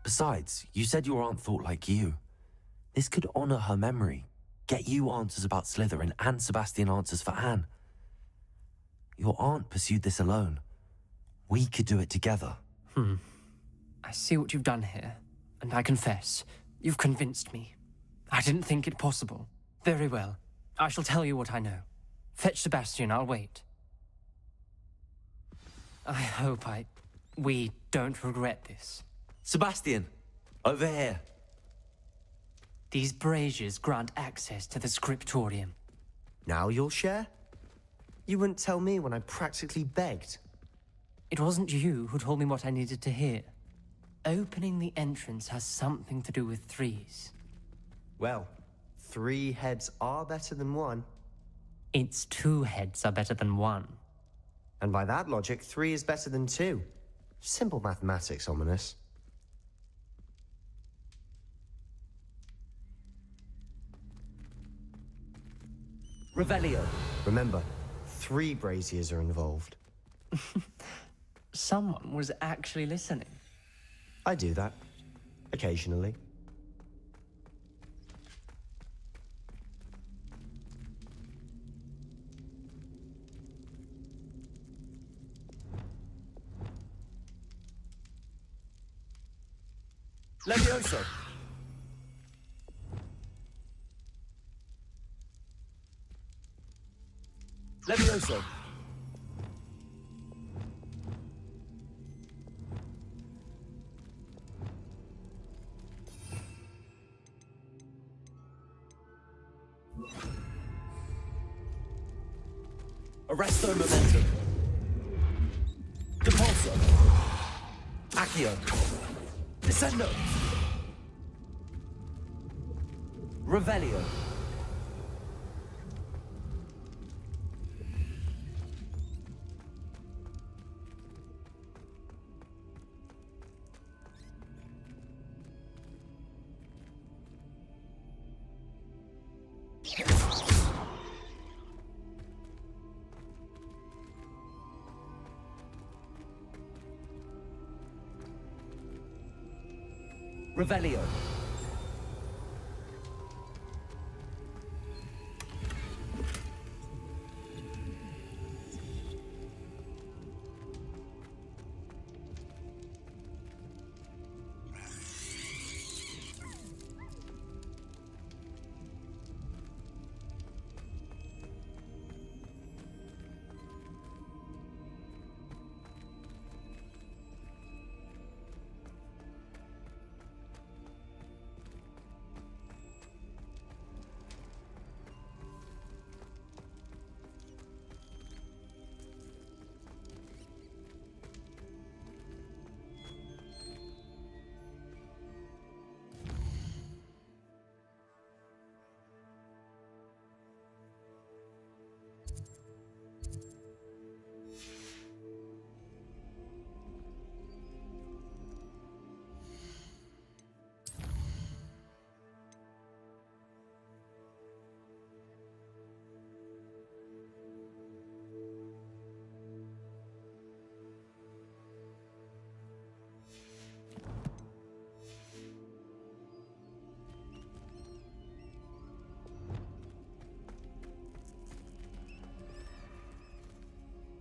Besides, you said your aunt thought like you. This could honor her memory, get you answers about Slytherin and Sebastian answers for Anne. Your aunt pursued this alone. We could do it together. I see what you've done here, and I confess, you've convinced me. I didn't think it possible. Very well. I shall tell you what I know. Fetch Sebastian, I'll wait. I hope we don't regret this. Sebastian, over here. These braziers grant access to the scriptorium. Now you'll share? You wouldn't tell me when I practically begged. It wasn't you who told me what I needed to hear. Opening the entrance has something to do with threes. Well, 3 heads are better than 1. It's 2 heads are better than 1. And by that logic, 3 is better than 2. Simple mathematics, Ominous. Revelio. Remember, 3 braziers are involved. Someone was actually listening. I do that. Occasionally. Levioso! Levioso! Arresto momentum. Depulso. Accio. Descendo. Revelio. Revelio.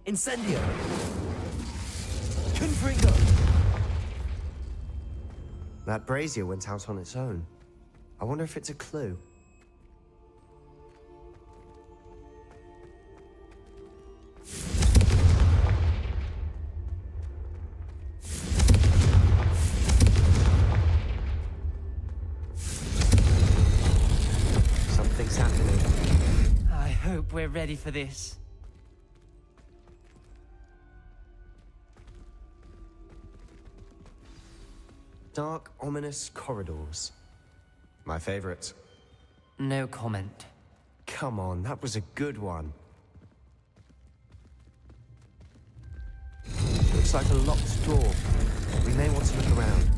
Incendio! Confringo! That brazier went out on its own. I wonder if it's a clue. Something's happening. I hope we're ready for this. Dark, ominous corridors. My favorite. No comment. Come on, that was a good one. Looks like a locked door. We may want to look around.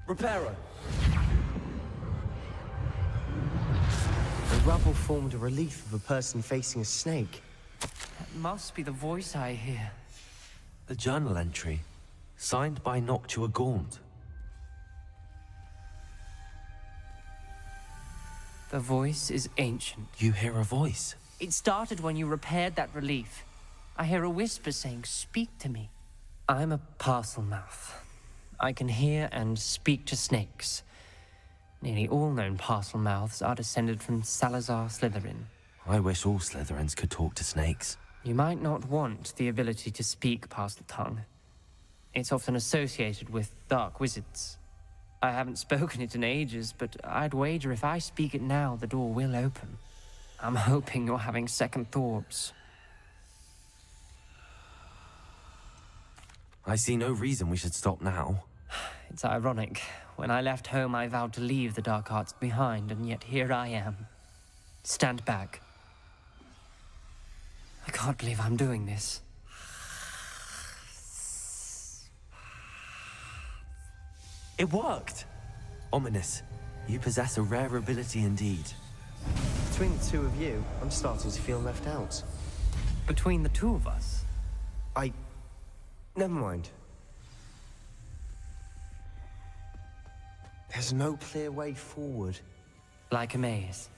Reparo. The rubble formed a relief of a person facing a snake. That must be the voice I hear. A journal entry, signed by Noctua Gaunt. The voice is ancient. You hear a voice? It started when you repaired that relief. I hear a whisper saying, "Speak to me." I'm a parcel mouth. I can hear and speak to snakes. Nearly all known parcel mouths are descended from Salazar Slytherin. I wish all Slytherins could talk to snakes. You might not want the ability to speak parcel tongue. It's often associated with dark wizards. I haven't spoken it in ages, but I'd wager if I speak it now, the door will open. I'm hoping you're having second thoughts. I see no reason we should stop now. It's ironic. When I left home, I vowed to leave the dark arts behind, and yet here I am. Stand back. I can't believe I'm doing this. It worked! Ominous. You possess a rare ability indeed. Between the two of you, I'm starting to feel left out. Between the two of us? Never mind. There's no clear way forward. Like a maze.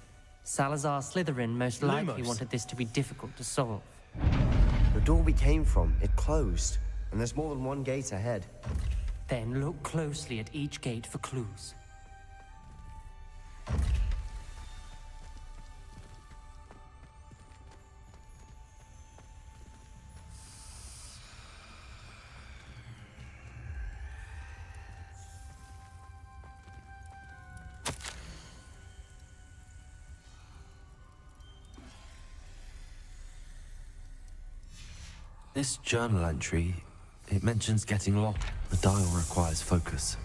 Salazar Slytherin most likely Lumos. wanted this to be difficult to solve. The door we came from, it closed. And there's more than one gate ahead. Then look closely at each gate for clues. This journal entry, it mentions getting lost. The dial requires focus.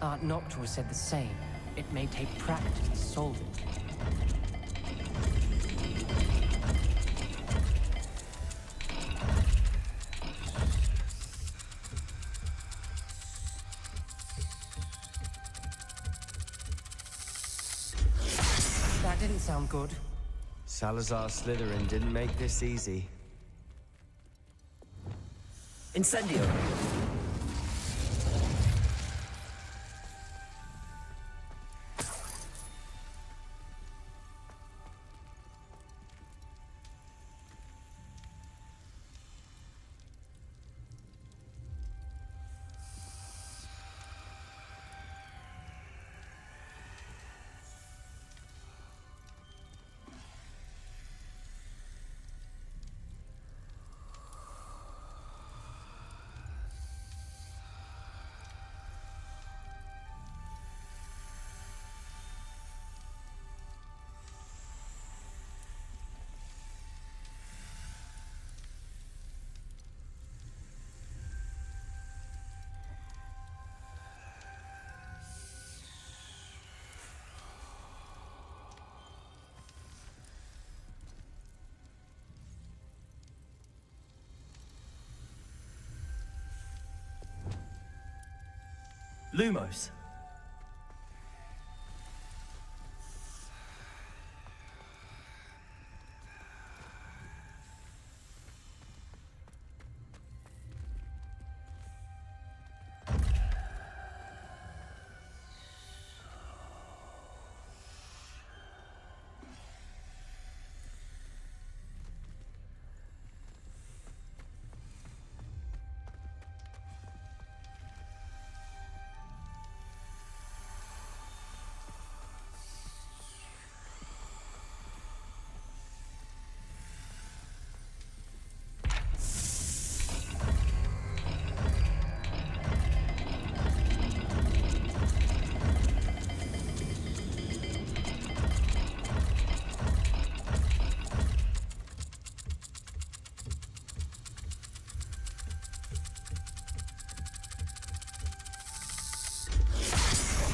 Aunt Noctua said the same. It may take practice to solve it. That didn't sound good. Salazar Slytherin didn't make this easy. Incendio! Lumos.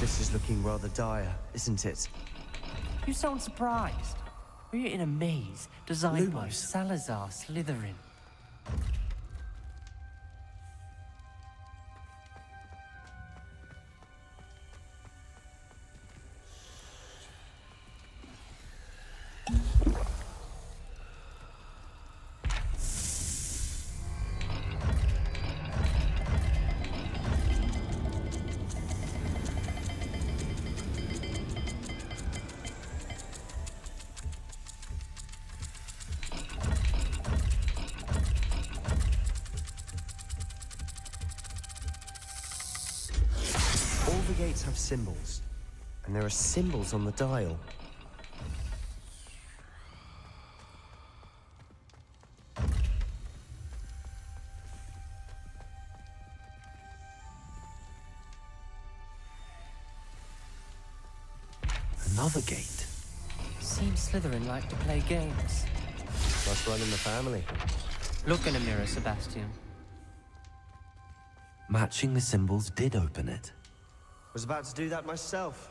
This is looking rather dire, isn't it? You sound surprised. We're in a maze designed by Lumos. Salazar Slytherin. All the gates have symbols, and there are symbols on the dial. Another gate. Seems Slytherin like to play games. Must run in the family. Look in a mirror, Sebastian. Matching the symbols did open it. Was about to do that myself,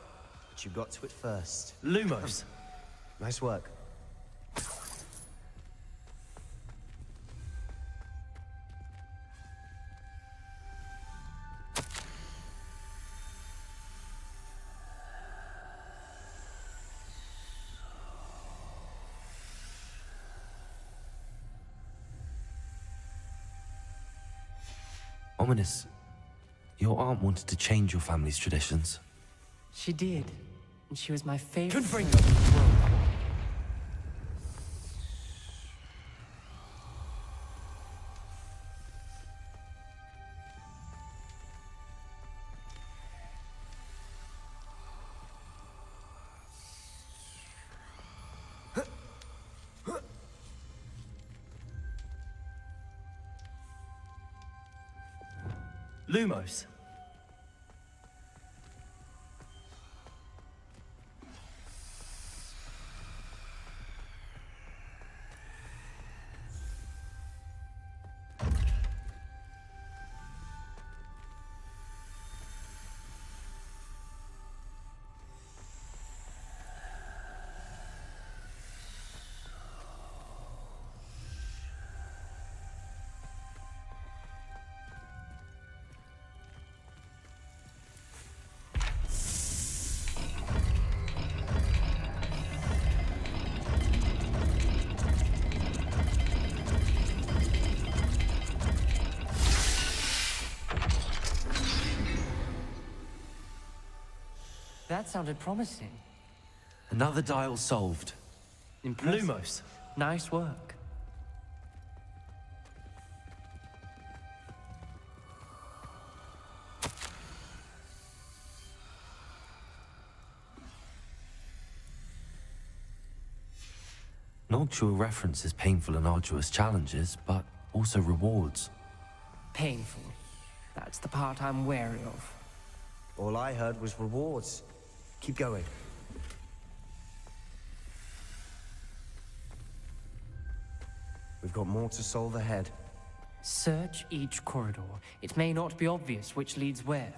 but you got to it first. Lumos. Nice work. Ominous. Your aunt wanted to change your family's traditions. She did. And she was my favorite. Lumos. That sounded promising. Another dial solved. Impressive. Lumos. Nice work. Noctua references painful and arduous challenges, but also rewards. Painful. That's the part I'm wary of. All I heard was rewards. Keep going. We've got more to solve ahead. Search each corridor. It may not be obvious which leads where.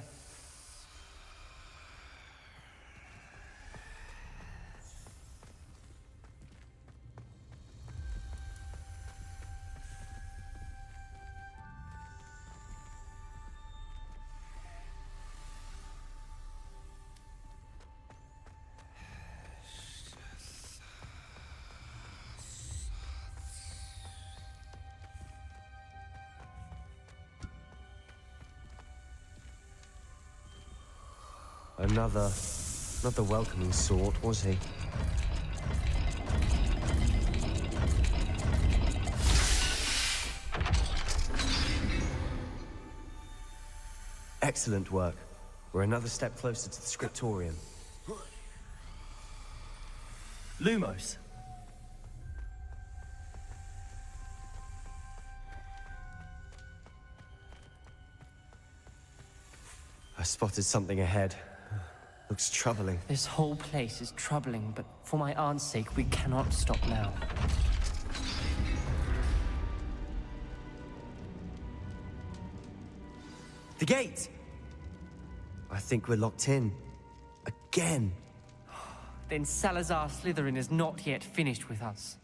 Another... not the welcoming sort, was he? Excellent work. We're another step closer to the scriptorium. Lumos. I spotted something ahead. Looks troubling. This whole place is troubling, but for my aunt's sake, we cannot stop now. The gate! I think we're locked in. Again. Then Salazar Slytherin is not yet finished with us.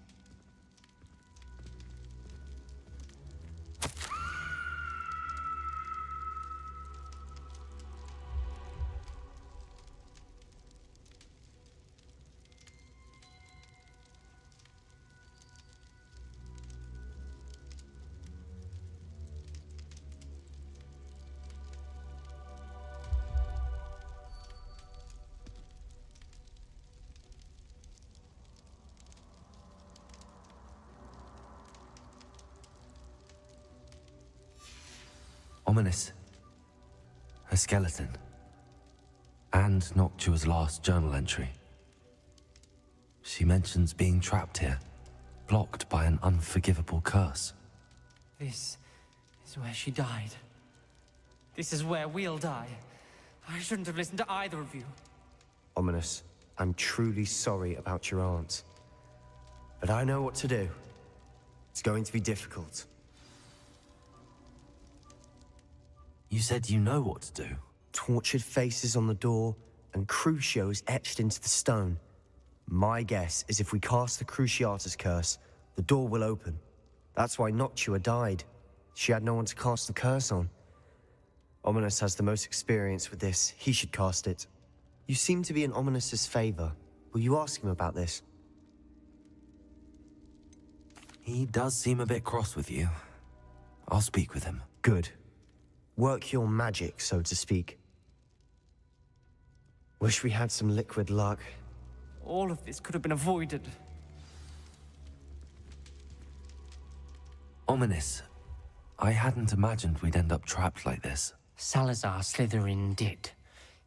Ominous. A skeleton. And Noctua's last journal entry. She mentions being trapped here, blocked by an unforgivable curse. This is where she died. This is where we'll die. I shouldn't have listened to either of you. Ominous, I'm truly sorry about your aunt. But I know what to do. It's going to be difficult. You said you know what to do. Tortured faces on the door and Crucios etched into the stone. My guess is if we cast the Cruciatus curse, the door will open. That's why Noctua died. She had no one to cast the curse on. Ominous has the most experience with this. He should cast it. You seem to be in Ominous's favor. Will you ask him about this? He does seem a bit cross with you. I'll speak with him. Good. Work your magic, so to speak. Wish we had some liquid luck. All of this could have been avoided. Ominous. I hadn't imagined we'd end up trapped like this. Salazar Slytherin did.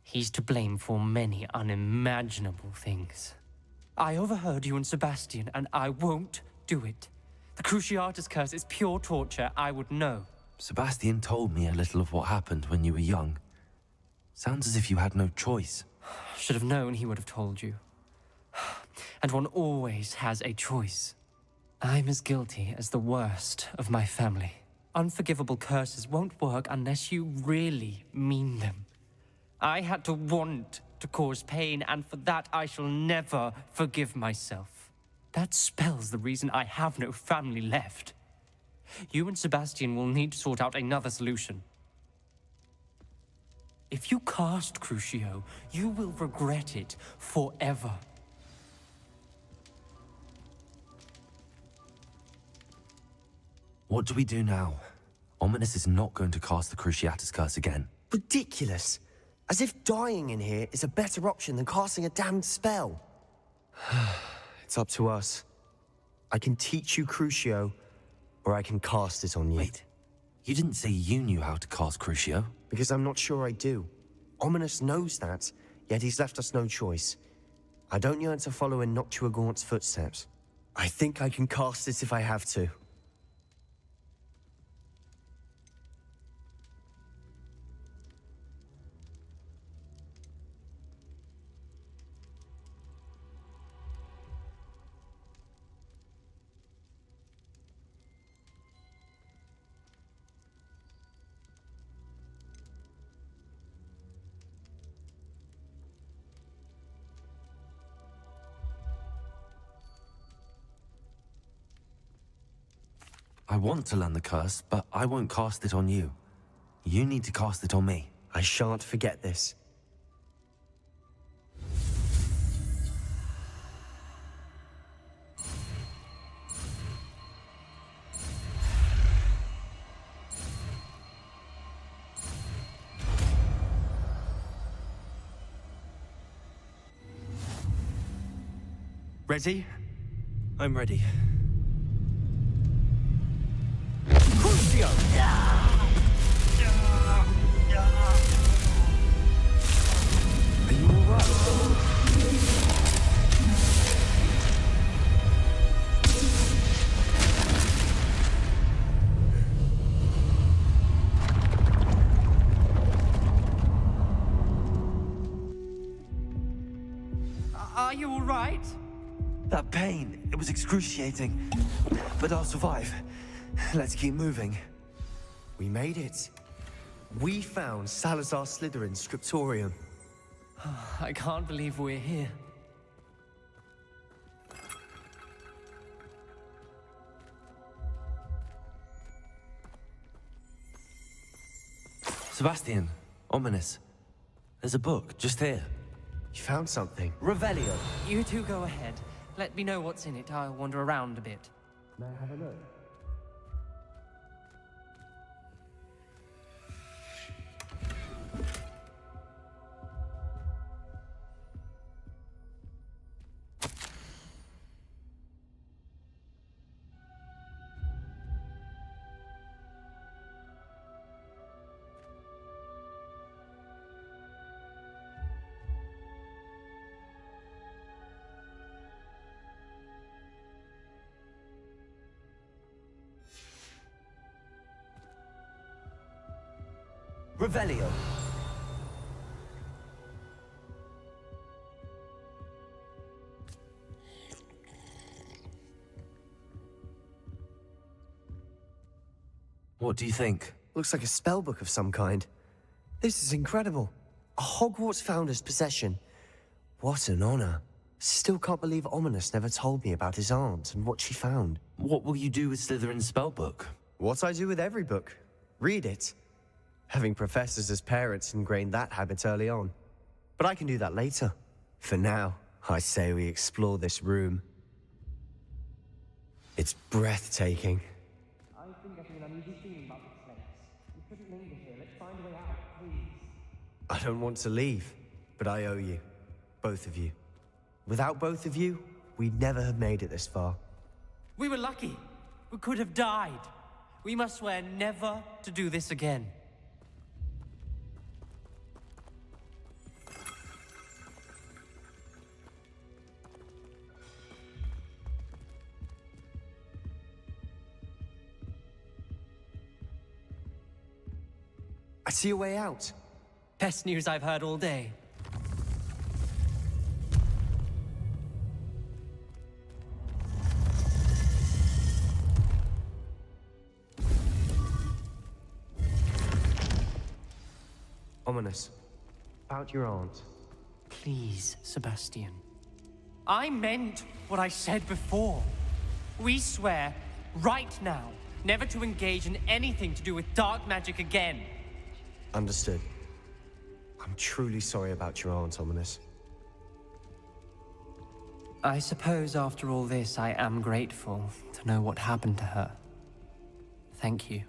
He's to blame for many unimaginable things. I overheard you and Sebastian, and I won't do it. The Cruciatus curse is pure torture, I would know. Sebastian told me a little of what happened when you were young. Sounds as if you had no choice. Should have known he would have told you. And one always has a choice. I'm as guilty as the worst of my family. Unforgivable curses won't work unless you really mean them. I had to want to cause pain, and for that I shall never forgive myself. That spells the reason I have no family left. You and Sebastian will need to sort out another solution. If you cast Crucio, you will regret it forever. What do we do now? Ominous is not going to cast the Cruciatus curse again. Ridiculous! As if dying in here is a better option than casting a damned spell. It's up to us. I can teach you Crucio, or I can cast it on you. Wait, you didn't say you knew how to cast Crucio? Because I'm not sure I do. Ominous knows that, yet he's left us no choice. I don't yearn to follow in Noctua Gaunt's footsteps. I think I can cast it if I have to. I want to learn the curse, but I won't cast it on you. You need to cast it on me. I shan't forget this. Ready? I'm ready. Crucio! Are you alright? Are you all right? That pain, it was excruciating. But I'll survive. Let's keep moving. We made it. We found Salazar Slytherin's scriptorium. I can't believe we're here. Sebastian, Ominous. There's a book just here. You found something. Revelio. You two go ahead. Let me know what's in it. I'll wander around a bit. May I have a look? Revelio. What do you think? Looks like a spellbook of some kind. This is incredible. A Hogwarts founder's possession. What an honor. Still can't believe Ominous never told me about his aunt and what she found. What will you do with Slytherin's spellbook? What I do with every book. Read it. Having professors as parents ingrained that habit early on. But I can do that later. For now, I say we explore this room. It's breathtaking. I've been getting an uneasy feeling about this place. We couldn't linger here. Let's find a way out, please. I don't want to leave, but I owe you. Both of you. Without both of you, we'd never have made it this far. We were lucky. We could have died. We must swear never to do this again. I see a way out. Best news I've heard all day. Ominous. About your aunt. Please, Sebastian. I meant what I said before. We swear, right now, never to engage in anything to do with dark magic again. Understood. I'm truly sorry about your aunt, Ominous. I suppose after all this, I am grateful to know what happened to her. Thank you.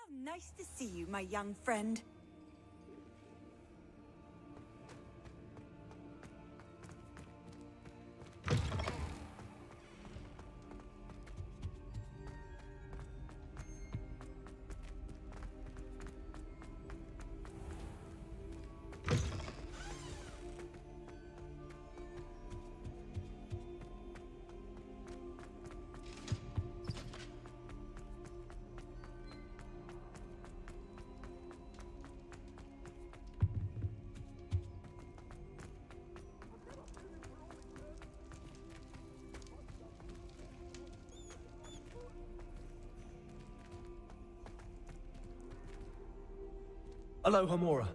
How nice to see you, my young friend. Hello, Hamura.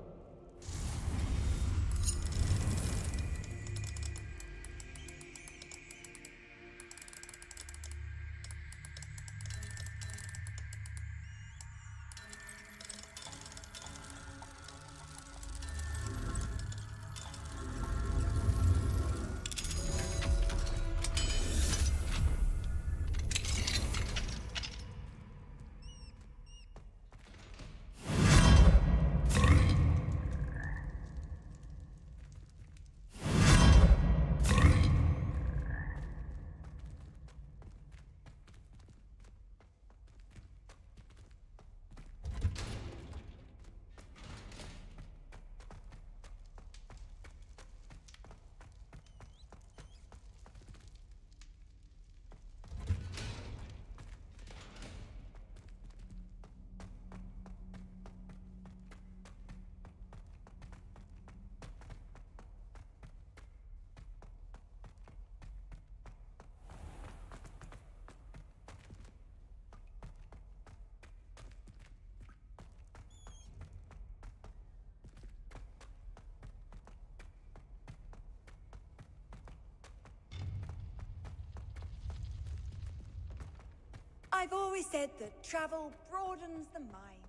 I've always said that travel broadens the mind.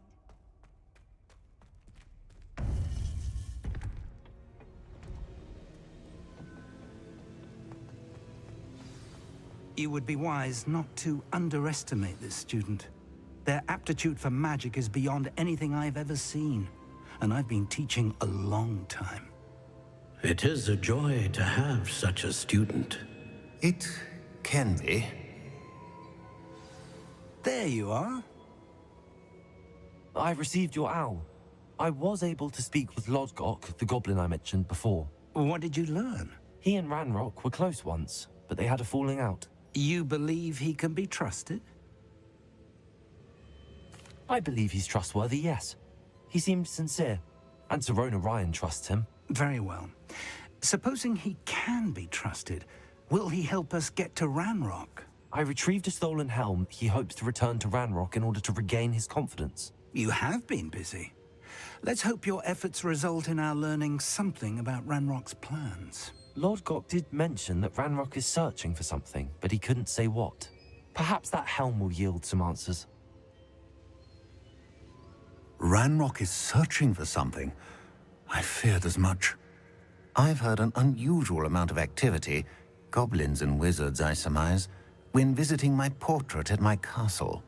You would be wise not to underestimate this student. Their aptitude for magic is beyond anything I've ever seen, and I've been teaching a long time. It is a joy to have such a student. It can be. There you are. I received your owl. I was able to speak with Lodgok, the goblin I mentioned before. What did you learn? He and Ranrock were close once, but they had a falling out. You believe he can be trusted? I believe he's trustworthy, yes. He seemed sincere, and Serona Ryan trusts him. Very well. Supposing he can be trusted, will he help us get to Ranrock? I retrieved a stolen helm. He hopes to return to Ranrock in order to regain his confidence. You have been busy. Let's hope your efforts result in our learning something about Ranrock's plans. Lodgok did mention that Ranrock is searching for something, but he couldn't say what. Perhaps that helm will yield some answers. Ranrock is searching for something. I feared as much. I've heard an unusual amount of activity, goblins and wizards, I surmise, when visiting my portrait at my castle.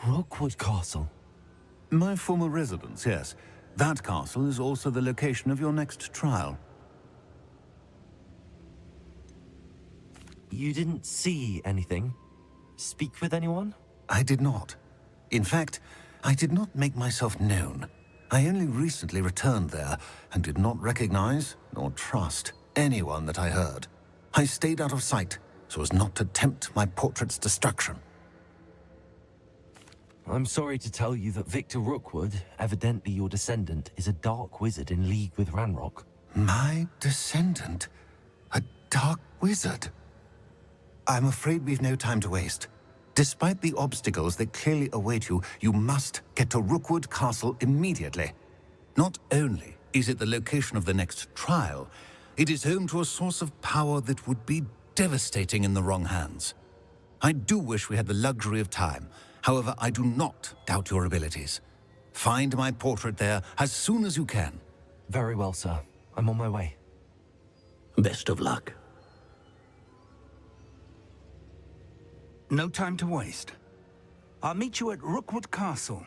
Rookwood Castle? My former residence, yes. That castle is also the location of your next trial. You didn't see anything? Speak with anyone? I did not. In fact, I did not make myself known. I only recently returned there and did not recognize nor trust anyone that I heard. I stayed out of sight so as not to tempt my portrait's destruction. I'm sorry to tell you that Victor Rookwood, evidently your descendant, is a dark wizard in league with Ranrock. My descendant? A dark wizard? I'm afraid we've no time to waste. Despite the obstacles that clearly await you, you must get to Rookwood Castle immediately. Not only is it the location of the next trial, it is home to a source of power that would be devastating in the wrong hands. I do wish we had the luxury of time. However, I do not doubt your abilities. Find my portrait there as soon as you can. Very well, sir. I'm on my way. Best of luck. No time to waste. I'll meet you at Rookwood Castle.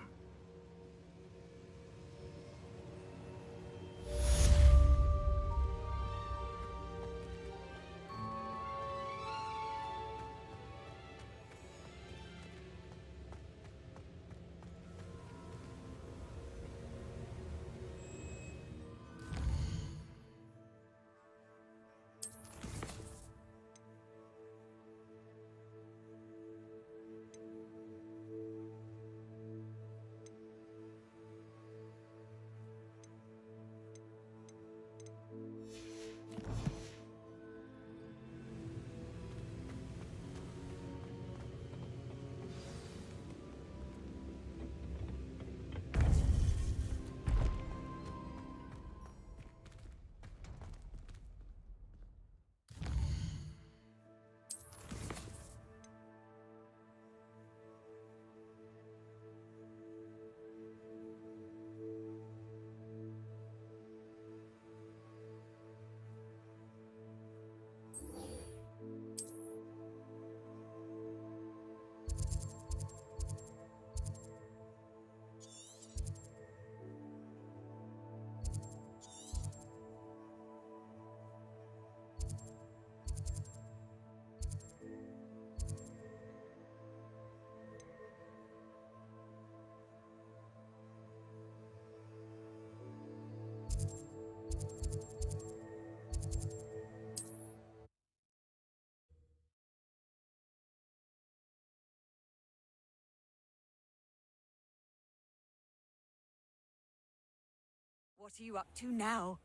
What are you up to now?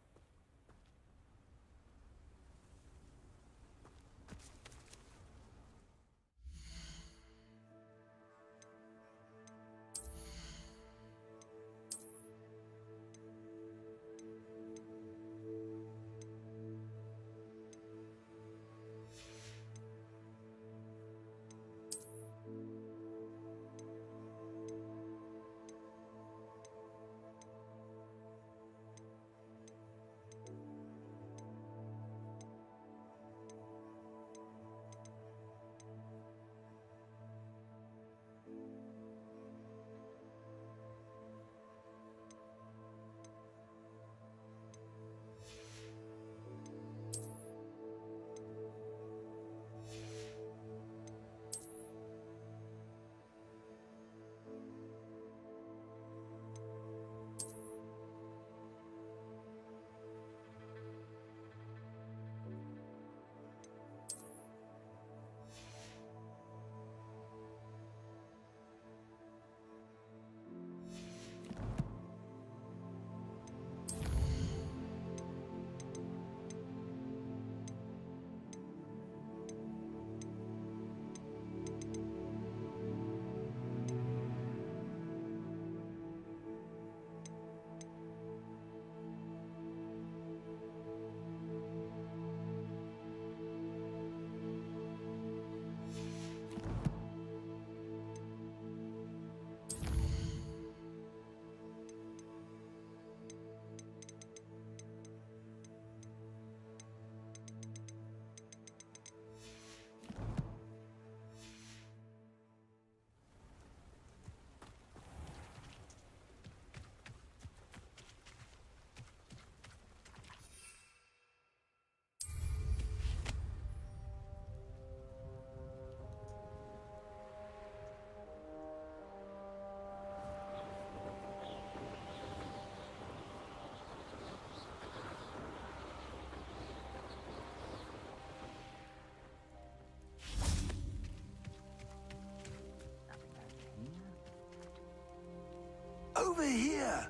Over here!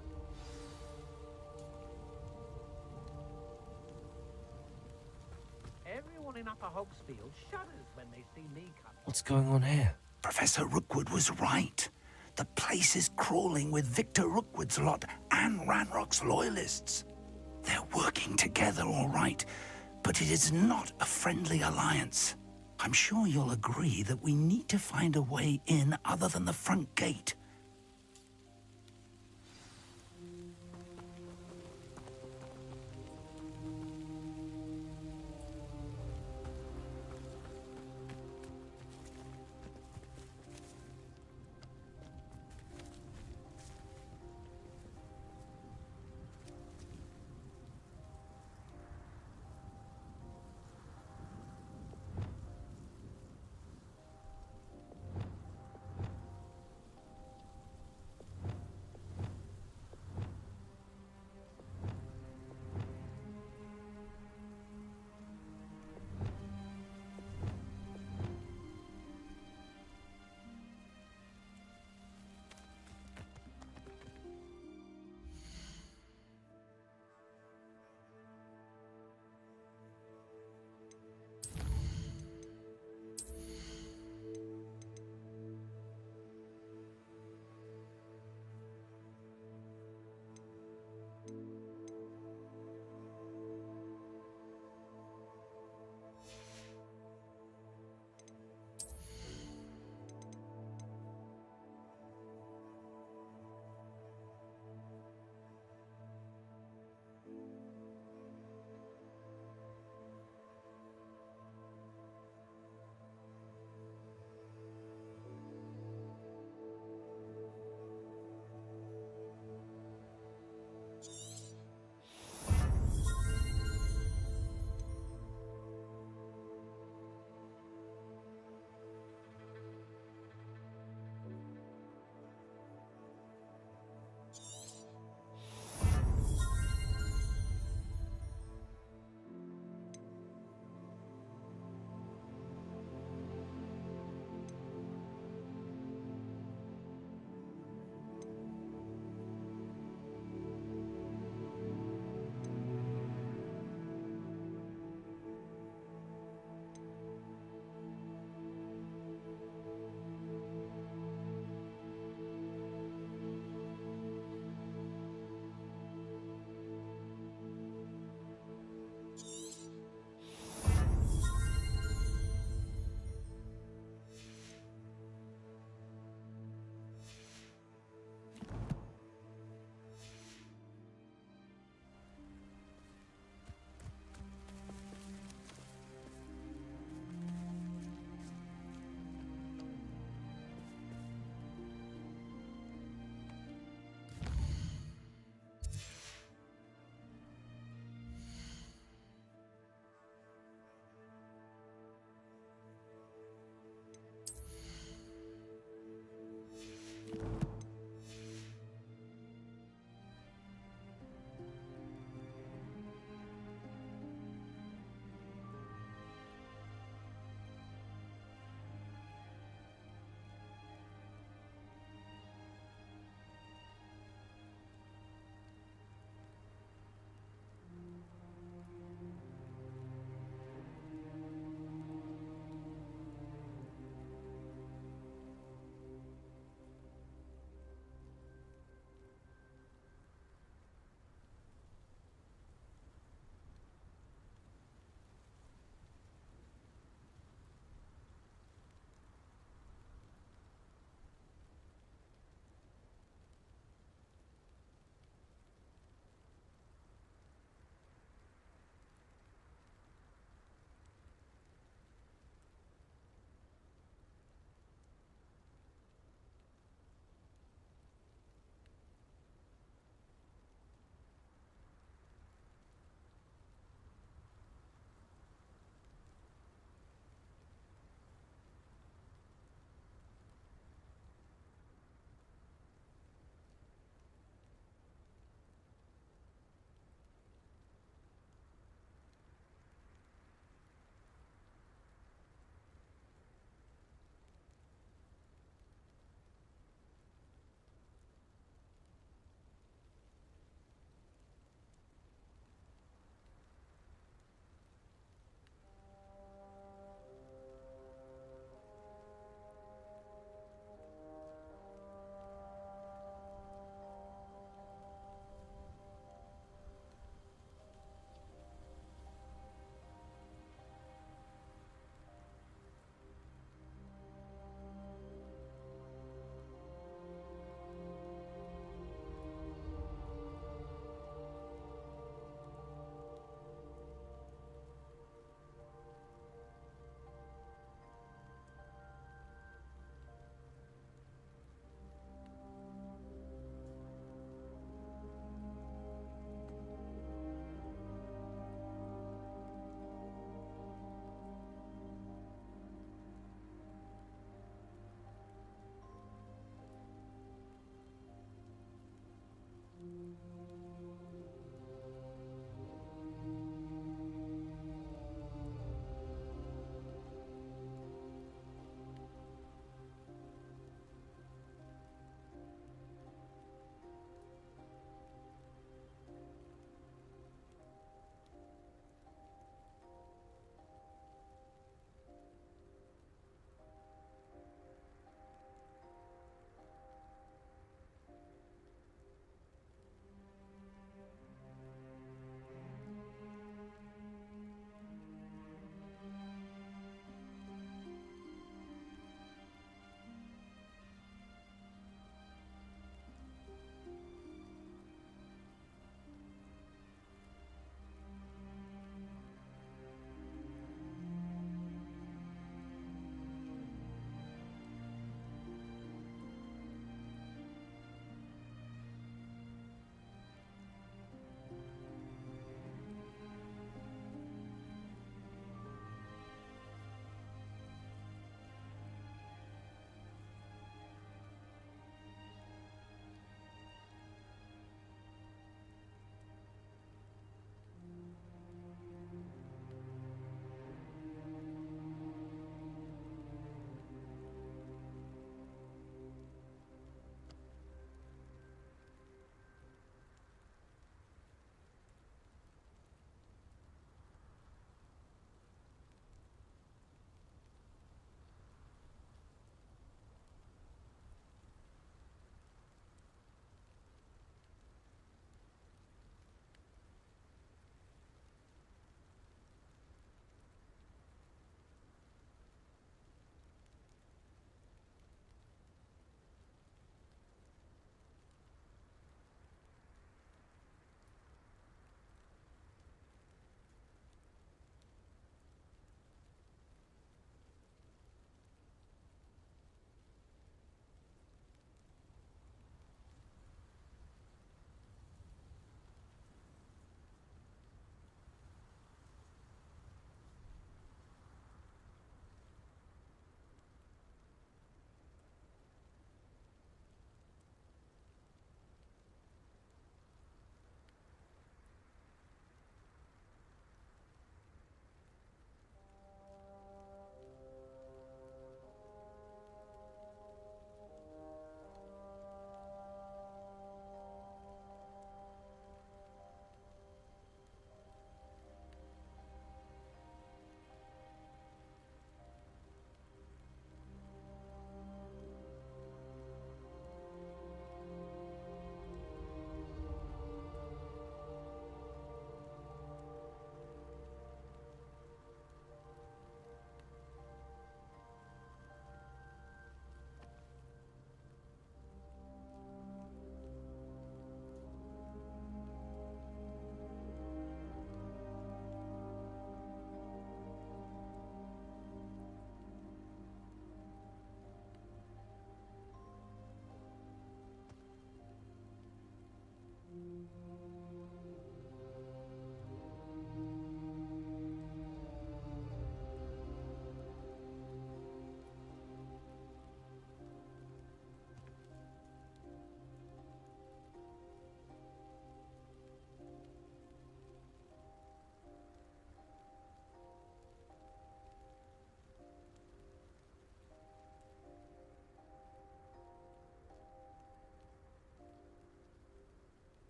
Everyone in Upper Hogsfield shudders when they see me come. What's going on here? Professor Rookwood was right. The place is crawling with Victor Rookwood's lot and Ranrock's loyalists. They're working together, all right, but it is not a friendly alliance. I'm sure you'll agree that we need to find a way in other than the front gate.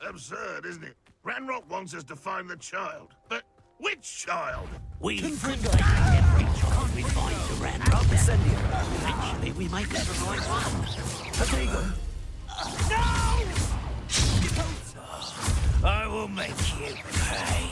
Absurd, isn't it? Ranrock wants us to find the child. But which child? We could take every child we find to Ranrock. Eventually, we might get the right one. No! I will make you pay.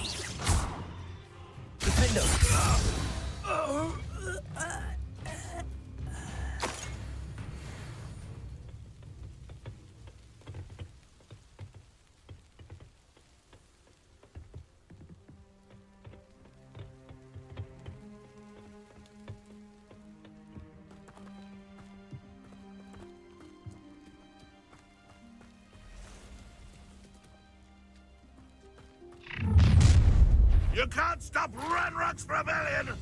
You can't stop Ranrock's rebellion!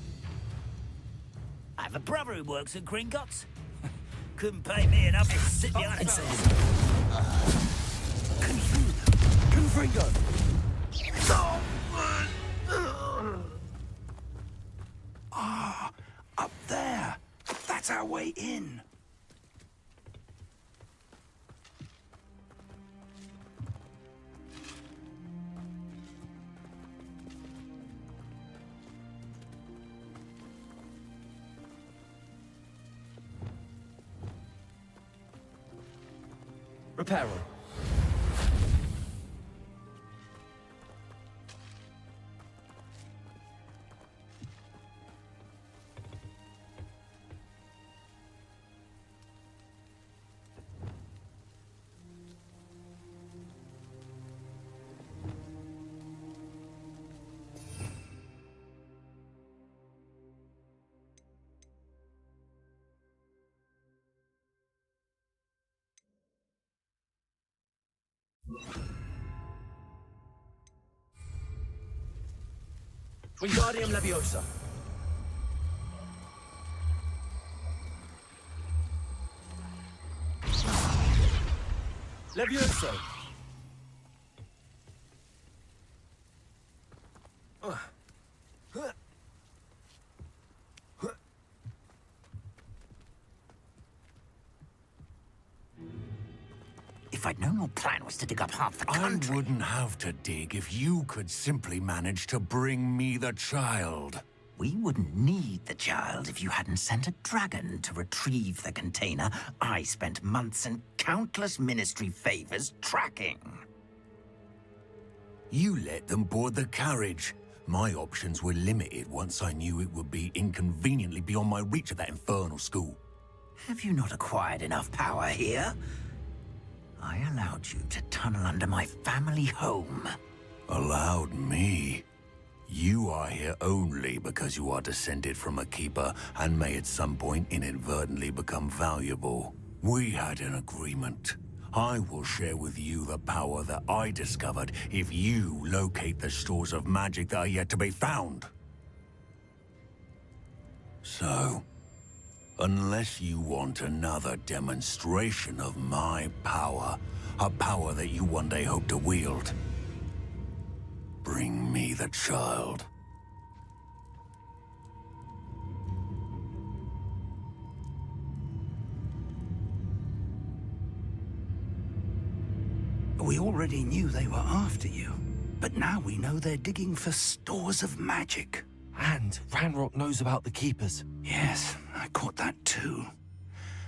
I have a brother who works at Gringotts. Couldn't pay me enough to sit behind it. Confringo! Ah, up there. That's our way in. Reparo. Wingardium Leviosa. Levioso. If I'd known your plan was to dig up half the country... I wouldn't have to dig if you could simply manage to bring me the child. We wouldn't need the child if you hadn't sent a dragon to retrieve the container I spent months and countless ministry favors tracking. You let them board the carriage. My options were limited once I knew it would be inconveniently beyond my reach at that infernal school. Have you not acquired enough power here? I allowed you to tunnel under my family home. Allowed me? You are here only because you are descended from a keeper and may at some point inadvertently become valuable. We had an agreement. I will share with you the power that I discovered if you locate the stores of magic that are yet to be found. So, unless you want another demonstration of my power, a power that you one day hope to wield, bring me the child. We already knew they were after you, but now we know they're digging for stores of magic. And Ranrock knows about the Keepers. Yes, I caught that too.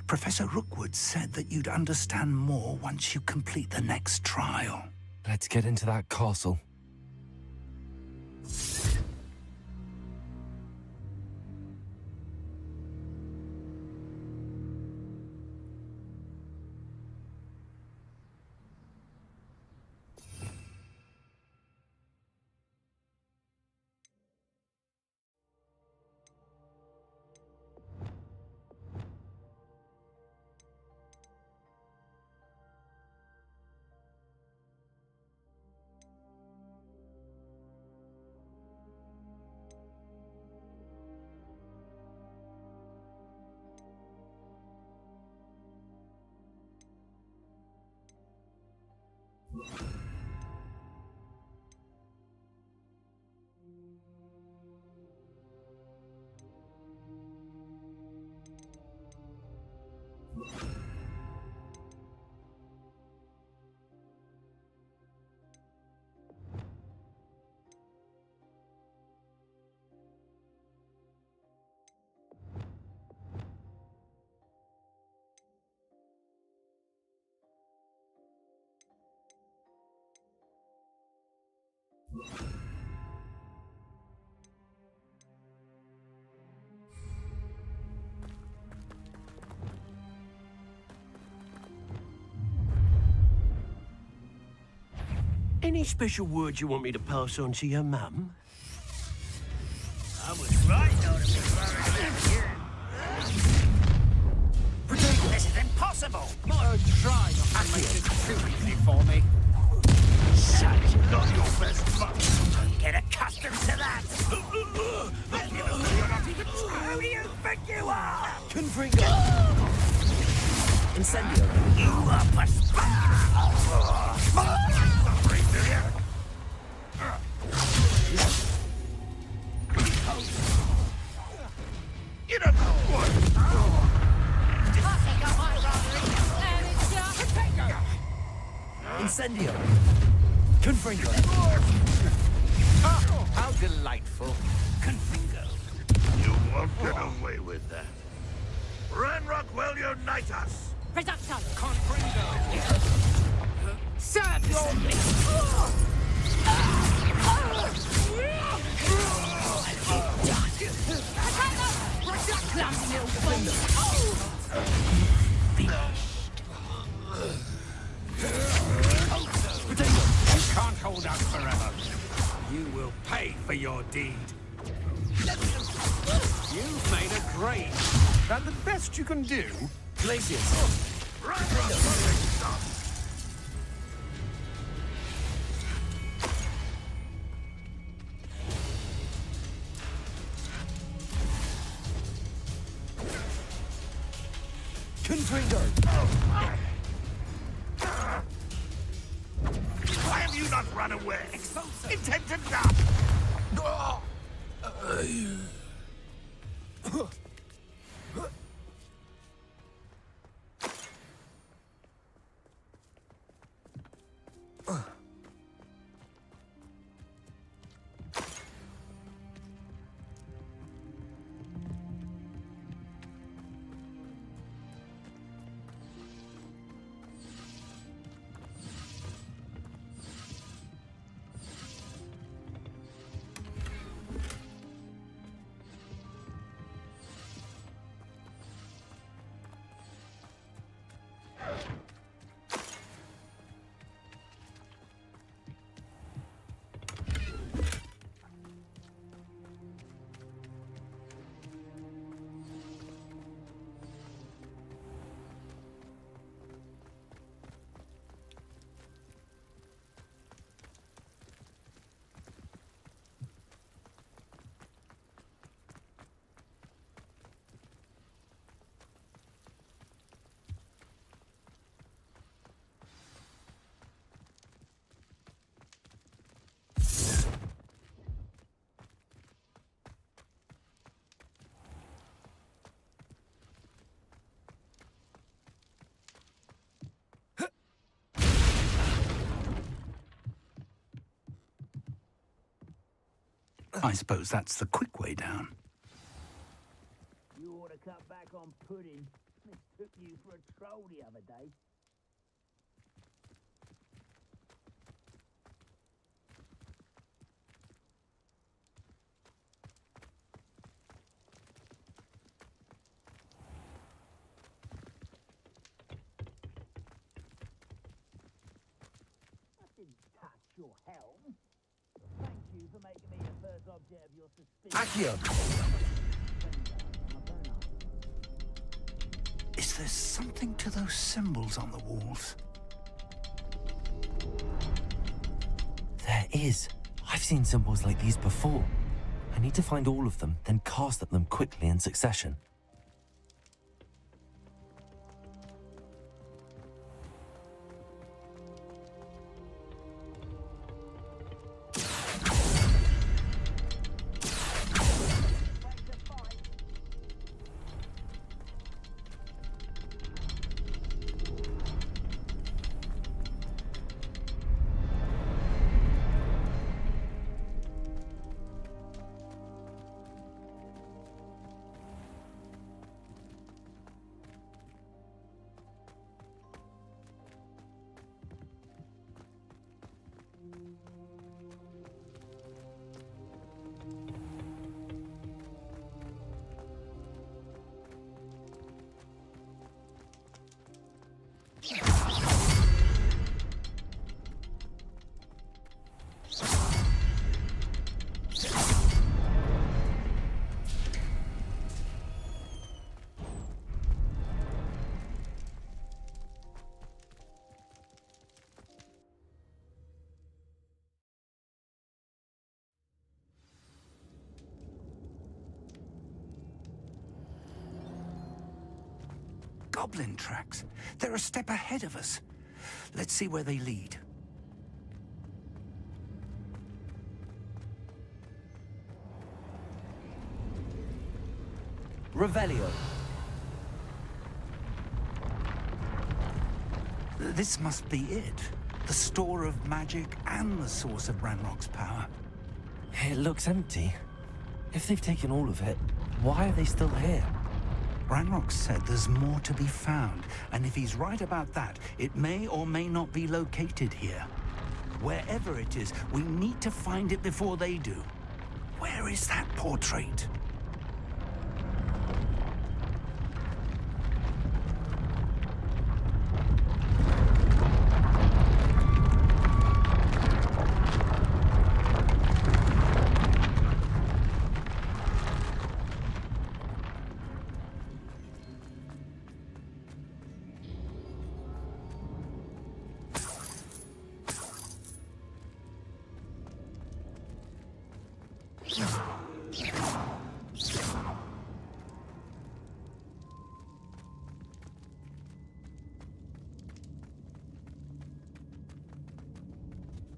Professor Rookwood said that you'd understand more once you complete the next trial. Let's get into that castle. Any special words you want me to pass on to your mum? I was right though to be buried here. This is impossible! Try not to make it too easy for me. Such not your best fun. Get accustomed to that! You're not even... Who do you think you are? Confringo! Incendio! You are Suffering, do you? You don't know what? Incendio! Confringo! How delightful. Confringo. You won't get away with that. Ranrock will unite us! Reduction. Confringo. Serve your You can't hold out forever. You will pay for your deed. You've made a grave. That the best you can do? Glacius! Confringo! Why have you not run away? Intent to die! I suppose that's the quick way down. You ought to cut back on pudding. Mistook you for a troll the other day. I didn't touch your helm. Thank you for making me the first object of your suspicion. Accio! Is there something to those symbols on the walls? There is. I've seen symbols like these before. I need to find all of them, then cast at them quickly in succession. goblin tracks. They're a step ahead of us. Let's see where they lead. Revelio. This must be it. The store of magic and the source of Ranrock's power. It looks empty. If they've taken all of it, why are they still here? Ranrock said there's more to be found, and if he's right about that, it may or may not be located here. Wherever it is, we need to find it before they do. Where is that portrait?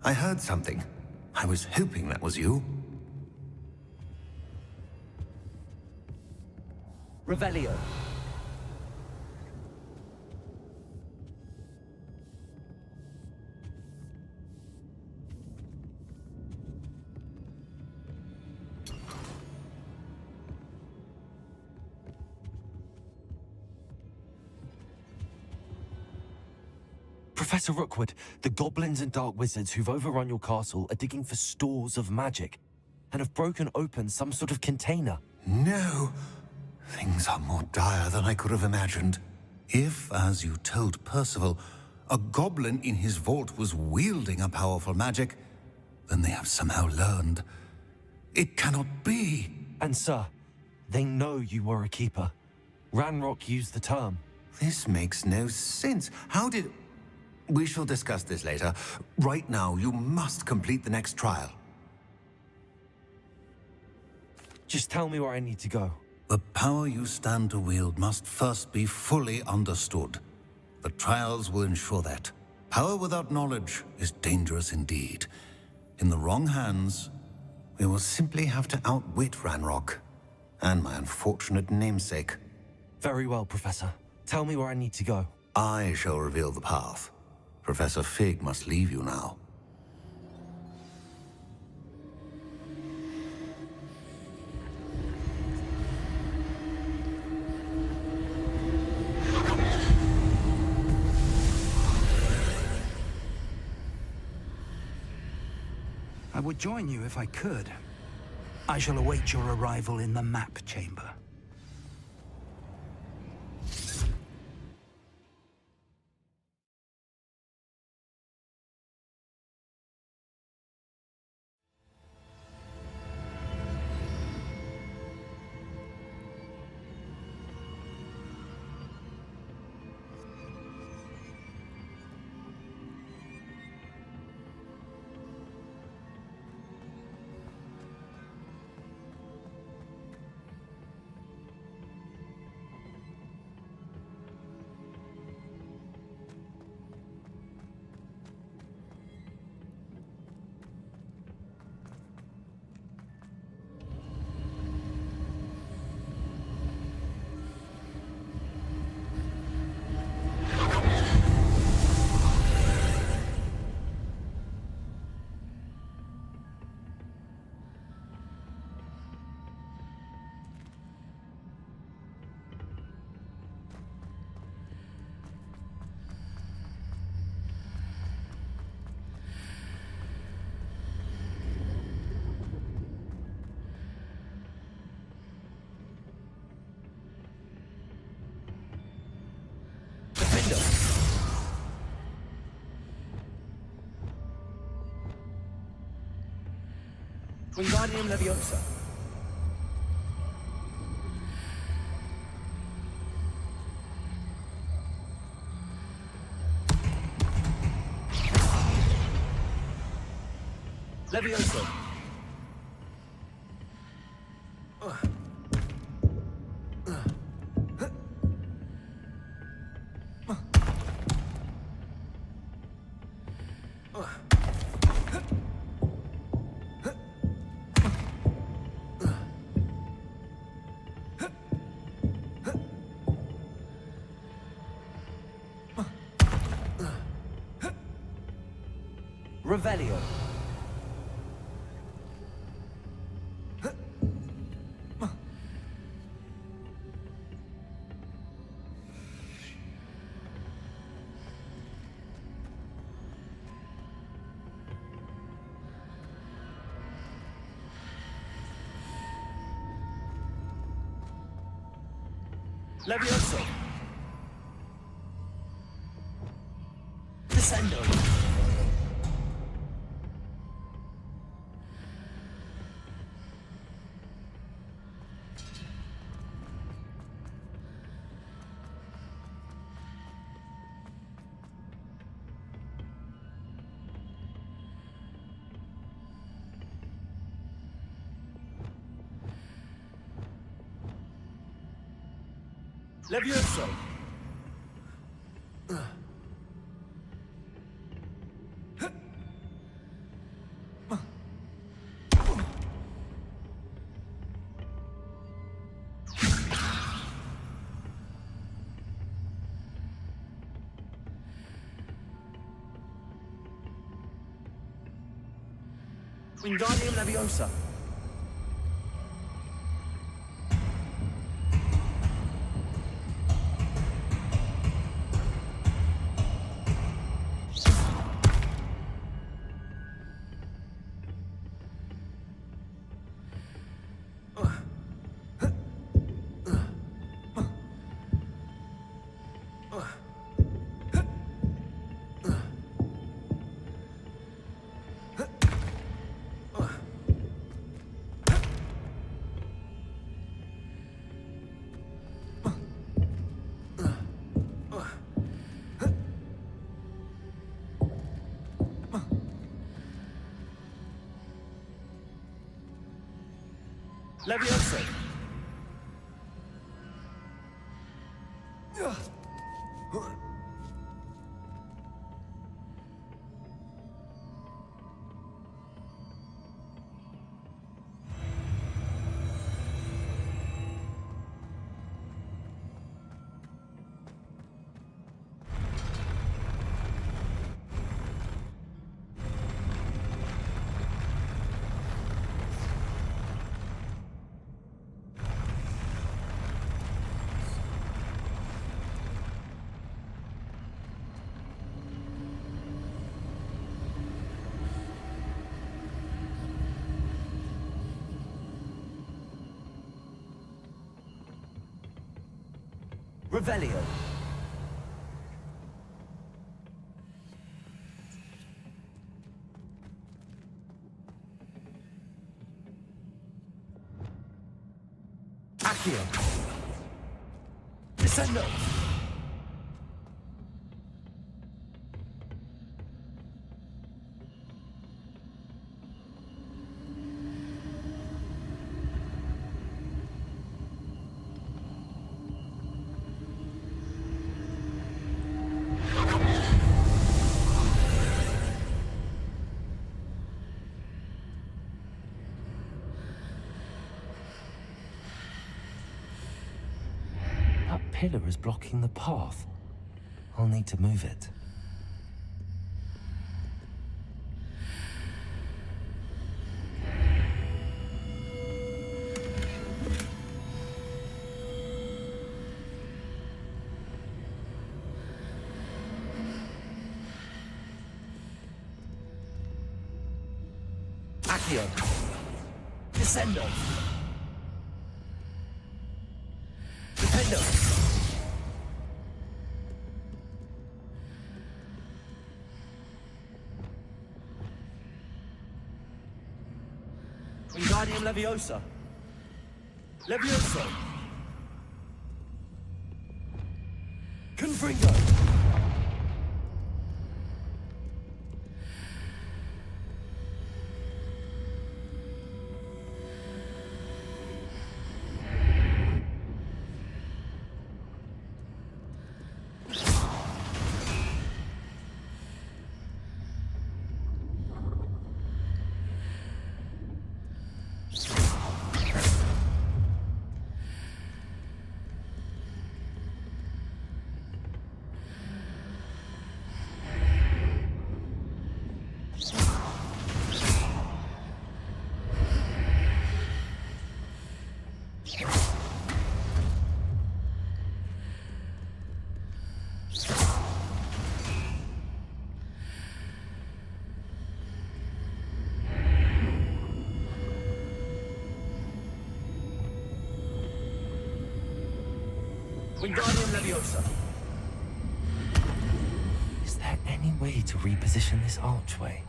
I heard something. I was hoping that was you. Revelio. Professor Rookwood, the goblins and dark wizards who've overrun your castle are digging for stores of magic and have broken open some sort of container. No! Things are more dire than I could have imagined. If, as you told Percival, a goblin in his vault was wielding a powerful magic, then they have somehow learned. It cannot be! And sir, they know you were a keeper. Ranrock used the term. This makes no sense. How did... We shall discuss this later. Right now, you must complete the next trial. Just tell me where I need to go. The power you stand to wield must first be fully understood. The trials will ensure that. Power without knowledge is dangerous indeed. In the wrong hands, we will simply have to outwit Ranrock and my unfortunate namesake. Very well, Professor. Tell me where I need to go. I shall reveal the path. Professor Fig must leave you now. I would join you if I could. I shall await your arrival in the map chamber. Wingardium Leviosa. Leviosa. Revelio. Levioso. Descendo. Levioso. Wingardium Leviosa. Levioso. Revelio. Accio. Descendo. That pillar is blocking the path. I'll need to move it. Accio. Descendo. Defendo. Wingardium Leviosa. Levioso. Confringo. Wingardium Leviosa. Is there any way to reposition this archway?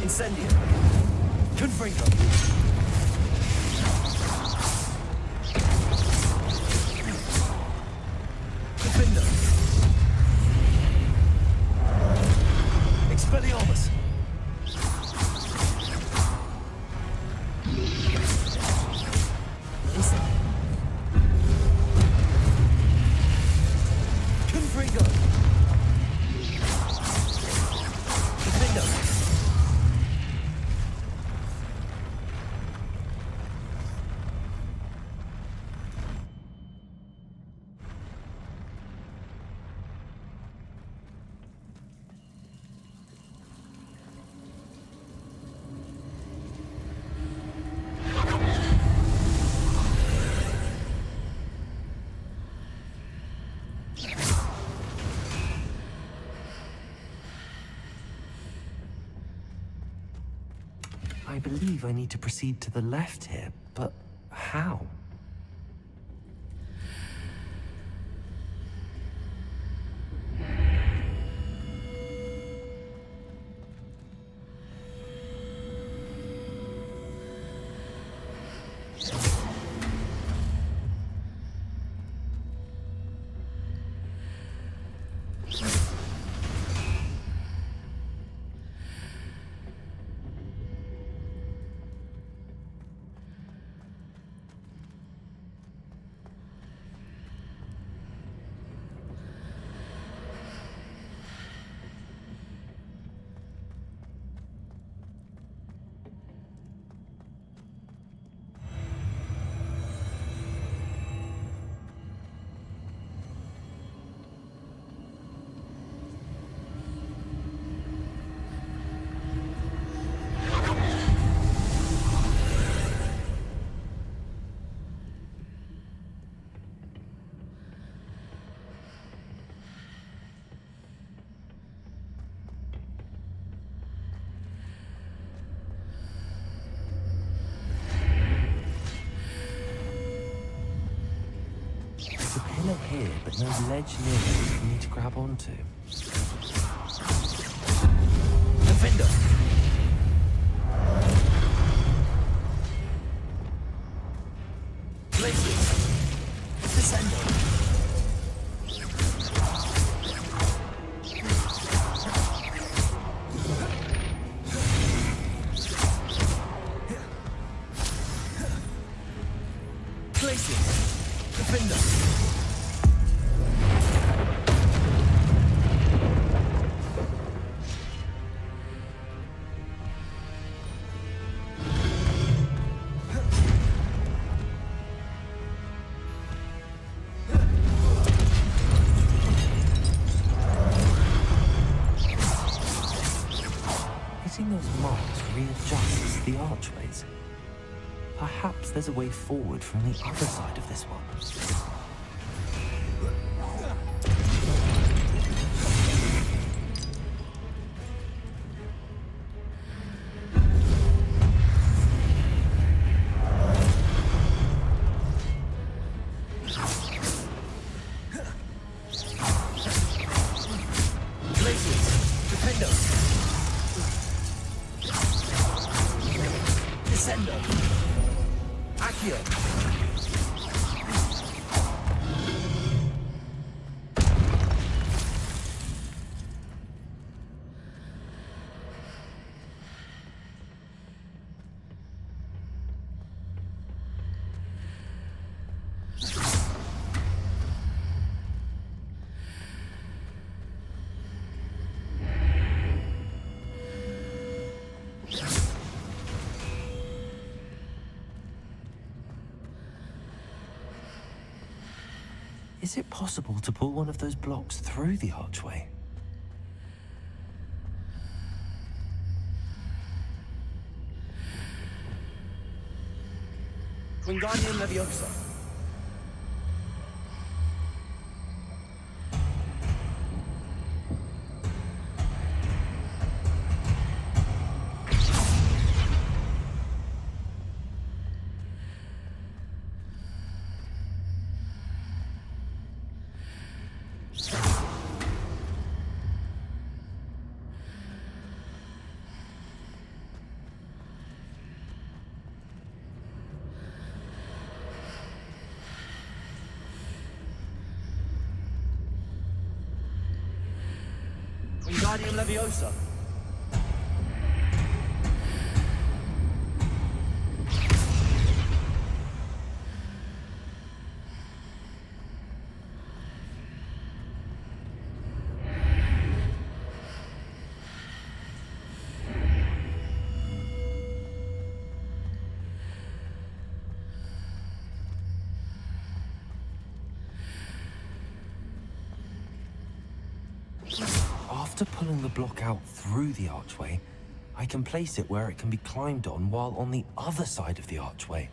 Incendio. Confringo. Defendo. Expelliarmus. Confringo. Defendo. I believe I need to proceed to the left here, but how? There's a pillar here, but no ledge near it for me to grab onto. Defendo. Places. Descendo. Places. Defender. Hitting those marks readjusts the archways. Perhaps there's a way forward from the other side of this one. Places. Defendo. Descendo. Accio. Is it possible to pull one of those blocks through the archway? Wingardium Leviosa. Wingardium Leviosa. After pulling the block out through the archway, I can place it where it can be climbed on while on the other side of the archway.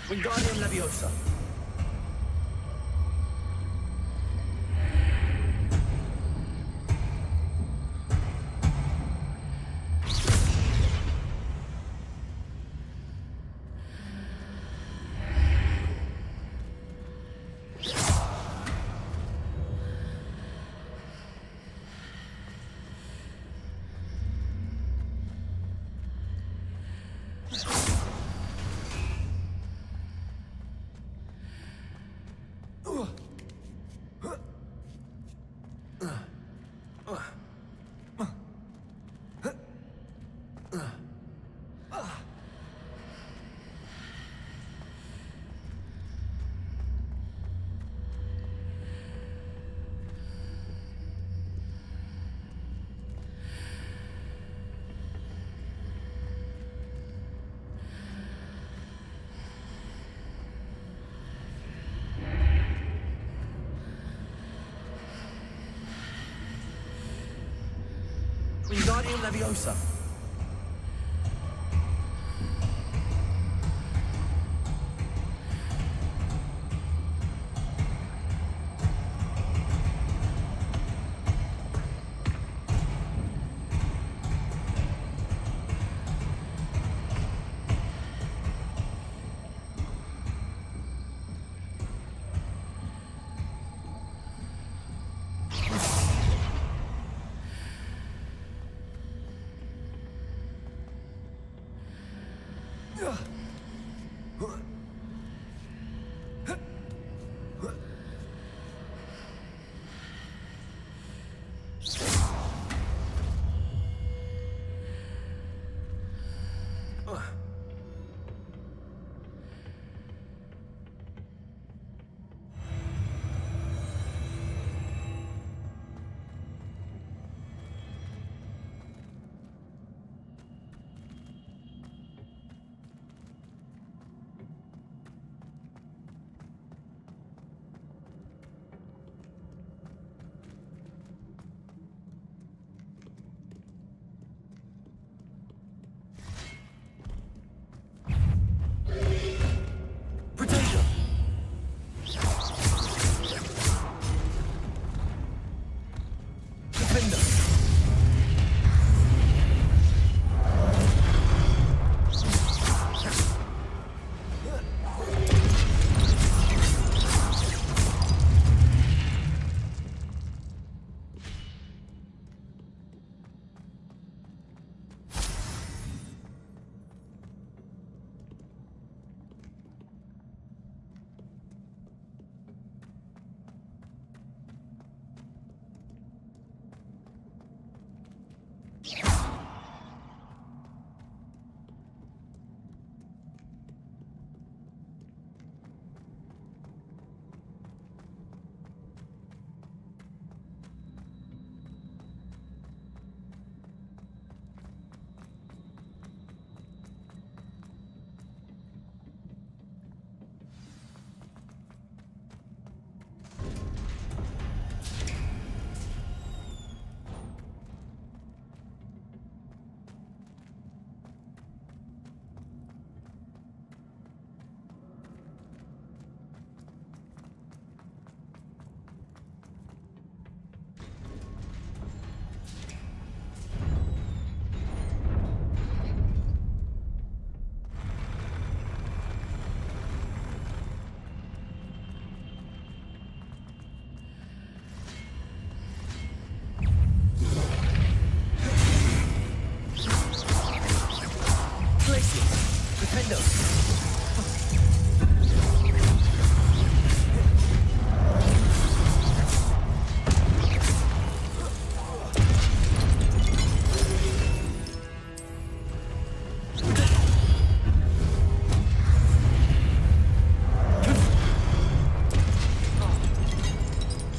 Wingardium Leviosa. Wingardium Leviosa.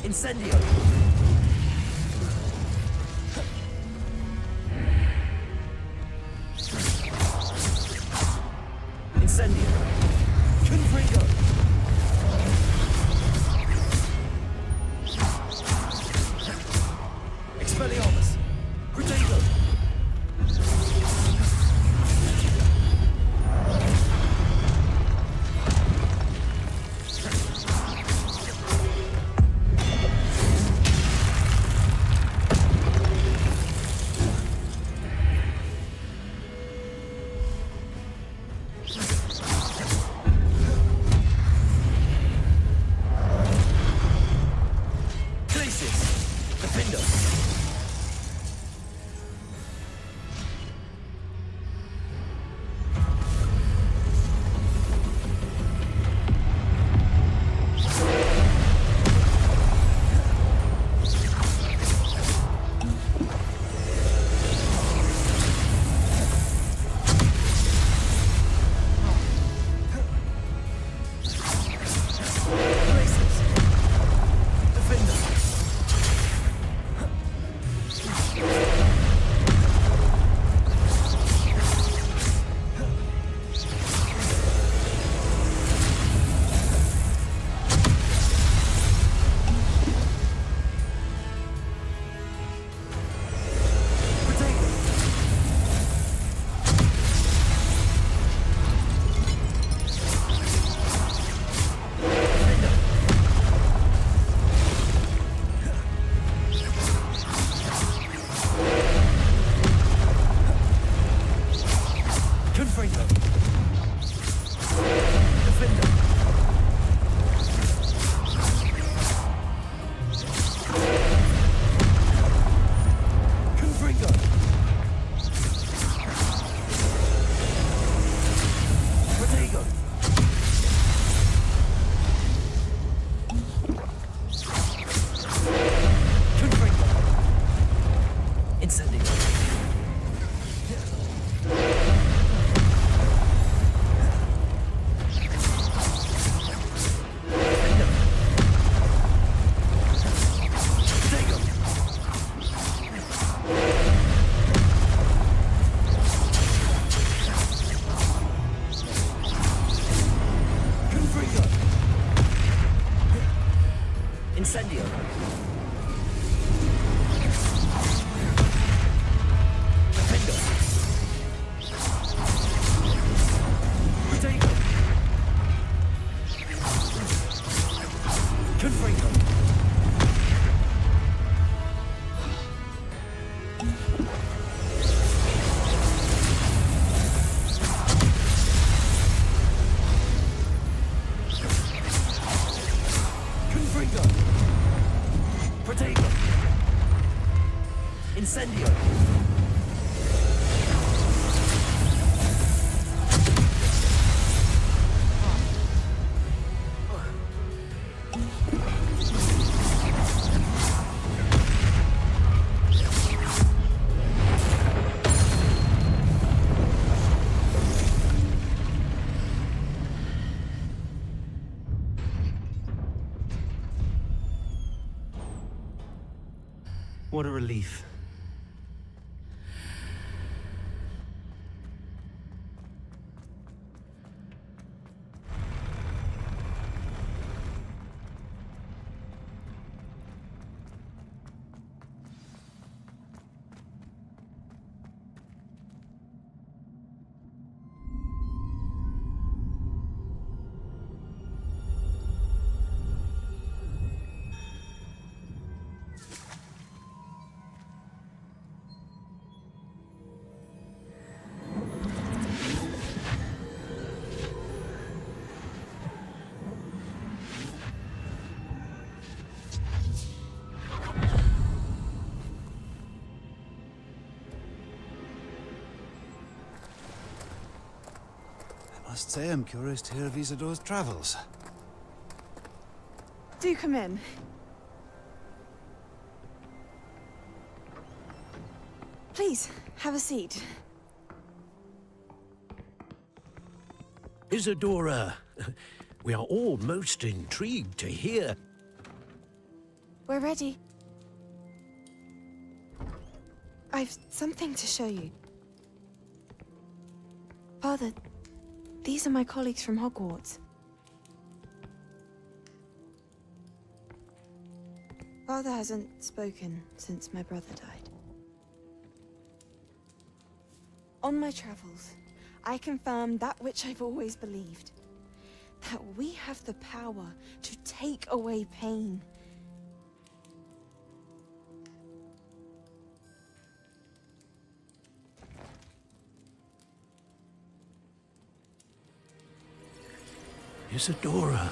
Incendio! Incendio! Confringo! Expelliarmus! Protego! Incendio! Defendo! Protego! Confringo! Confringo! Protego! Incendio! What a relief. I must say I'm curious to hear of Isidore's travels. Do come in. Please, have a seat. Isadora, we are all most intrigued to hear. We're ready. I've something to show you. Father, these are my colleagues from Hogwarts. Father hasn't spoken since my brother died. On my travels, I confirmed that which I've always believed. That we have the power to take away pain. Isadora.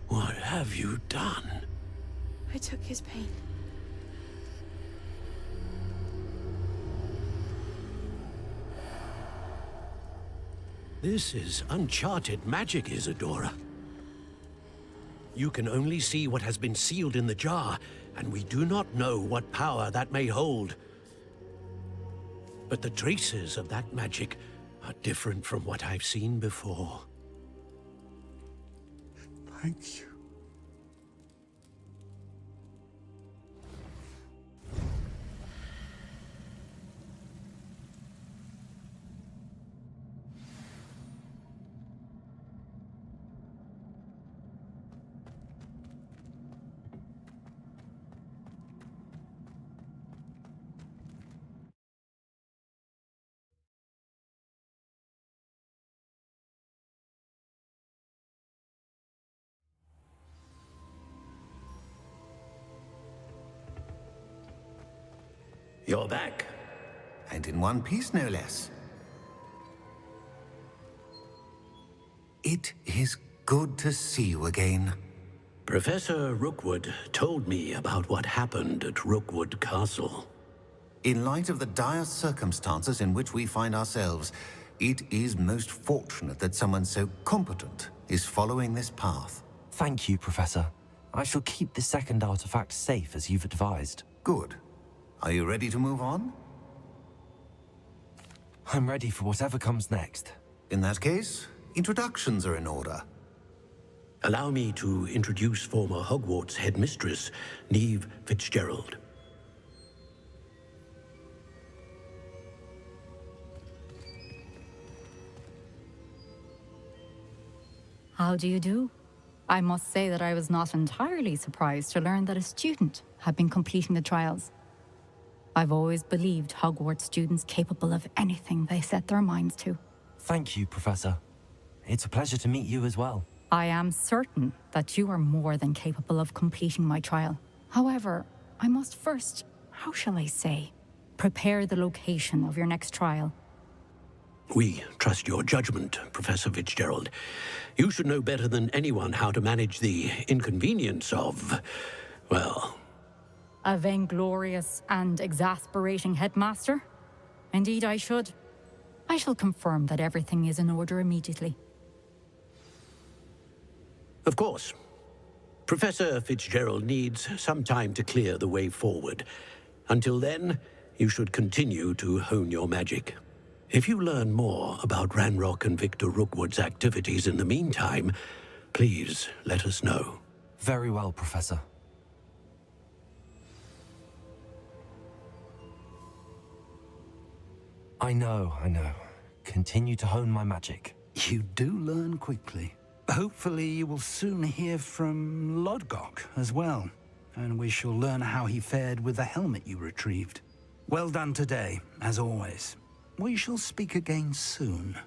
What have you done? I took his pain. This is uncharted magic, Isadora. You can only see what has been sealed in the jar, and we do not know what power that may hold. But the traces of that magic are different from what I've seen before. Thank you. You're back. And in one piece, no less. It is good to see you again. Professor Rookwood told me about what happened at Rookwood Castle. In light of the dire circumstances in which we find ourselves, it is most fortunate that someone so competent is following this path. Thank you, Professor. I shall keep the second artifact safe as you've advised. Good. Are you ready to move on? I'm ready for whatever comes next. In that case, introductions are in order. Allow me to introduce former Hogwarts headmistress, Neve Fitzgerald. How do you do? I must say that I was not entirely surprised to learn that a student had been completing the trials. I've always believed Hogwarts students capable of anything they set their minds to. Thank you, Professor. It's a pleasure to meet you as well. I am certain that you are more than capable of completing my trial. However, I must first, how shall I say, prepare the location of your next trial. We trust your judgment, Professor Fitzgerald. You should know better than anyone how to manage the inconvenience of, well... A vainglorious and exasperating headmaster? Indeed I should. I shall confirm that everything is in order immediately. Of course. Professor Fitzgerald needs some time to clear the way forward. Until then, you should continue to hone your magic. If you learn more about Ranrock and Victor Rookwood's activities in the meantime, please let us know. Very well, Professor. I know. Continue to hone my magic. You do learn quickly. Hopefully you will soon hear from Lodgok as well, and we shall learn how he fared with the helmet you retrieved. Well done today, as always. We shall speak again soon.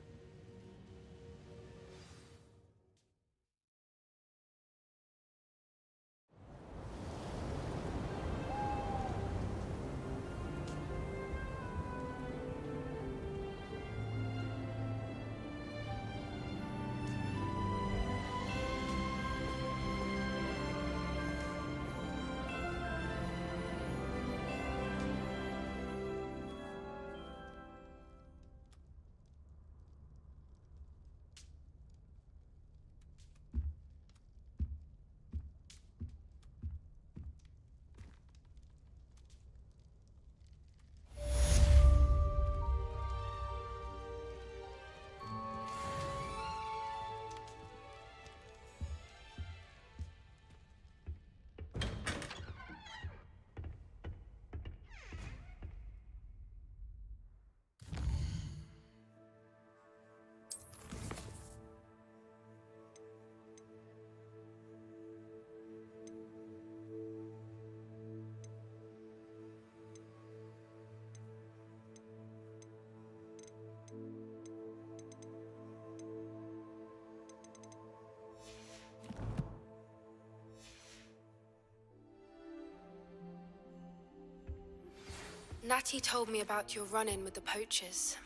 Natty told me about your run-in with the poachers.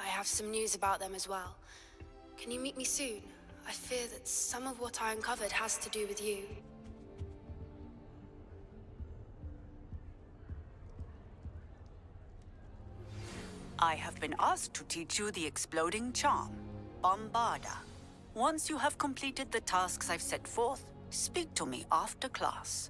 I have some news about them as well. Can you meet me soon? I fear that some of what I uncovered has to do with you. I have been asked to teach you the exploding charm, Bombarda. Once you have completed the tasks I've set forth, speak to me after class.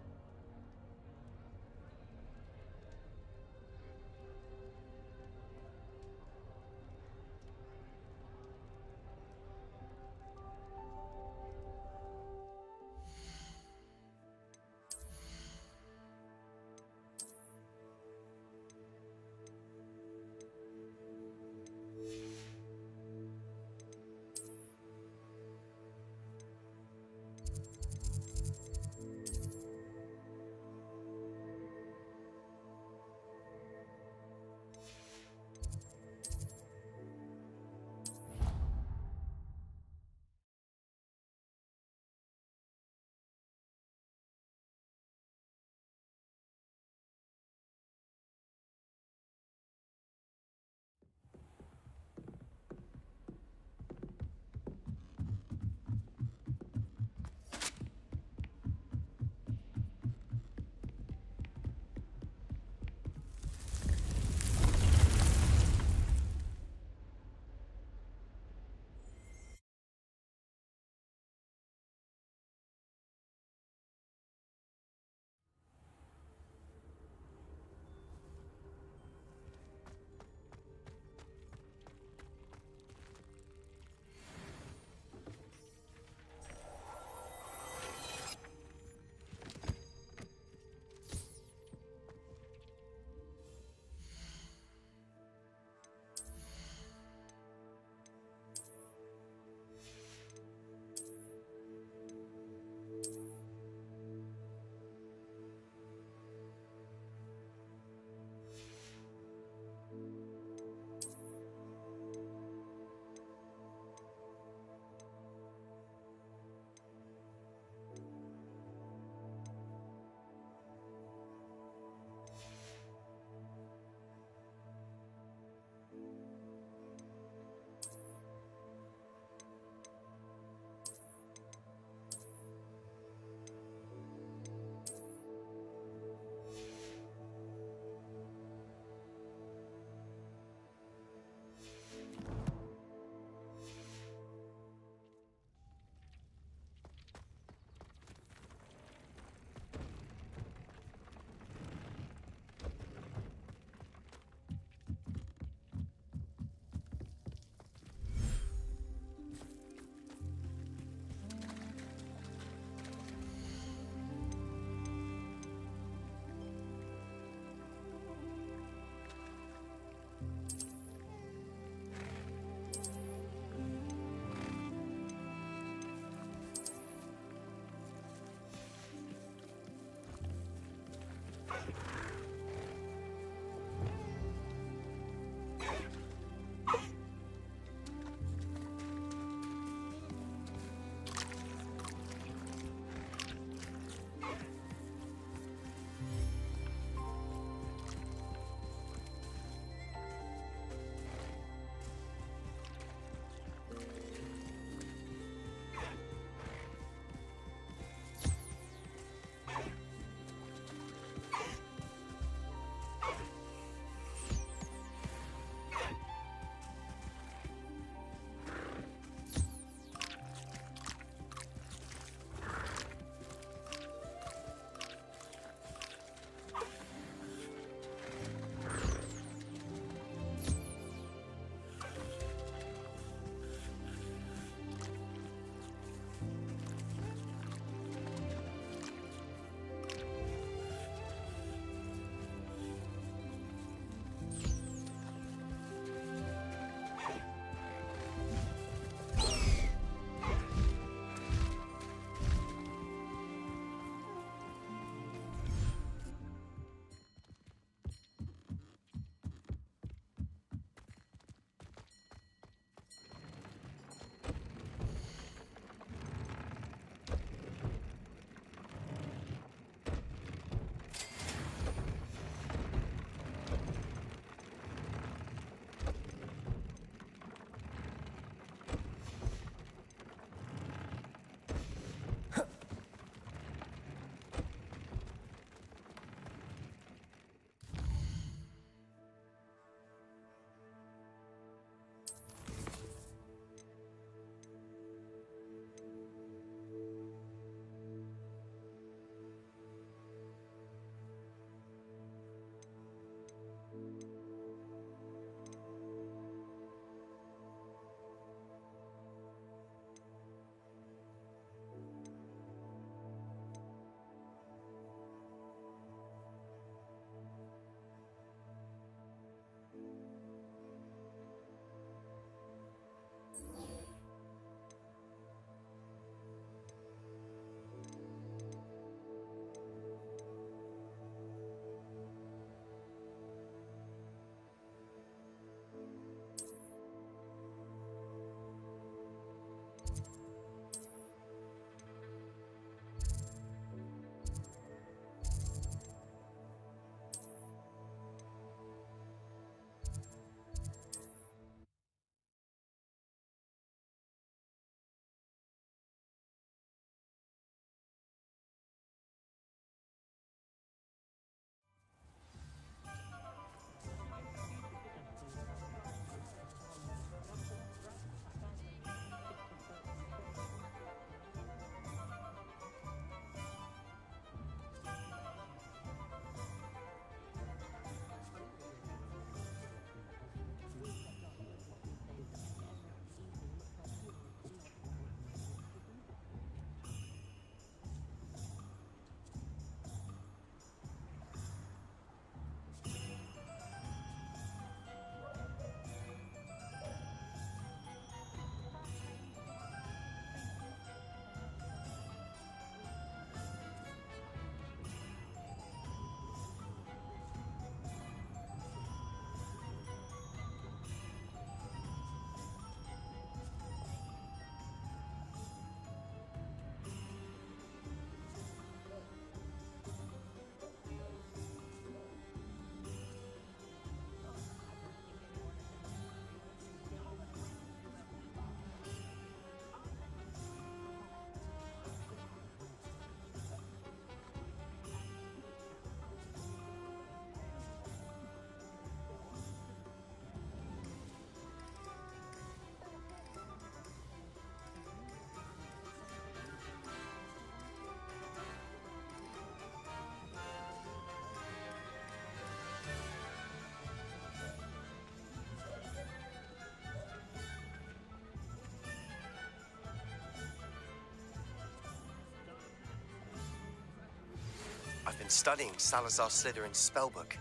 Been studying Salazar Slytherin's spellbook.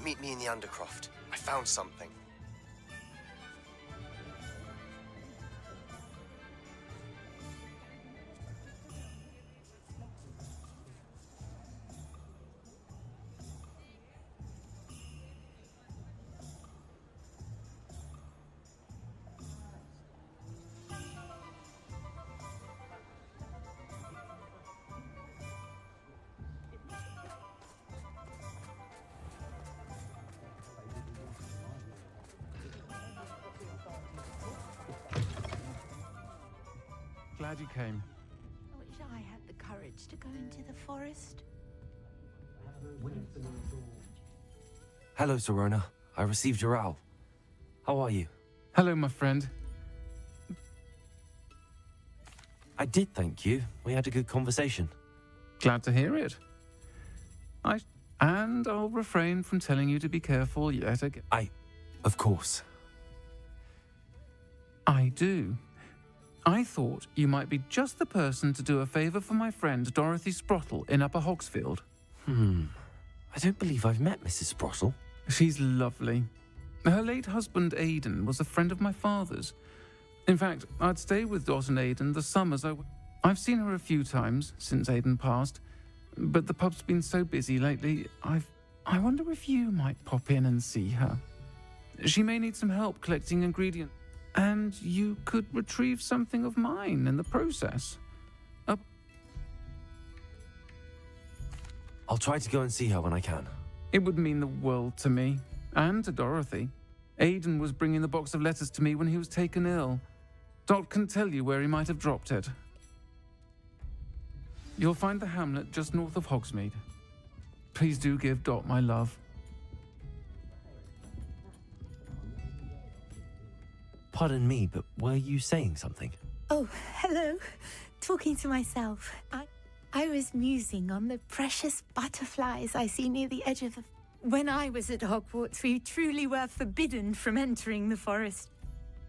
Meet me in the Undercroft. I found something. Glad you came. I wish I had the courage to go into the forest. Hello, Serona. I received your owl. How are you? Hello, my friend. I did, thank you. We had a good conversation. Glad to hear it. And I'll refrain from telling you to be careful yet again. Of course. I do. I thought you might be just the person to do a favor for my friend Dorothy Sprottle in Upper Hogsfield. I don't believe I've met Mrs. Sprottle. She's lovely. Her late husband Aidan was a friend of my father's. In fact, I'd stay with Dot and Aidan the summers I've seen her a few times since Aidan passed, but the pub's been so busy lately, I wonder if you might pop in and see her. She may need some help collecting ingredients, and you could retrieve something of mine in the process. I'll try to go and see her when I can. It would mean the world to me, and to Dorothy. Aidan was bringing the box of letters to me when he was taken ill. Dot can tell you where he might have dropped it. You'll find the hamlet just north of Hogsmeade. Please do give Dot my love. Pardon me, but were you saying something? Oh, hello. Talking to myself. I was musing on the precious butterflies I see near the edge of the... When I was at Hogwarts, we truly were forbidden from entering the forest.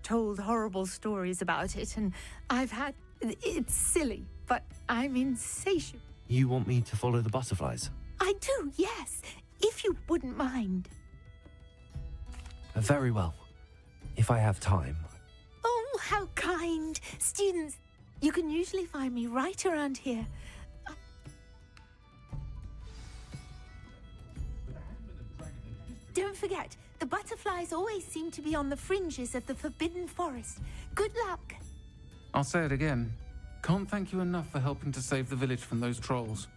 Told horrible stories about it, and I've had... It's silly, but I'm insatiable. You want me to follow the butterflies? I do, yes. If you wouldn't mind. Very well. If I have time. Oh, how kind. Students, you can usually find me right around here. Don't forget, the butterflies always seem to be on the fringes of the Forbidden Forest. Good luck. I'll say it again. Can't thank you enough for helping to save the village from those trolls.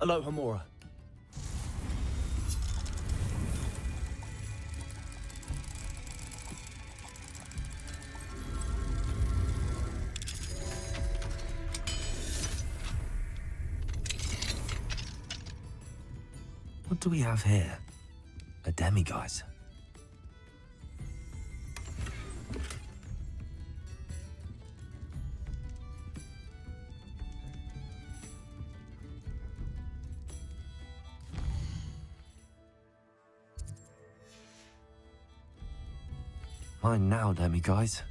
Hello, Hamora. What do we have here? A demiguise. Mine now, demiguise.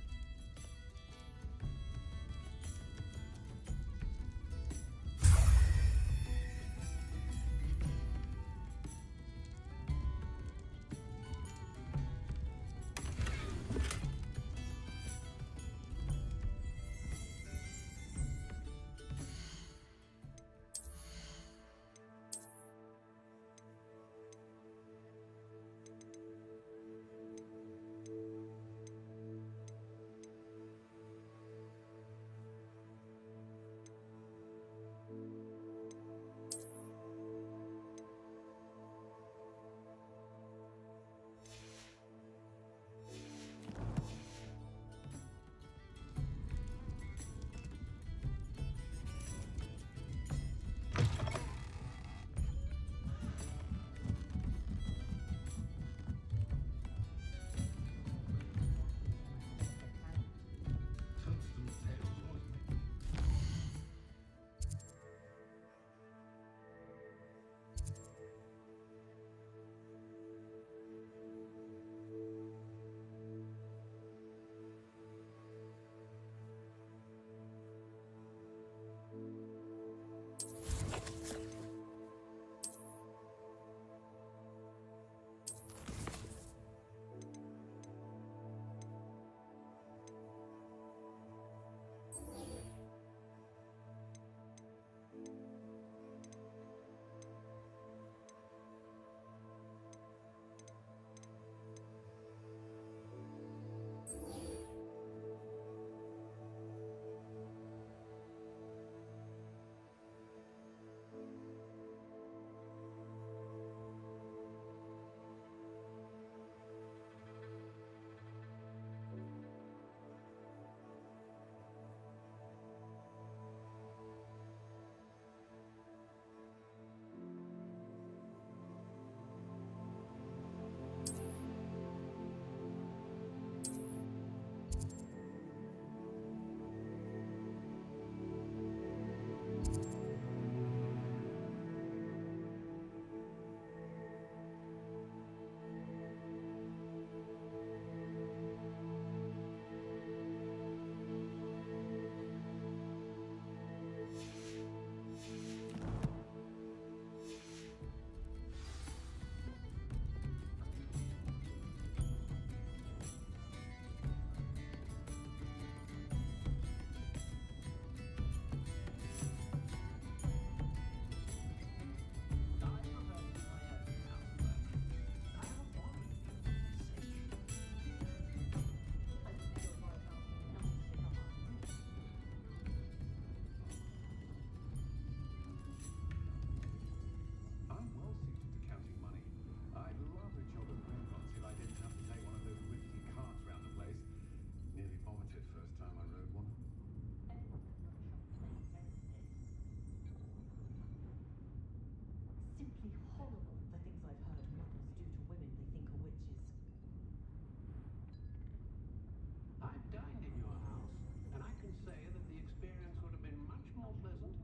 I've dined in your house, and I can say that the experience would have been much more pleasant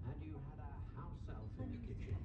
had you had a house elf in the kitchen.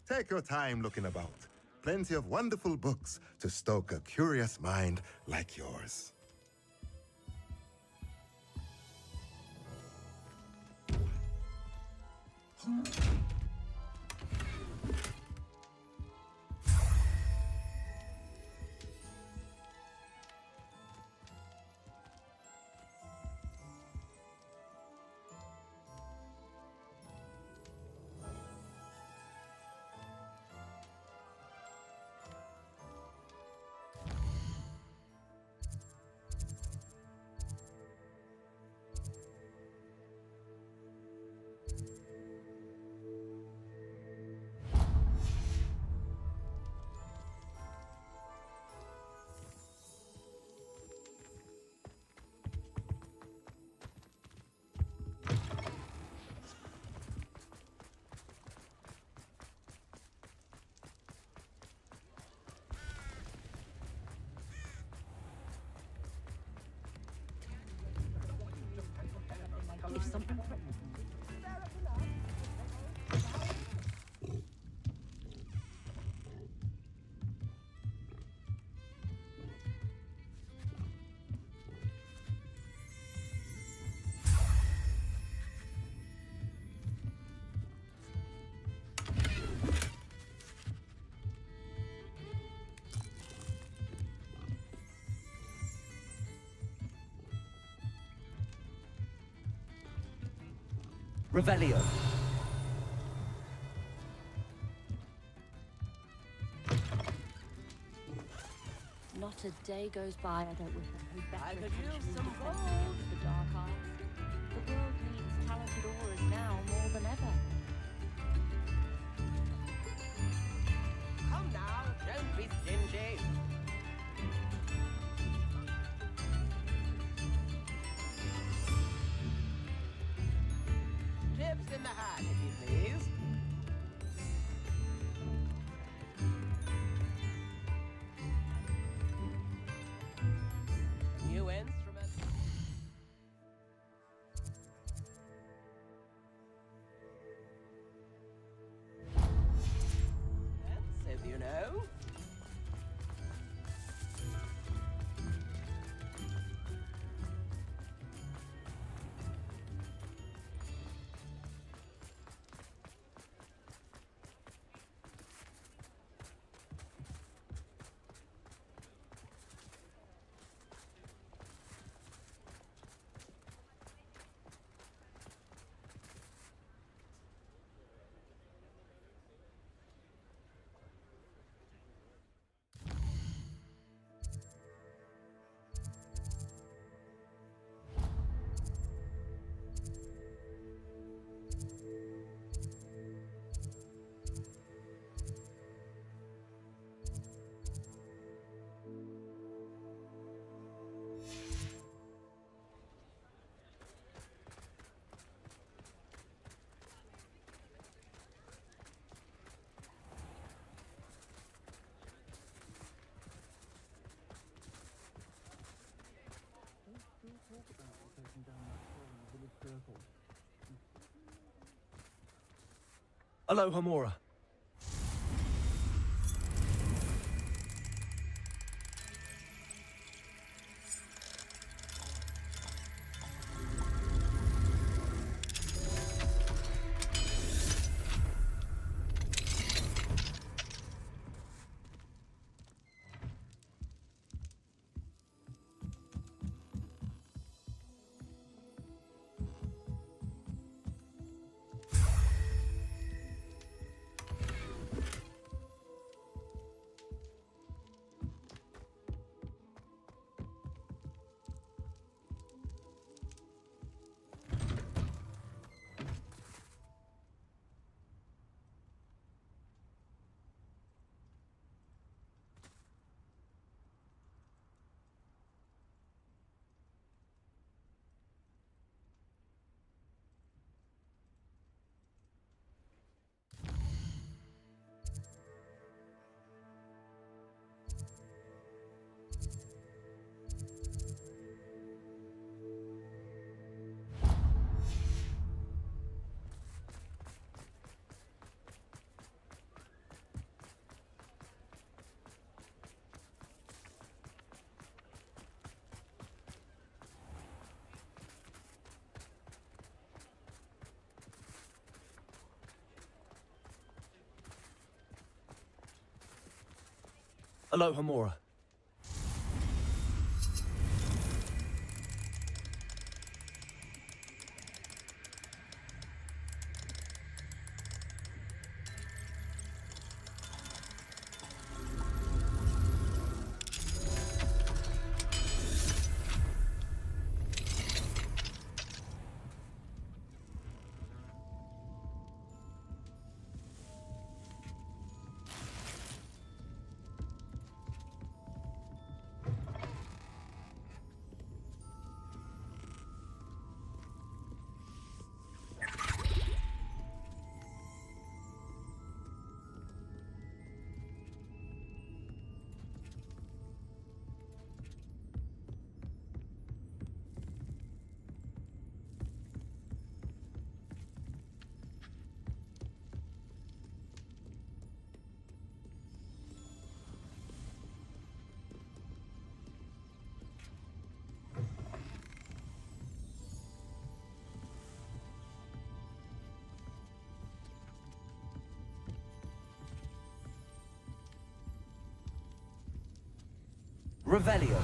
Take your time looking about. Plenty of wonderful books to stoke a curious mind like yours. If something... Revelio. a day goes by I don't wish I had better I could intention use in some defense gold. against the dark arts. The world needs talented aurors now more than ever. Come now, don't be stingy. Chips in the hat, if you please. New instrument. Expensive, you know. Aloha Mora. Aloha Mora. Revelio.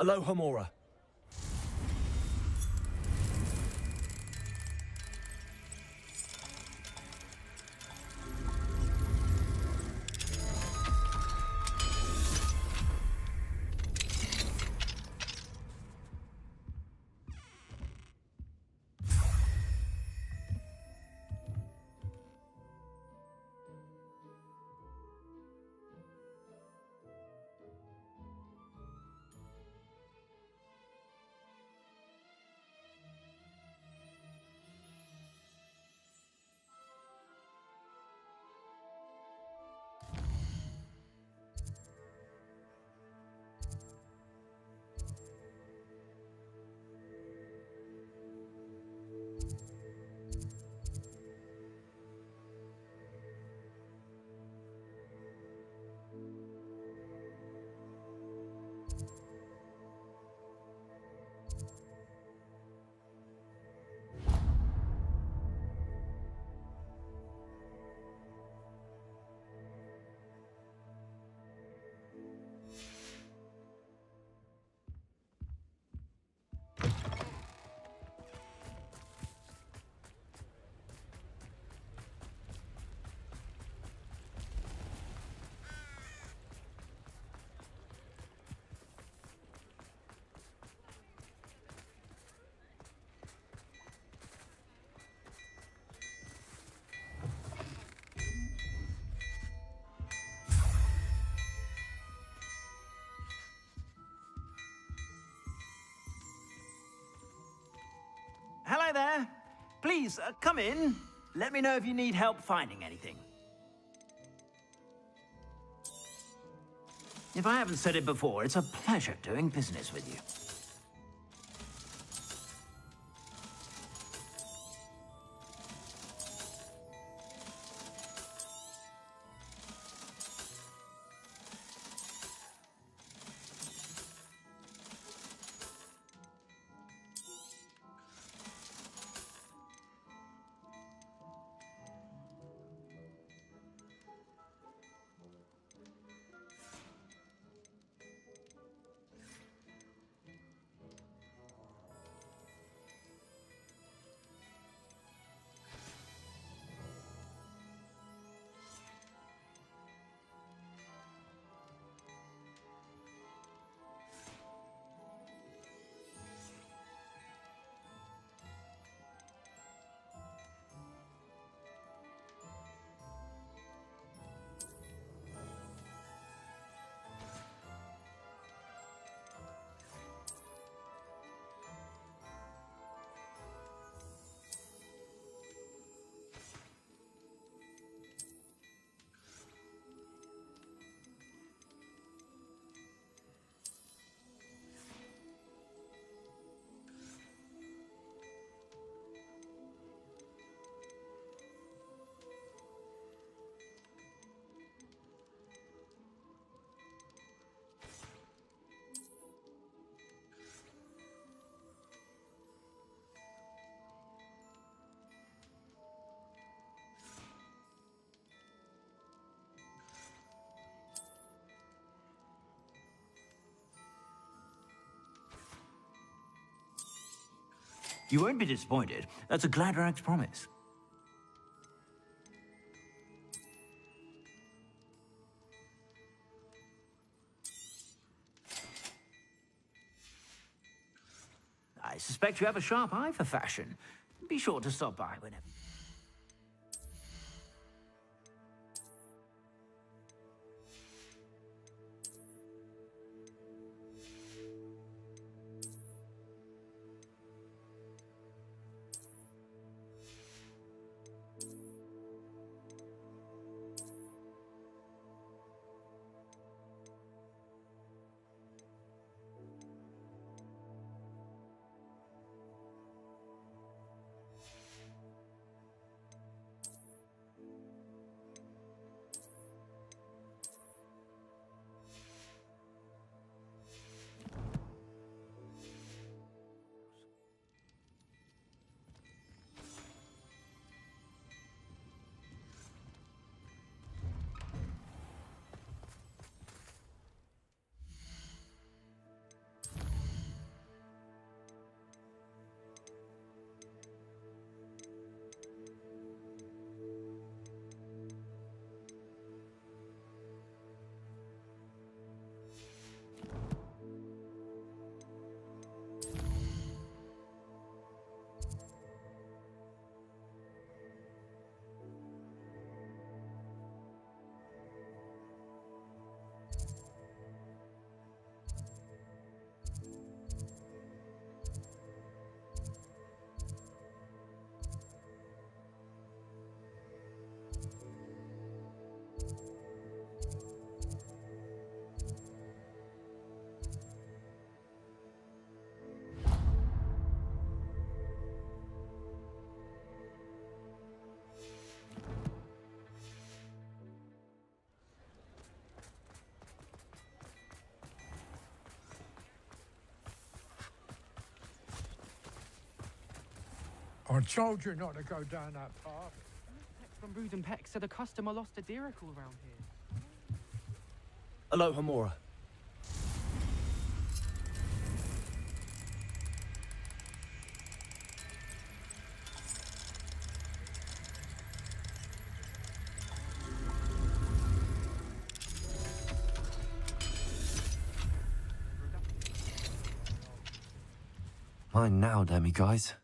Aloha Mora. Hello there. Please, come in. Let me know if you need help finding anything. If I haven't said it before, it's a pleasure doing business with you. You won't be disappointed. That's a Gladrax promise. I suspect you have a sharp eye for fashion. Be sure to stop by whenever. I told you not to go down that path. Text from Brood and Peck said a customer lost a diricle around here. Hello, Hamura. Mine now, Demi guys.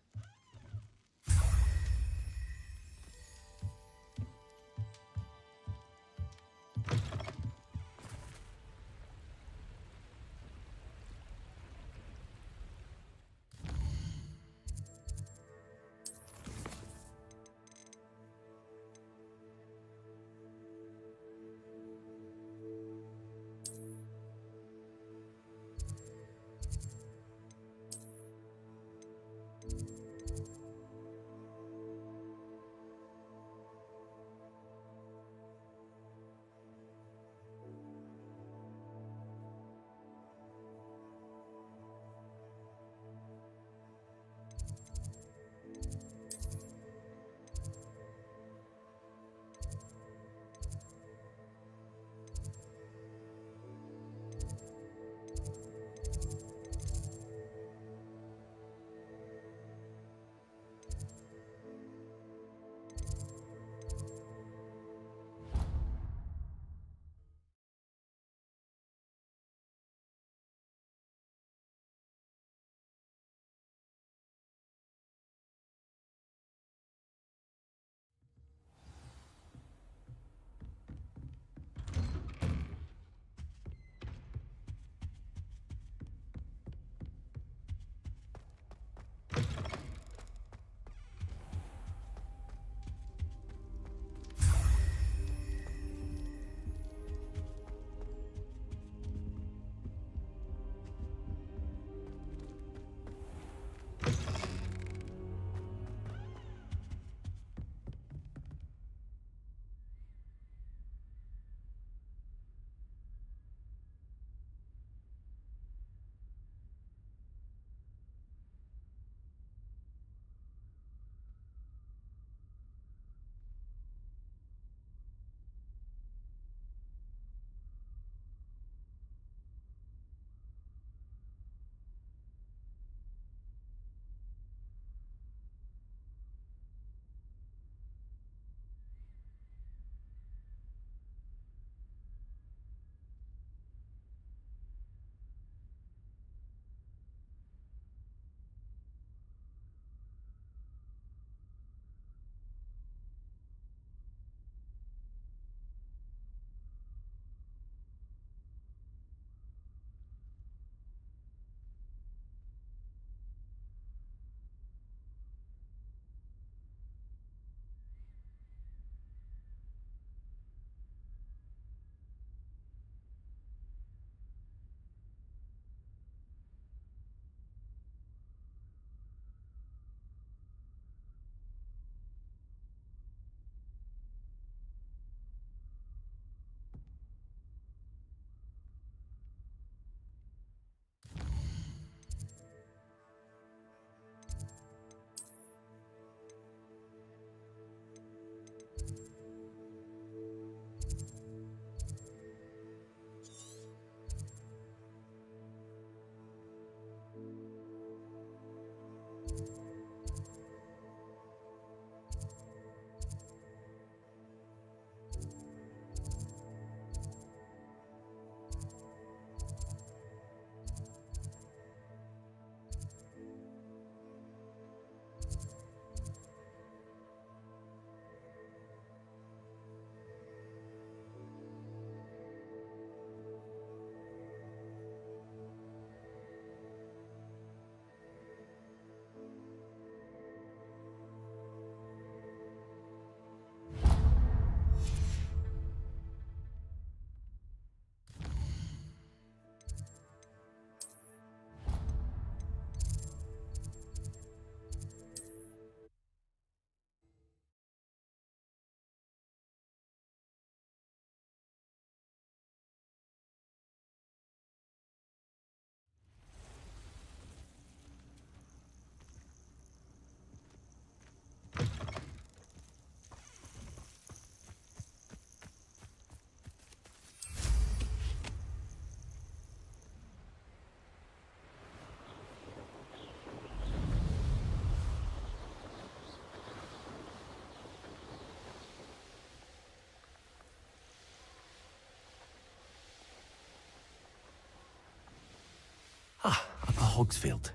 Ah, Upper Hogsfield.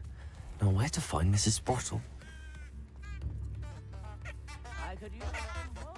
Now where to find Mrs. Sprottle? I could use some more.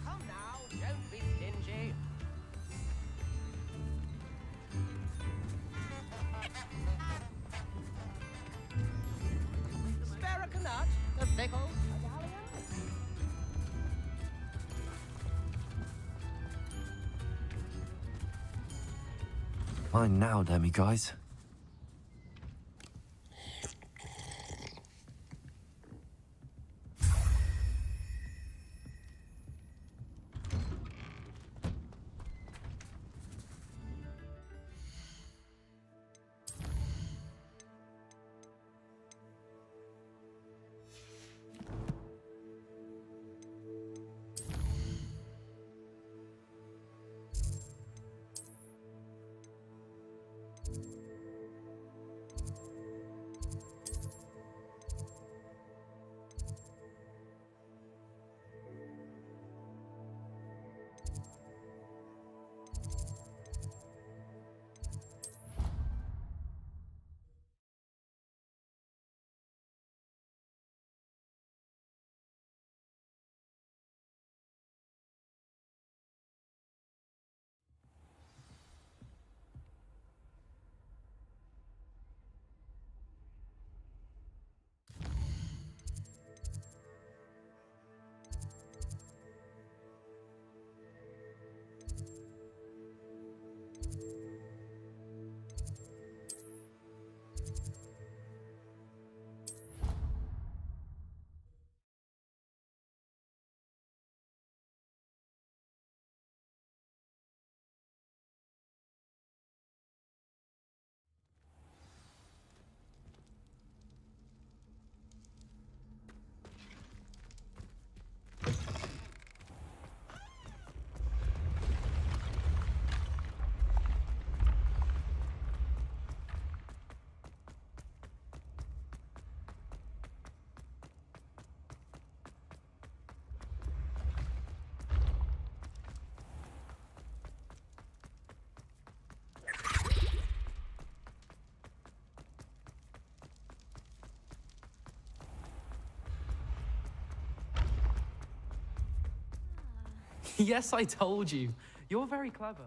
Come now, don't be stingy. Spare a nut, a pickle, a galleon. Fine now, Demi guys. Yes, I told you. You're very clever.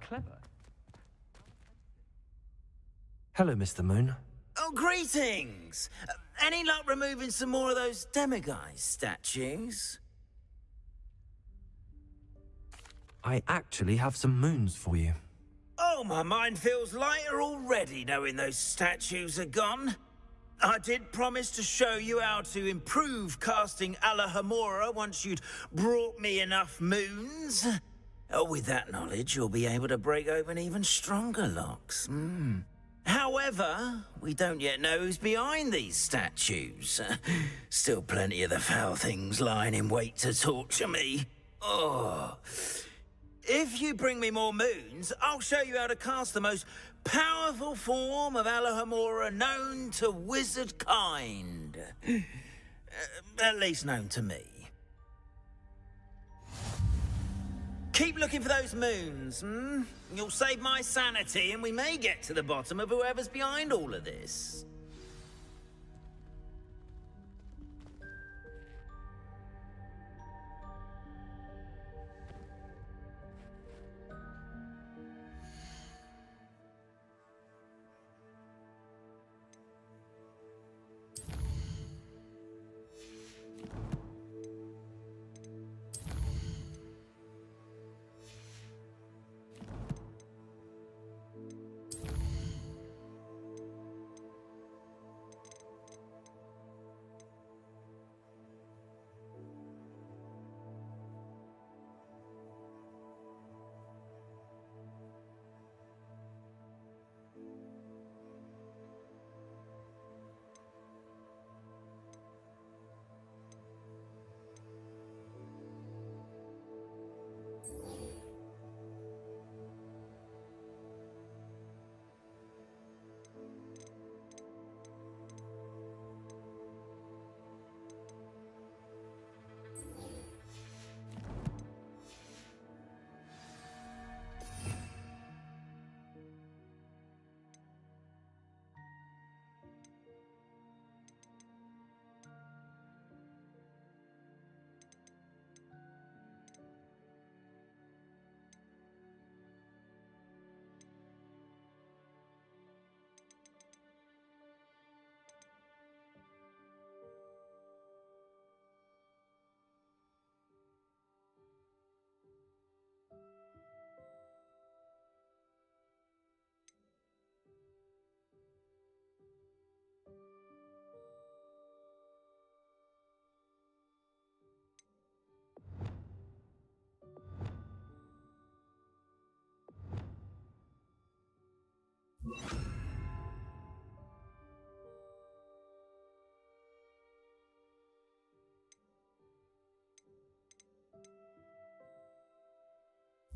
Hello, Mr. Moon. Oh, greetings! Any luck removing some more of those demiguise statues? I actually have some moons for you. Oh, my mind feels lighter already knowing those statues are gone. I did promise to show you how to improve casting Alahamora once you'd brought me enough moons. Oh, with that knowledge, you'll be able to break open even stronger locks. However, we don't yet know who's behind these statues. Still plenty of the foul things lying in wait to torture me. Oh. If you bring me more moons, I'll show you how to cast the most powerful form of Alahamora known to wizard kind. At least known to me. Keep looking for those moons, You'll save my sanity and we may get to the bottom of whoever's behind all of this.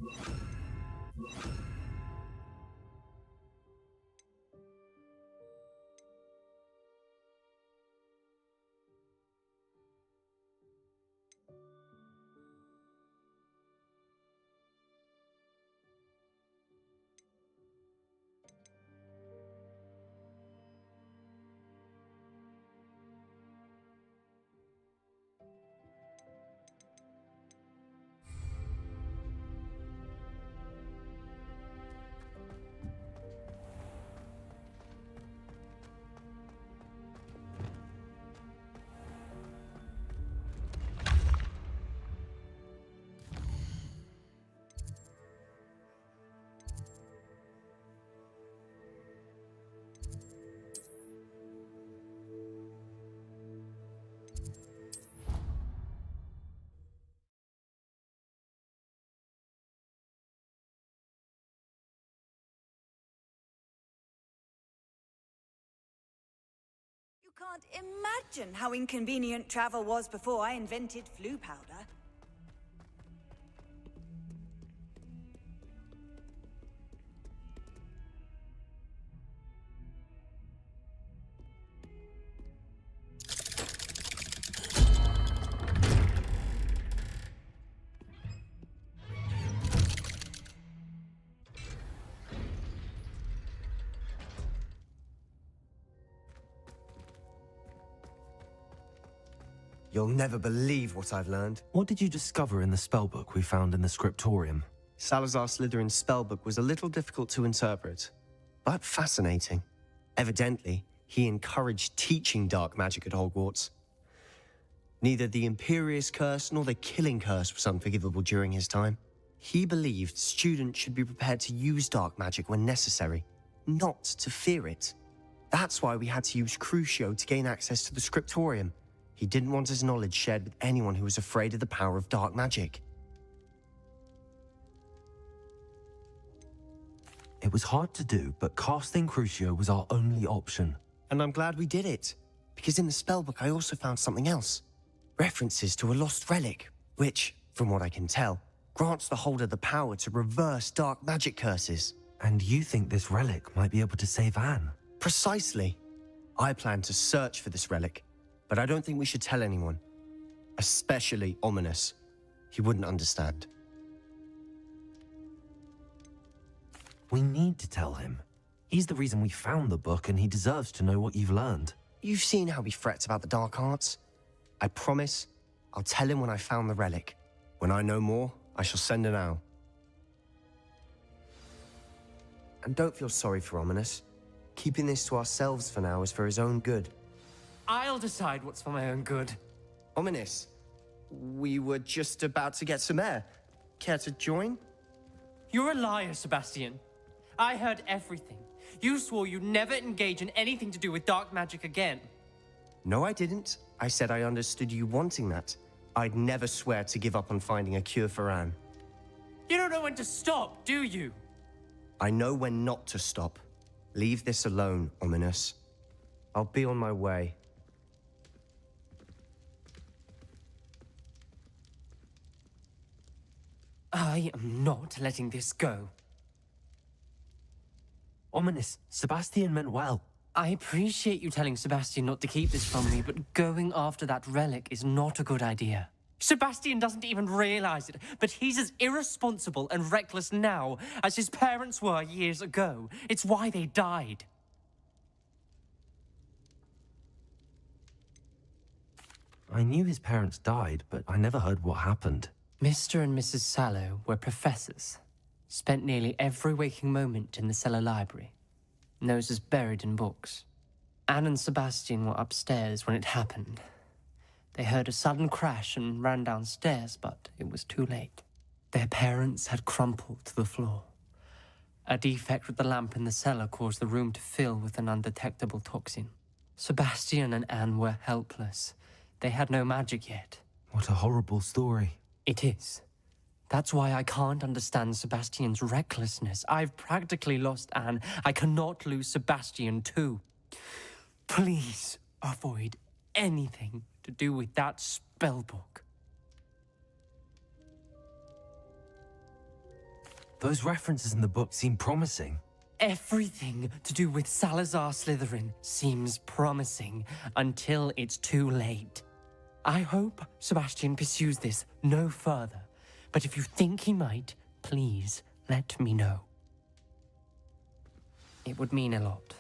You can't imagine how inconvenient travel was before I invented flu powder. You'll never believe what I've learned. What did you discover in the spellbook we found in the scriptorium? Salazar Slytherin's spellbook was a little difficult to interpret, but fascinating. Evidently, he encouraged teaching dark magic at Hogwarts. Neither the Imperious Curse nor the Killing Curse was unforgivable during his time. He believed students should be prepared to use dark magic when necessary, not to fear it. That's why we had to use Crucio to gain access to the scriptorium. He didn't want his knowledge shared with anyone who was afraid of the power of dark magic. It was hard to do, but casting Crucio was our only option. And I'm glad we did it, because in the spellbook I also found something else. References to a lost relic, which, from what I can tell, grants the holder the power to reverse dark magic curses. And you think this relic might be able to save Anne? Precisely. I plan to search for this relic, but I don't think we should tell anyone. Especially Ominous. He wouldn't understand. We need to tell him. He's the reason we found the book, and he deserves to know what you've learned. You've seen how he frets about the dark arts. I promise I'll tell him when I found the relic. When I know more, I shall send an owl. And don't feel sorry for Ominous. Keeping this to ourselves for now is for his own good. I'll decide what's for my own good. Ominous, we were just about to get some air. Care to join? You're a liar, Sebastian. I heard everything. You swore you'd never engage in anything to do with dark magic again. No, I didn't. I said I understood you wanting that. I'd never swear to give up on finding a cure for Anne. You don't know when to stop, do you? I know when not to stop. Leave this alone, Ominous. I'll be on my way. I am not letting this go. Ominous, Sebastian meant well. I appreciate you telling Sebastian not to keep this from me, but going after that relic is not a good idea. Sebastian doesn't even realize it, but he's as irresponsible and reckless now as his parents were years ago. It's why they died. I knew his parents died, but I never heard what happened. Mr. and Mrs. Sallow were professors. Spent nearly every waking moment in the cellar library. Noses buried in books. Anne and Sebastian were upstairs when it happened. They heard a sudden crash and ran downstairs, but it was too late. Their parents had crumpled to the floor. A defect with the lamp in the cellar caused the room to fill with an undetectable toxin. Sebastian and Anne were helpless. They had no magic yet. What a horrible story. It is. That's why I can't understand Sebastian's recklessness. I've practically lost Anne. I cannot lose Sebastian too. Please avoid anything to do with that spellbook. Those references in the book seem promising. Everything to do with Salazar Slytherin seems promising until it's too late. I hope Sebastian pursues this no further, but if you think he might, please let me know. It would mean a lot.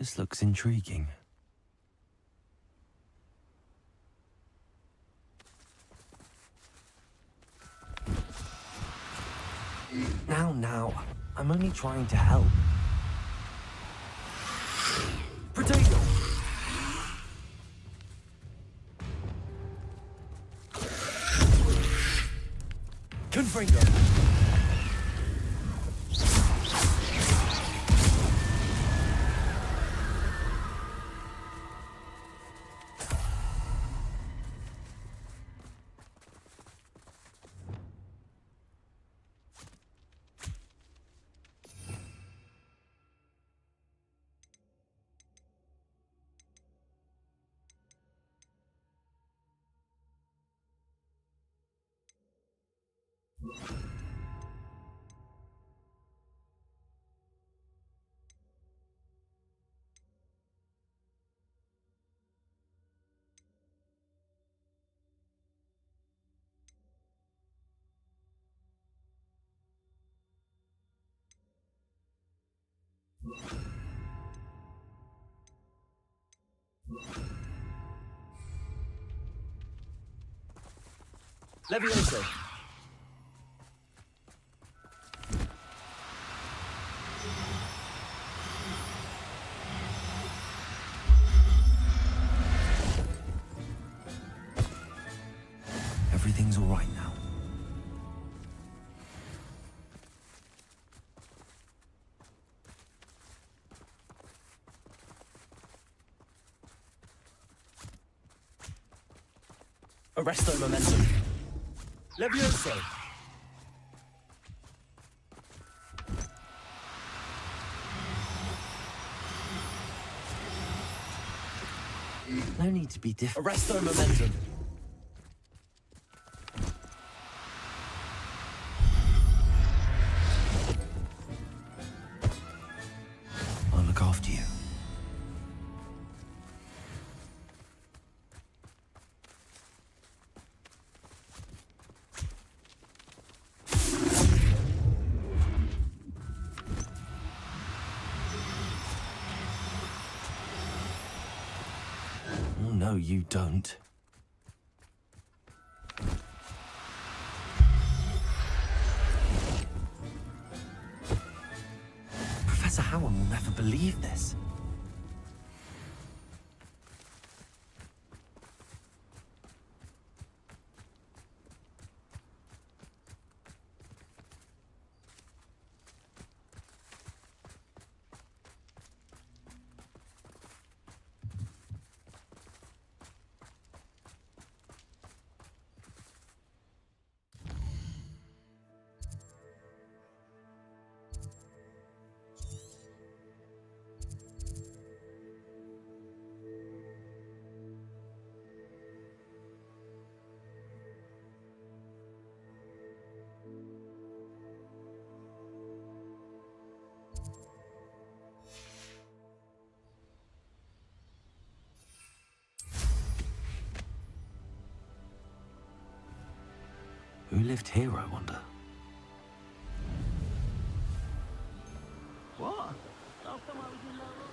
This looks intriguing. Now, I'm only trying to help. Potato! Confringo! Levioso! Everything's all right now. Arresto momentum. Levioso! No need to be different. Arresto momentum. I'll look after you. Oh, no, you don't. Professor Howard will never believe this. Who lived here, I wonder? What? Last time I was in that room.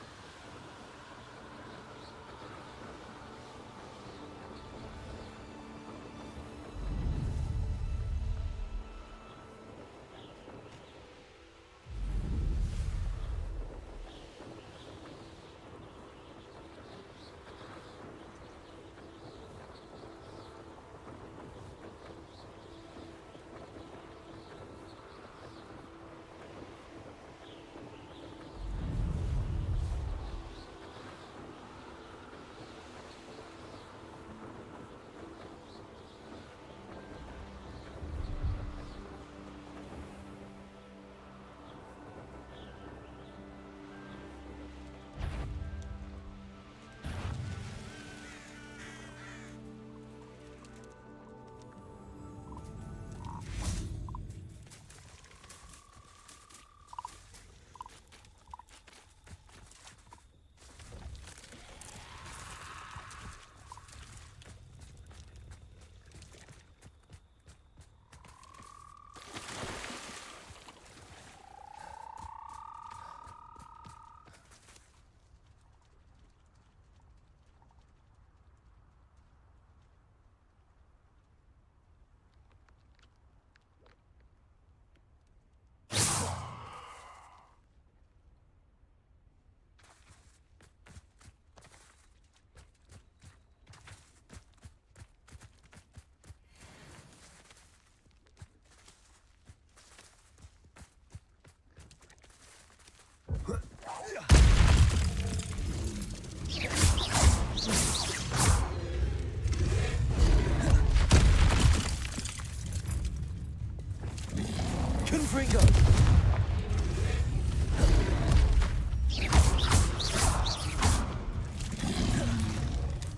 Confringo!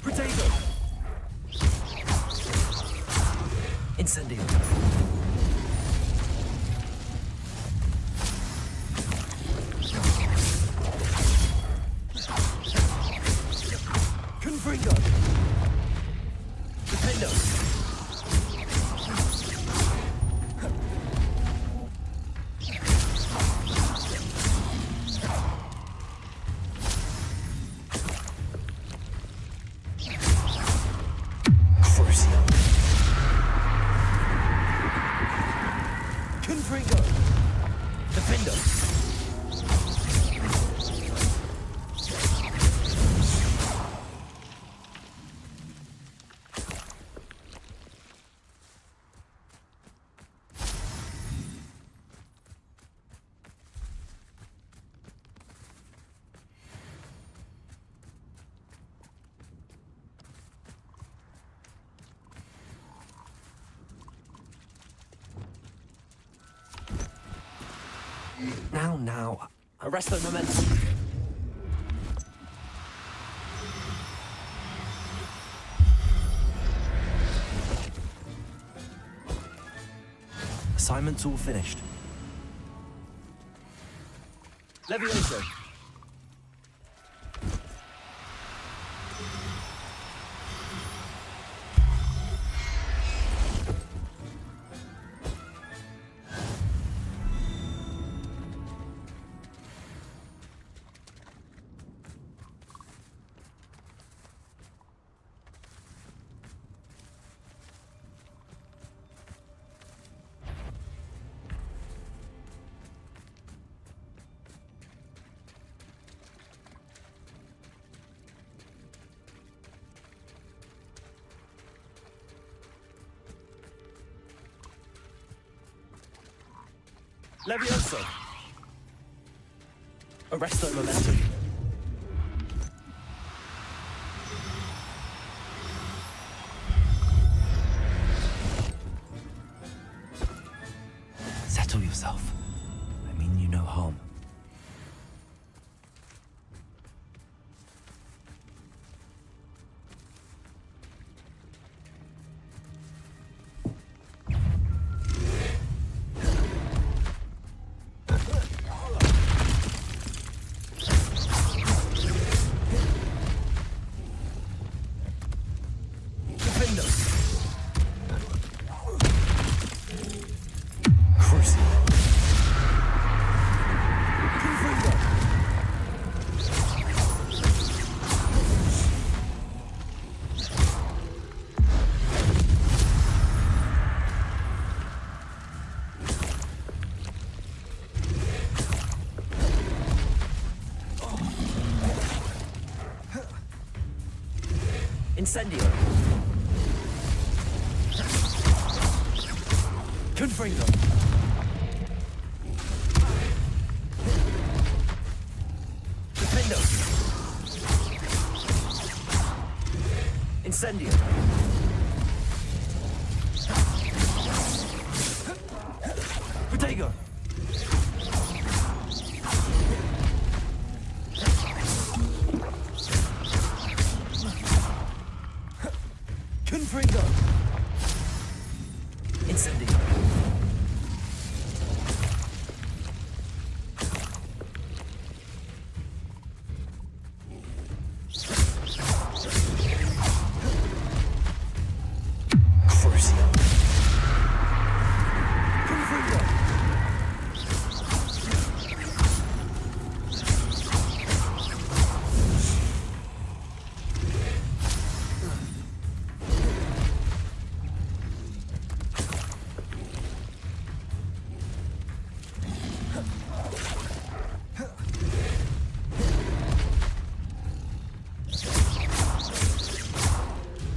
Potato! Incendio! Now. Arresto momentum. Assignment's all finished. Levioso. Levioso. Arresto momentum. Settle yourself. I mean you no harm. Incendio. Confringo. Defendo. Incendio. Protego. Confringo. Incendio. Crucio. Confringo.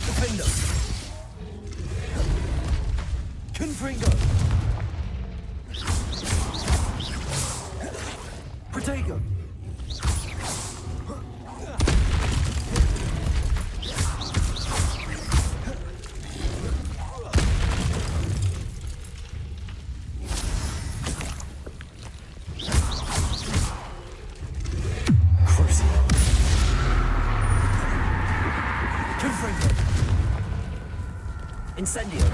Defendo. Confringo. Protego. Crucio. Confringo. Incendio.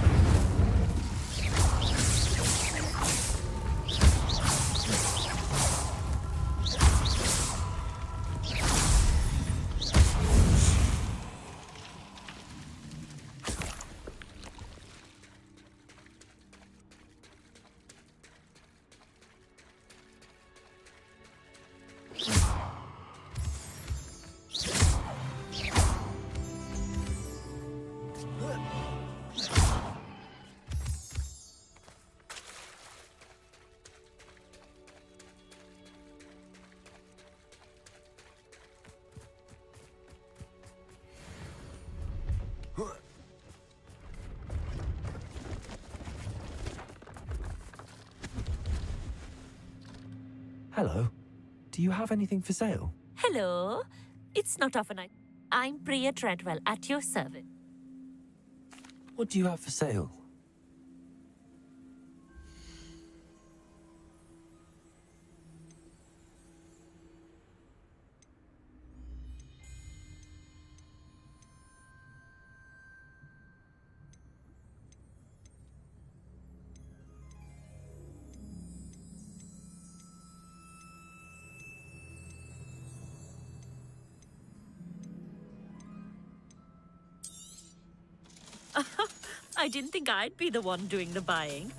Hello. Do you have anything for sale? Hello. It's not often I'm Priya Treadwell at your service. What do you have for sale? I didn't think I'd be the one doing the buying.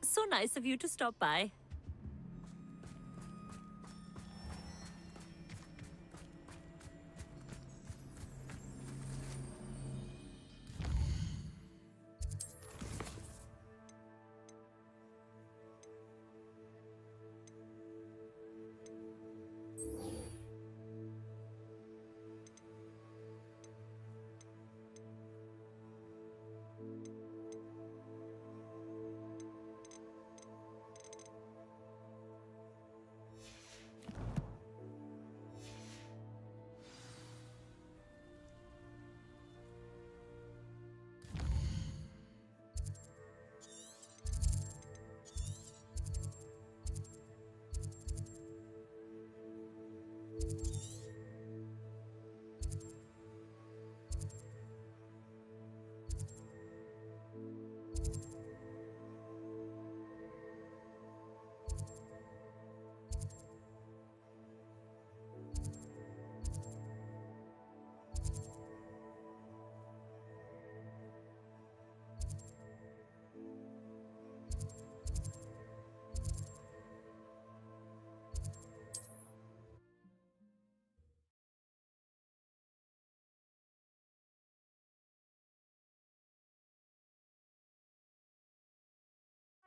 So nice of you to stop by.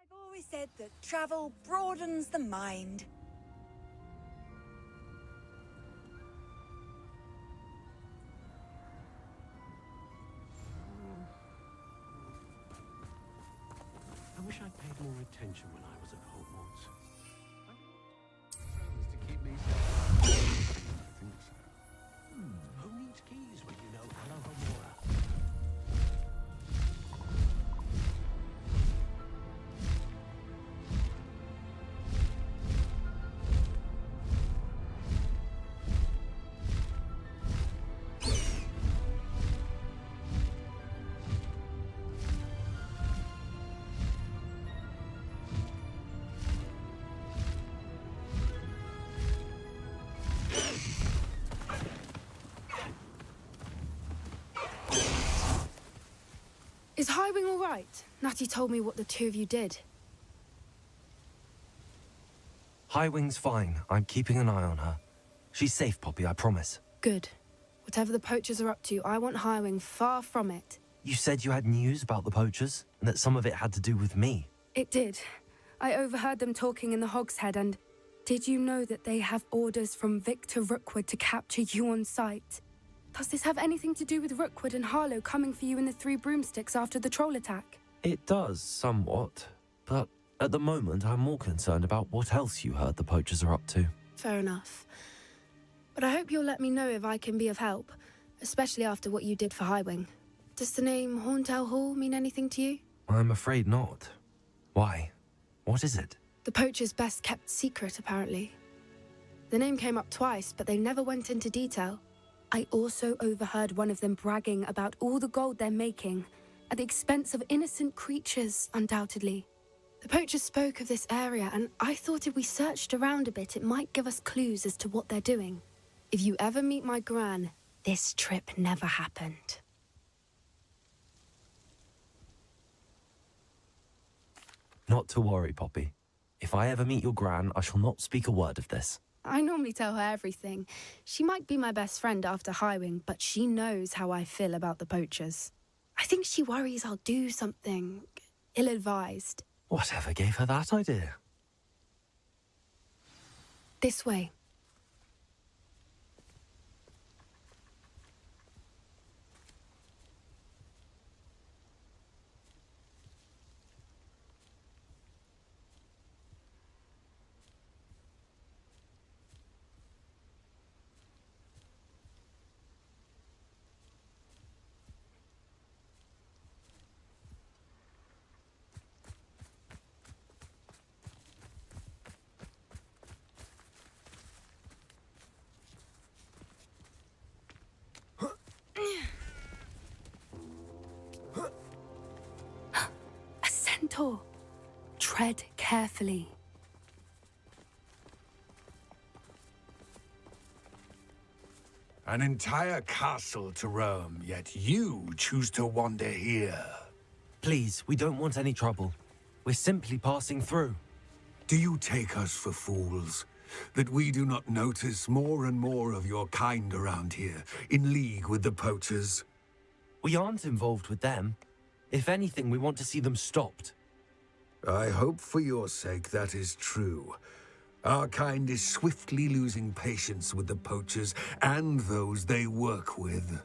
I've always said that travel broadens the mind. I wish I'd paid more attention when I was at Hogwarts. To keep me safe. I think so. Who needs keys when you know Alohomora? Is Highwing all right? Natty told me what the two of you did. Highwing's fine. I'm keeping an eye on her. She's safe, Poppy, I promise. Good. Whatever the poachers are up to, I want Highwing far from it. You said you had news about the poachers, and that some of it had to do with me. It did. I overheard them talking in the Hogshead, and did you know that they have orders from Victor Rookwood to capture you on sight? Does this have anything to do with Rookwood and Harlow coming for you in the Three Broomsticks after the troll attack? It does, somewhat. But at the moment, I'm more concerned about what else you heard the poachers are up to. Fair enough. But I hope you'll let me know if I can be of help, especially after what you did for Highwing. Does the name Horntail Hall mean anything to you? I'm afraid not. Why? What is it? The poachers' best kept secret, apparently. The name came up twice, but they never went into detail. I also overheard one of them bragging about all the gold they're making, at the expense of innocent creatures, undoubtedly. The poachers spoke of this area, and I thought if we searched around a bit, it might give us clues as to what they're doing. If you ever meet my gran, this trip never happened. Not to worry, Poppy. If I ever meet your gran, I shall not speak a word of this. I normally tell her everything. She might be my best friend after Highwing, but she knows how I feel about the poachers. I think she worries I'll do something ill-advised. Whatever gave her that idea? This way. A centaur. Tread carefully. An entire castle to roam, yet you choose to wander here. Please, we don't want any trouble. We're simply passing through. Do you take us for fools? That we do not notice more and more of your kind around here, in league with the poachers? We aren't involved with them. If anything, we want to see them stopped. I hope for your sake that is true. Our kind is swiftly losing patience with the poachers and those they work with.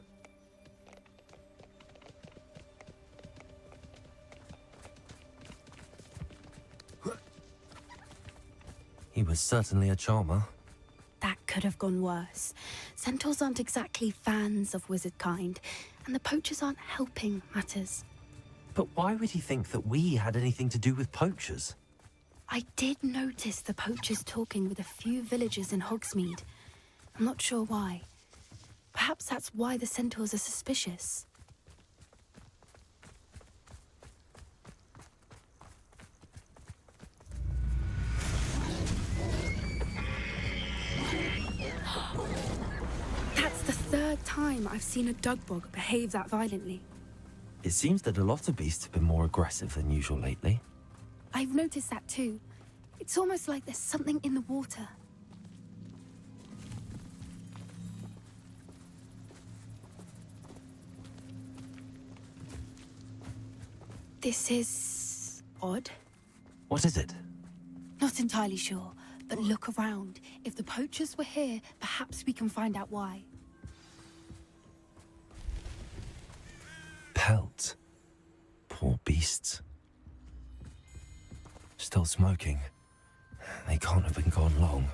He was certainly a charmer. That could have gone worse. Centaurs aren't exactly fans of wizard kind, and the poachers aren't helping matters. But why would he think that we had anything to do with poachers? I did notice the poachers talking with a few villagers in Hogsmeade. I'm not sure why. Perhaps that's why the centaurs are suspicious. That's the third time I've seen a dugbog behave that violently. It seems that a lot of beasts have been more aggressive than usual lately. I've noticed that too. It's almost like there's something in the water. This is odd. What is it? Not entirely sure, but look around. If the poachers were here, perhaps we can find out why. Pelt. Poor beasts. Still smoking. They can't have been gone long.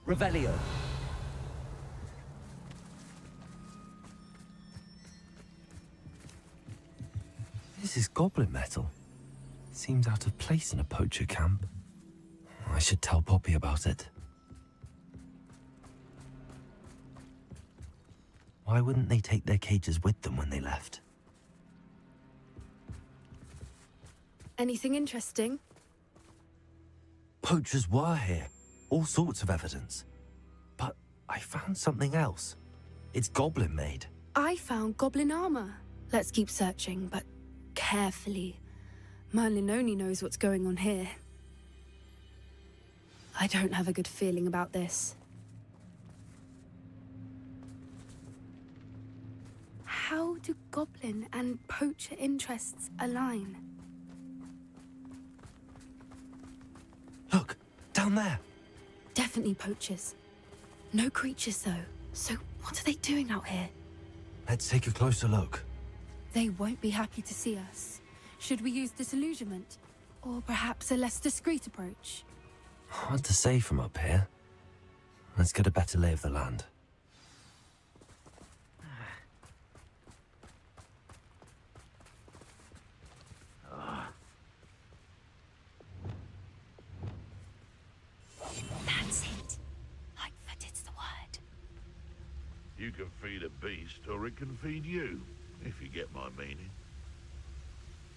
Revelio. This is goblin metal. Seems out of place in a poacher camp. I should tell Poppy about it. Why wouldn't they take their cages with them when they left? Anything interesting? Poachers were here. All sorts of evidence. But I found something else. It's goblin made. I found goblin armor. Let's keep searching, but carefully. Merlin only knows what's going on here. I don't have a good feeling about this. How do goblin and poacher interests align? Look, down there. Definitely poachers. No creatures, though. So what are they doing out here? Let's take a closer look. They won't be happy to see us. Should we use disillusionment? Or perhaps a less discreet approach? Hard to say from up here. Let's get a better lay of the land. That's it. Lightfooted's the word. You can feed a beast, or it can feed you, if you get my meaning.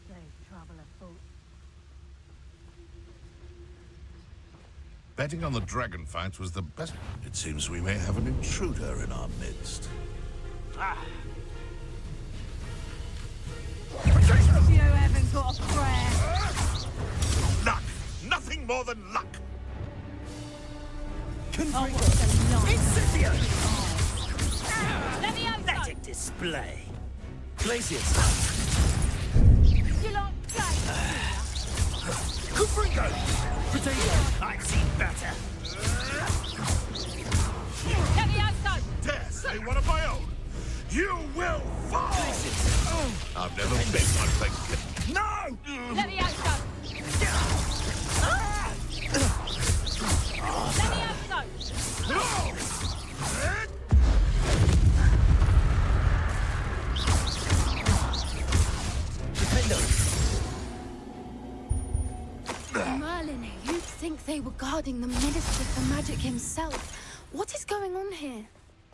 Save trouble afoot. Betting on the dragon fights was the best. It seems we may have an intruder in our midst. You haven't got a prayer. Luck! Nothing more than luck! Incipio! Let it display. Glacius! You lot play. Cufringo! Potato! I've seen better. Levioso! Dare say one of my own! You will fall! I've never been one thing. No! Levioso! Merlin, you think they were guarding the Minister for Magic himself. What is going on here?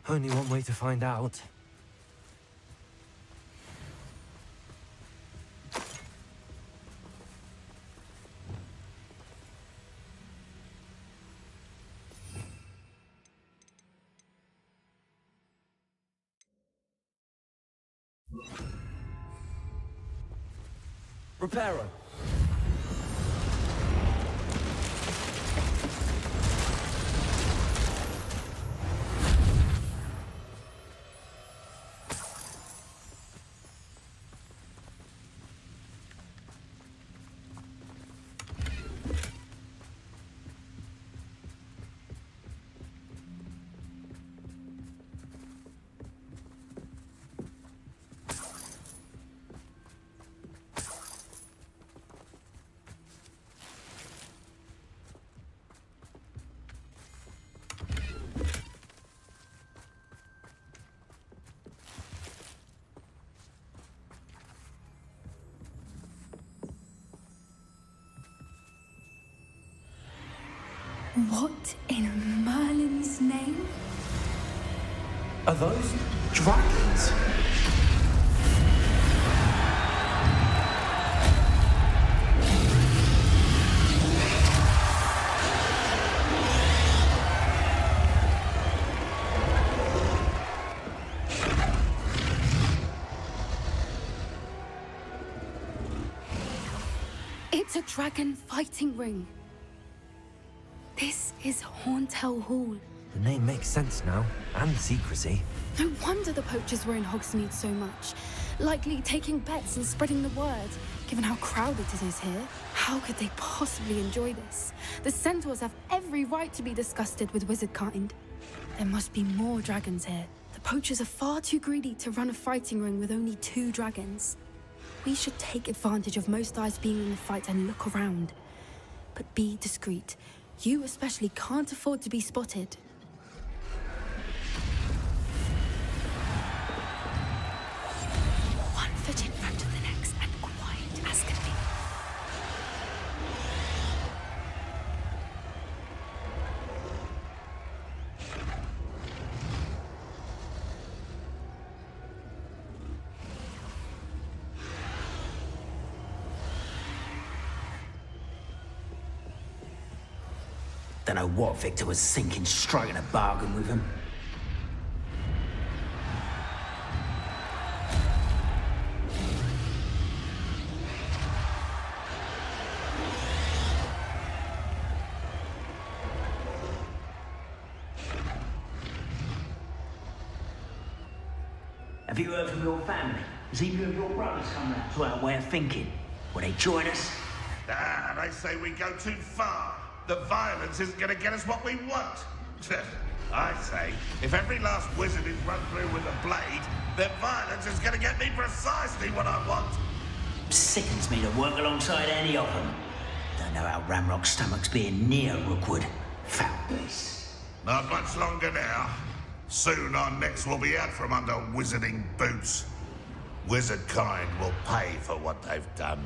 Only one way to find out. Reparo. What in Merlin's name? Are those dragons? It's a dragon fighting ring. This is Hauntel Hall. The name makes sense now, and secrecy. No wonder the poachers were in Hogsmeade so much. Likely taking bets and spreading the word. Given how crowded it is here, how could they possibly enjoy this? The centaurs have every right to be disgusted with wizard kind. There must be more dragons here. The poachers are far too greedy to run a fighting ring with only 2 dragons. We should take advantage of most eyes being in the fight and look around. But be discreet. You especially can't afford to be spotted. One foot in front of the next and quiet as can be. Don't know what Victor was thinking, striking a bargain with him. Have you heard from your family? Has either of your brothers come round to our way of thinking? Will they join us? Ah, they say we go too far. The violence isn't going to get us what we want. I say, if every last wizard is run through with a blade, then violence is going to get me precisely what I want. Sickens me to work alongside any of them. Don't know how Ramrock's stomach's being near Rookwood. Foul beast. Not much longer now. Soon our necks will be out from under wizarding boots. Wizard kind will pay for what they've done.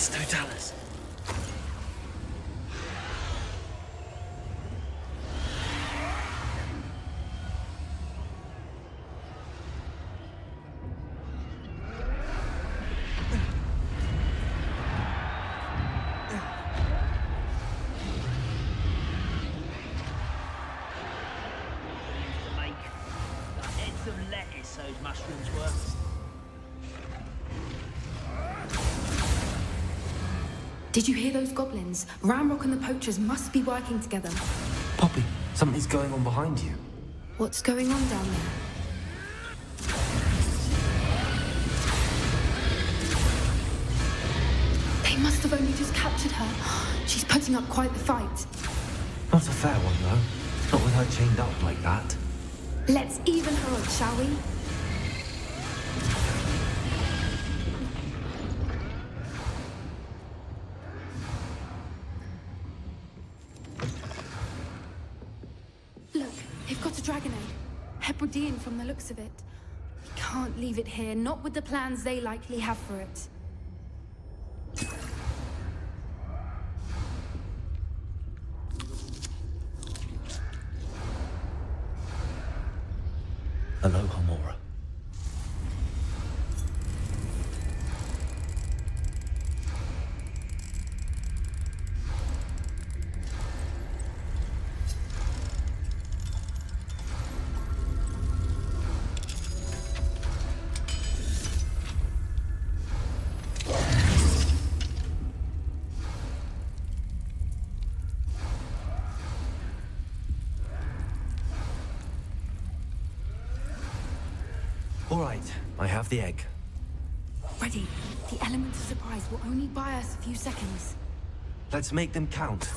Totalis. Heads of lettuce, those mushrooms were. Did you hear those goblins? Ramrock and the poachers must be working together. Poppy, something's going on behind you. What's going on down there? They must have only just captured her. She's putting up quite the fight. Not a fair one, though. Not with her chained up like that. Let's even her up, shall we? Look, they've got a dragon egg. Hebridean from the looks of it. We can't leave it here, not with the plans they likely have for it. Hello, Homora. All right, I have the egg. Ready. The element of surprise will only buy us a few seconds. Let's make them count.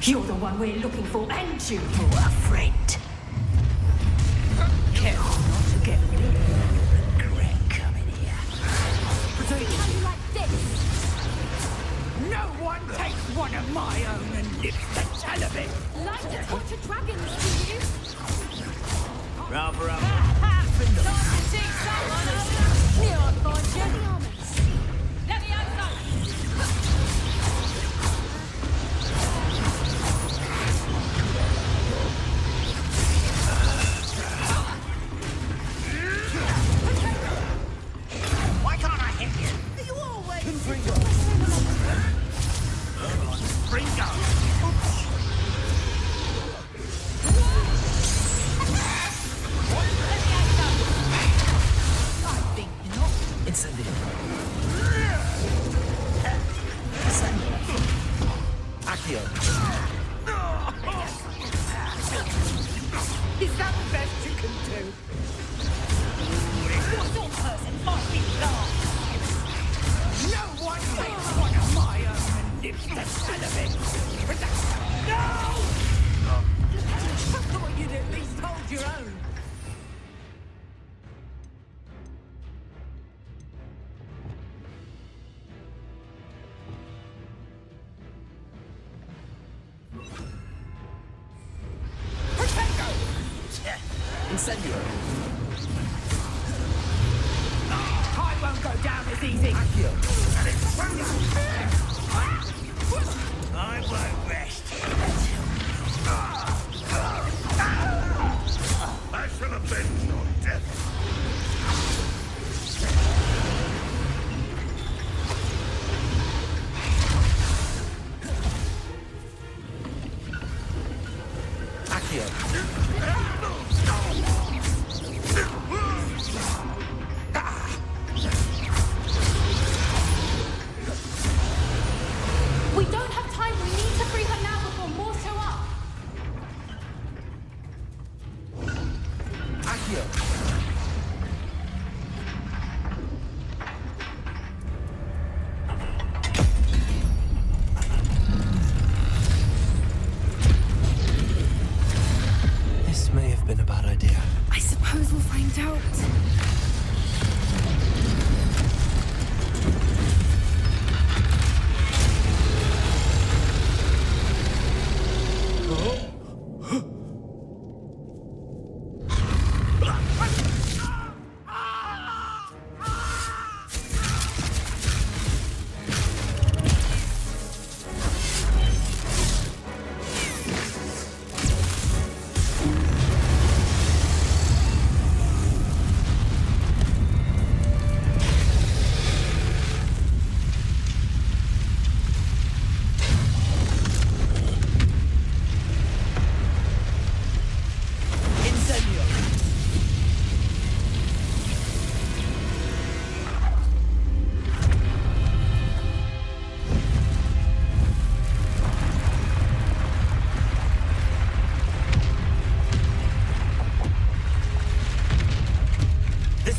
You're the one we're looking for, and you, poor friend. Careful not to get rid of the regret coming here. How you like this? No one takes one of my own and lives to tell of it. Like to torture dragons, do you? Rather up. Time to teach someone else. Here I find Jenny almonds. Let me have some. Why can't I hit you? You always... Ringo! Incendio. Accio. Is that the best you can do? What sort of person might be lost? No one makes one of my own and lives to tell of it. No! I thought you'd at least hold your own. Incendio. I won't go down as easy. Accio. I won't rest. I shall avenge your death.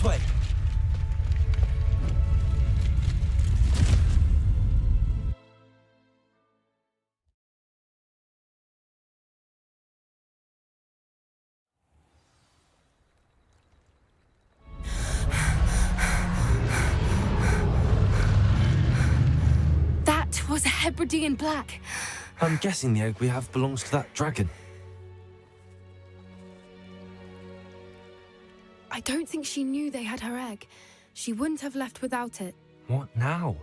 way! That was a Hebridean black. I'm guessing the egg we have belongs to that dragon. I don't think she knew they had her egg. She wouldn't have left without it. What now?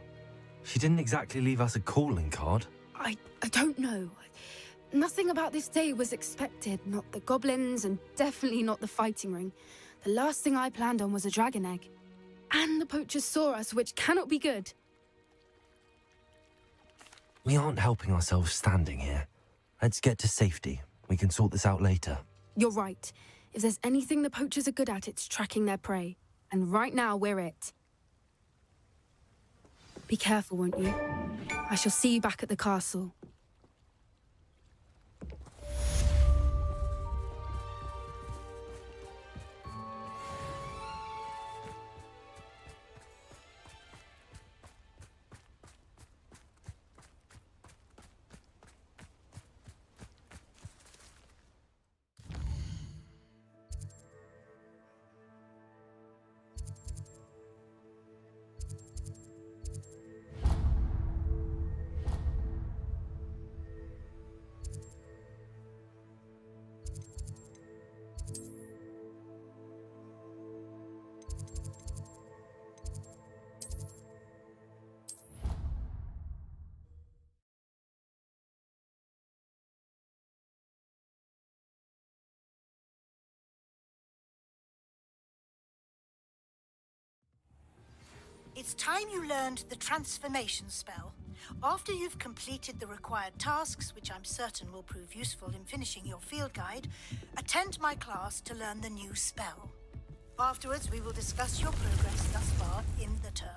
She didn't exactly leave us a calling card. I don't know. Nothing about this day was expected. Not the goblins, and definitely not the fighting ring. The last thing I planned on was a dragon egg. And the poachers saw us, which cannot be good. We aren't helping ourselves standing here. Let's get to safety. We can sort this out later. You're right. If there's anything the poachers are good at, it's tracking their prey. And right now, we're it. Be careful, won't you? I shall see you back at the castle. It's time you learned the transformation spell. After you've completed the required tasks, which I'm certain will prove useful in finishing your field guide, attend my class to learn the new spell. Afterwards, we will discuss your progress thus far in the term.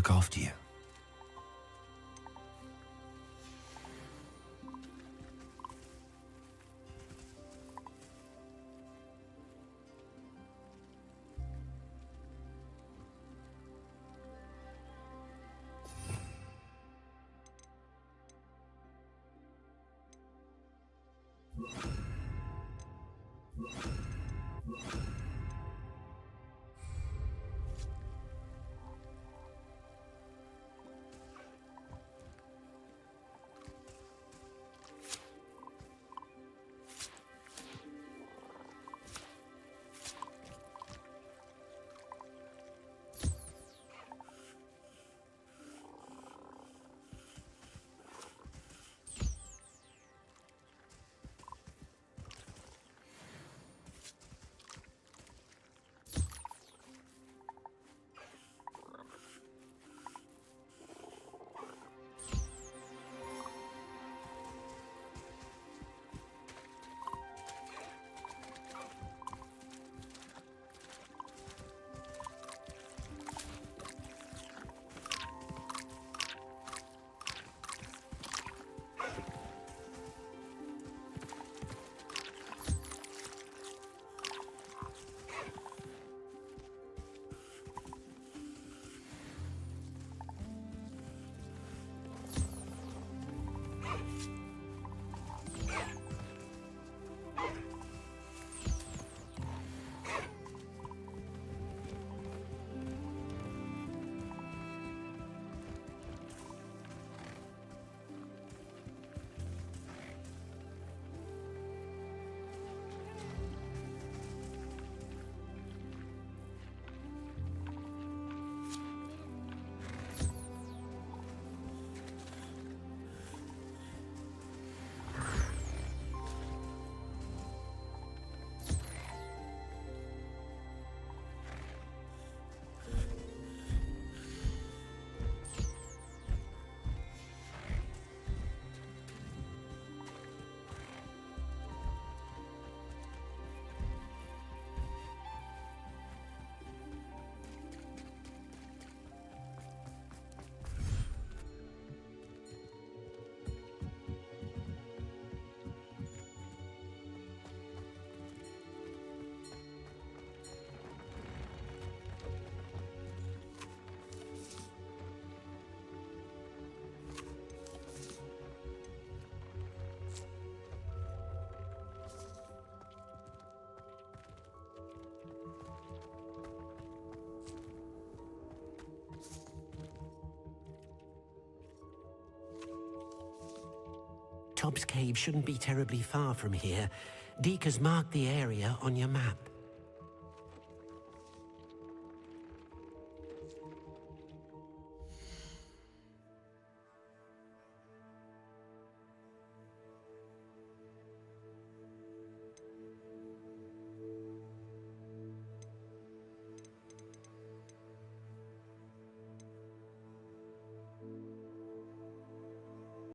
look after you. Tobbs Cave shouldn't be terribly far from here. Deek has marked the area on your map.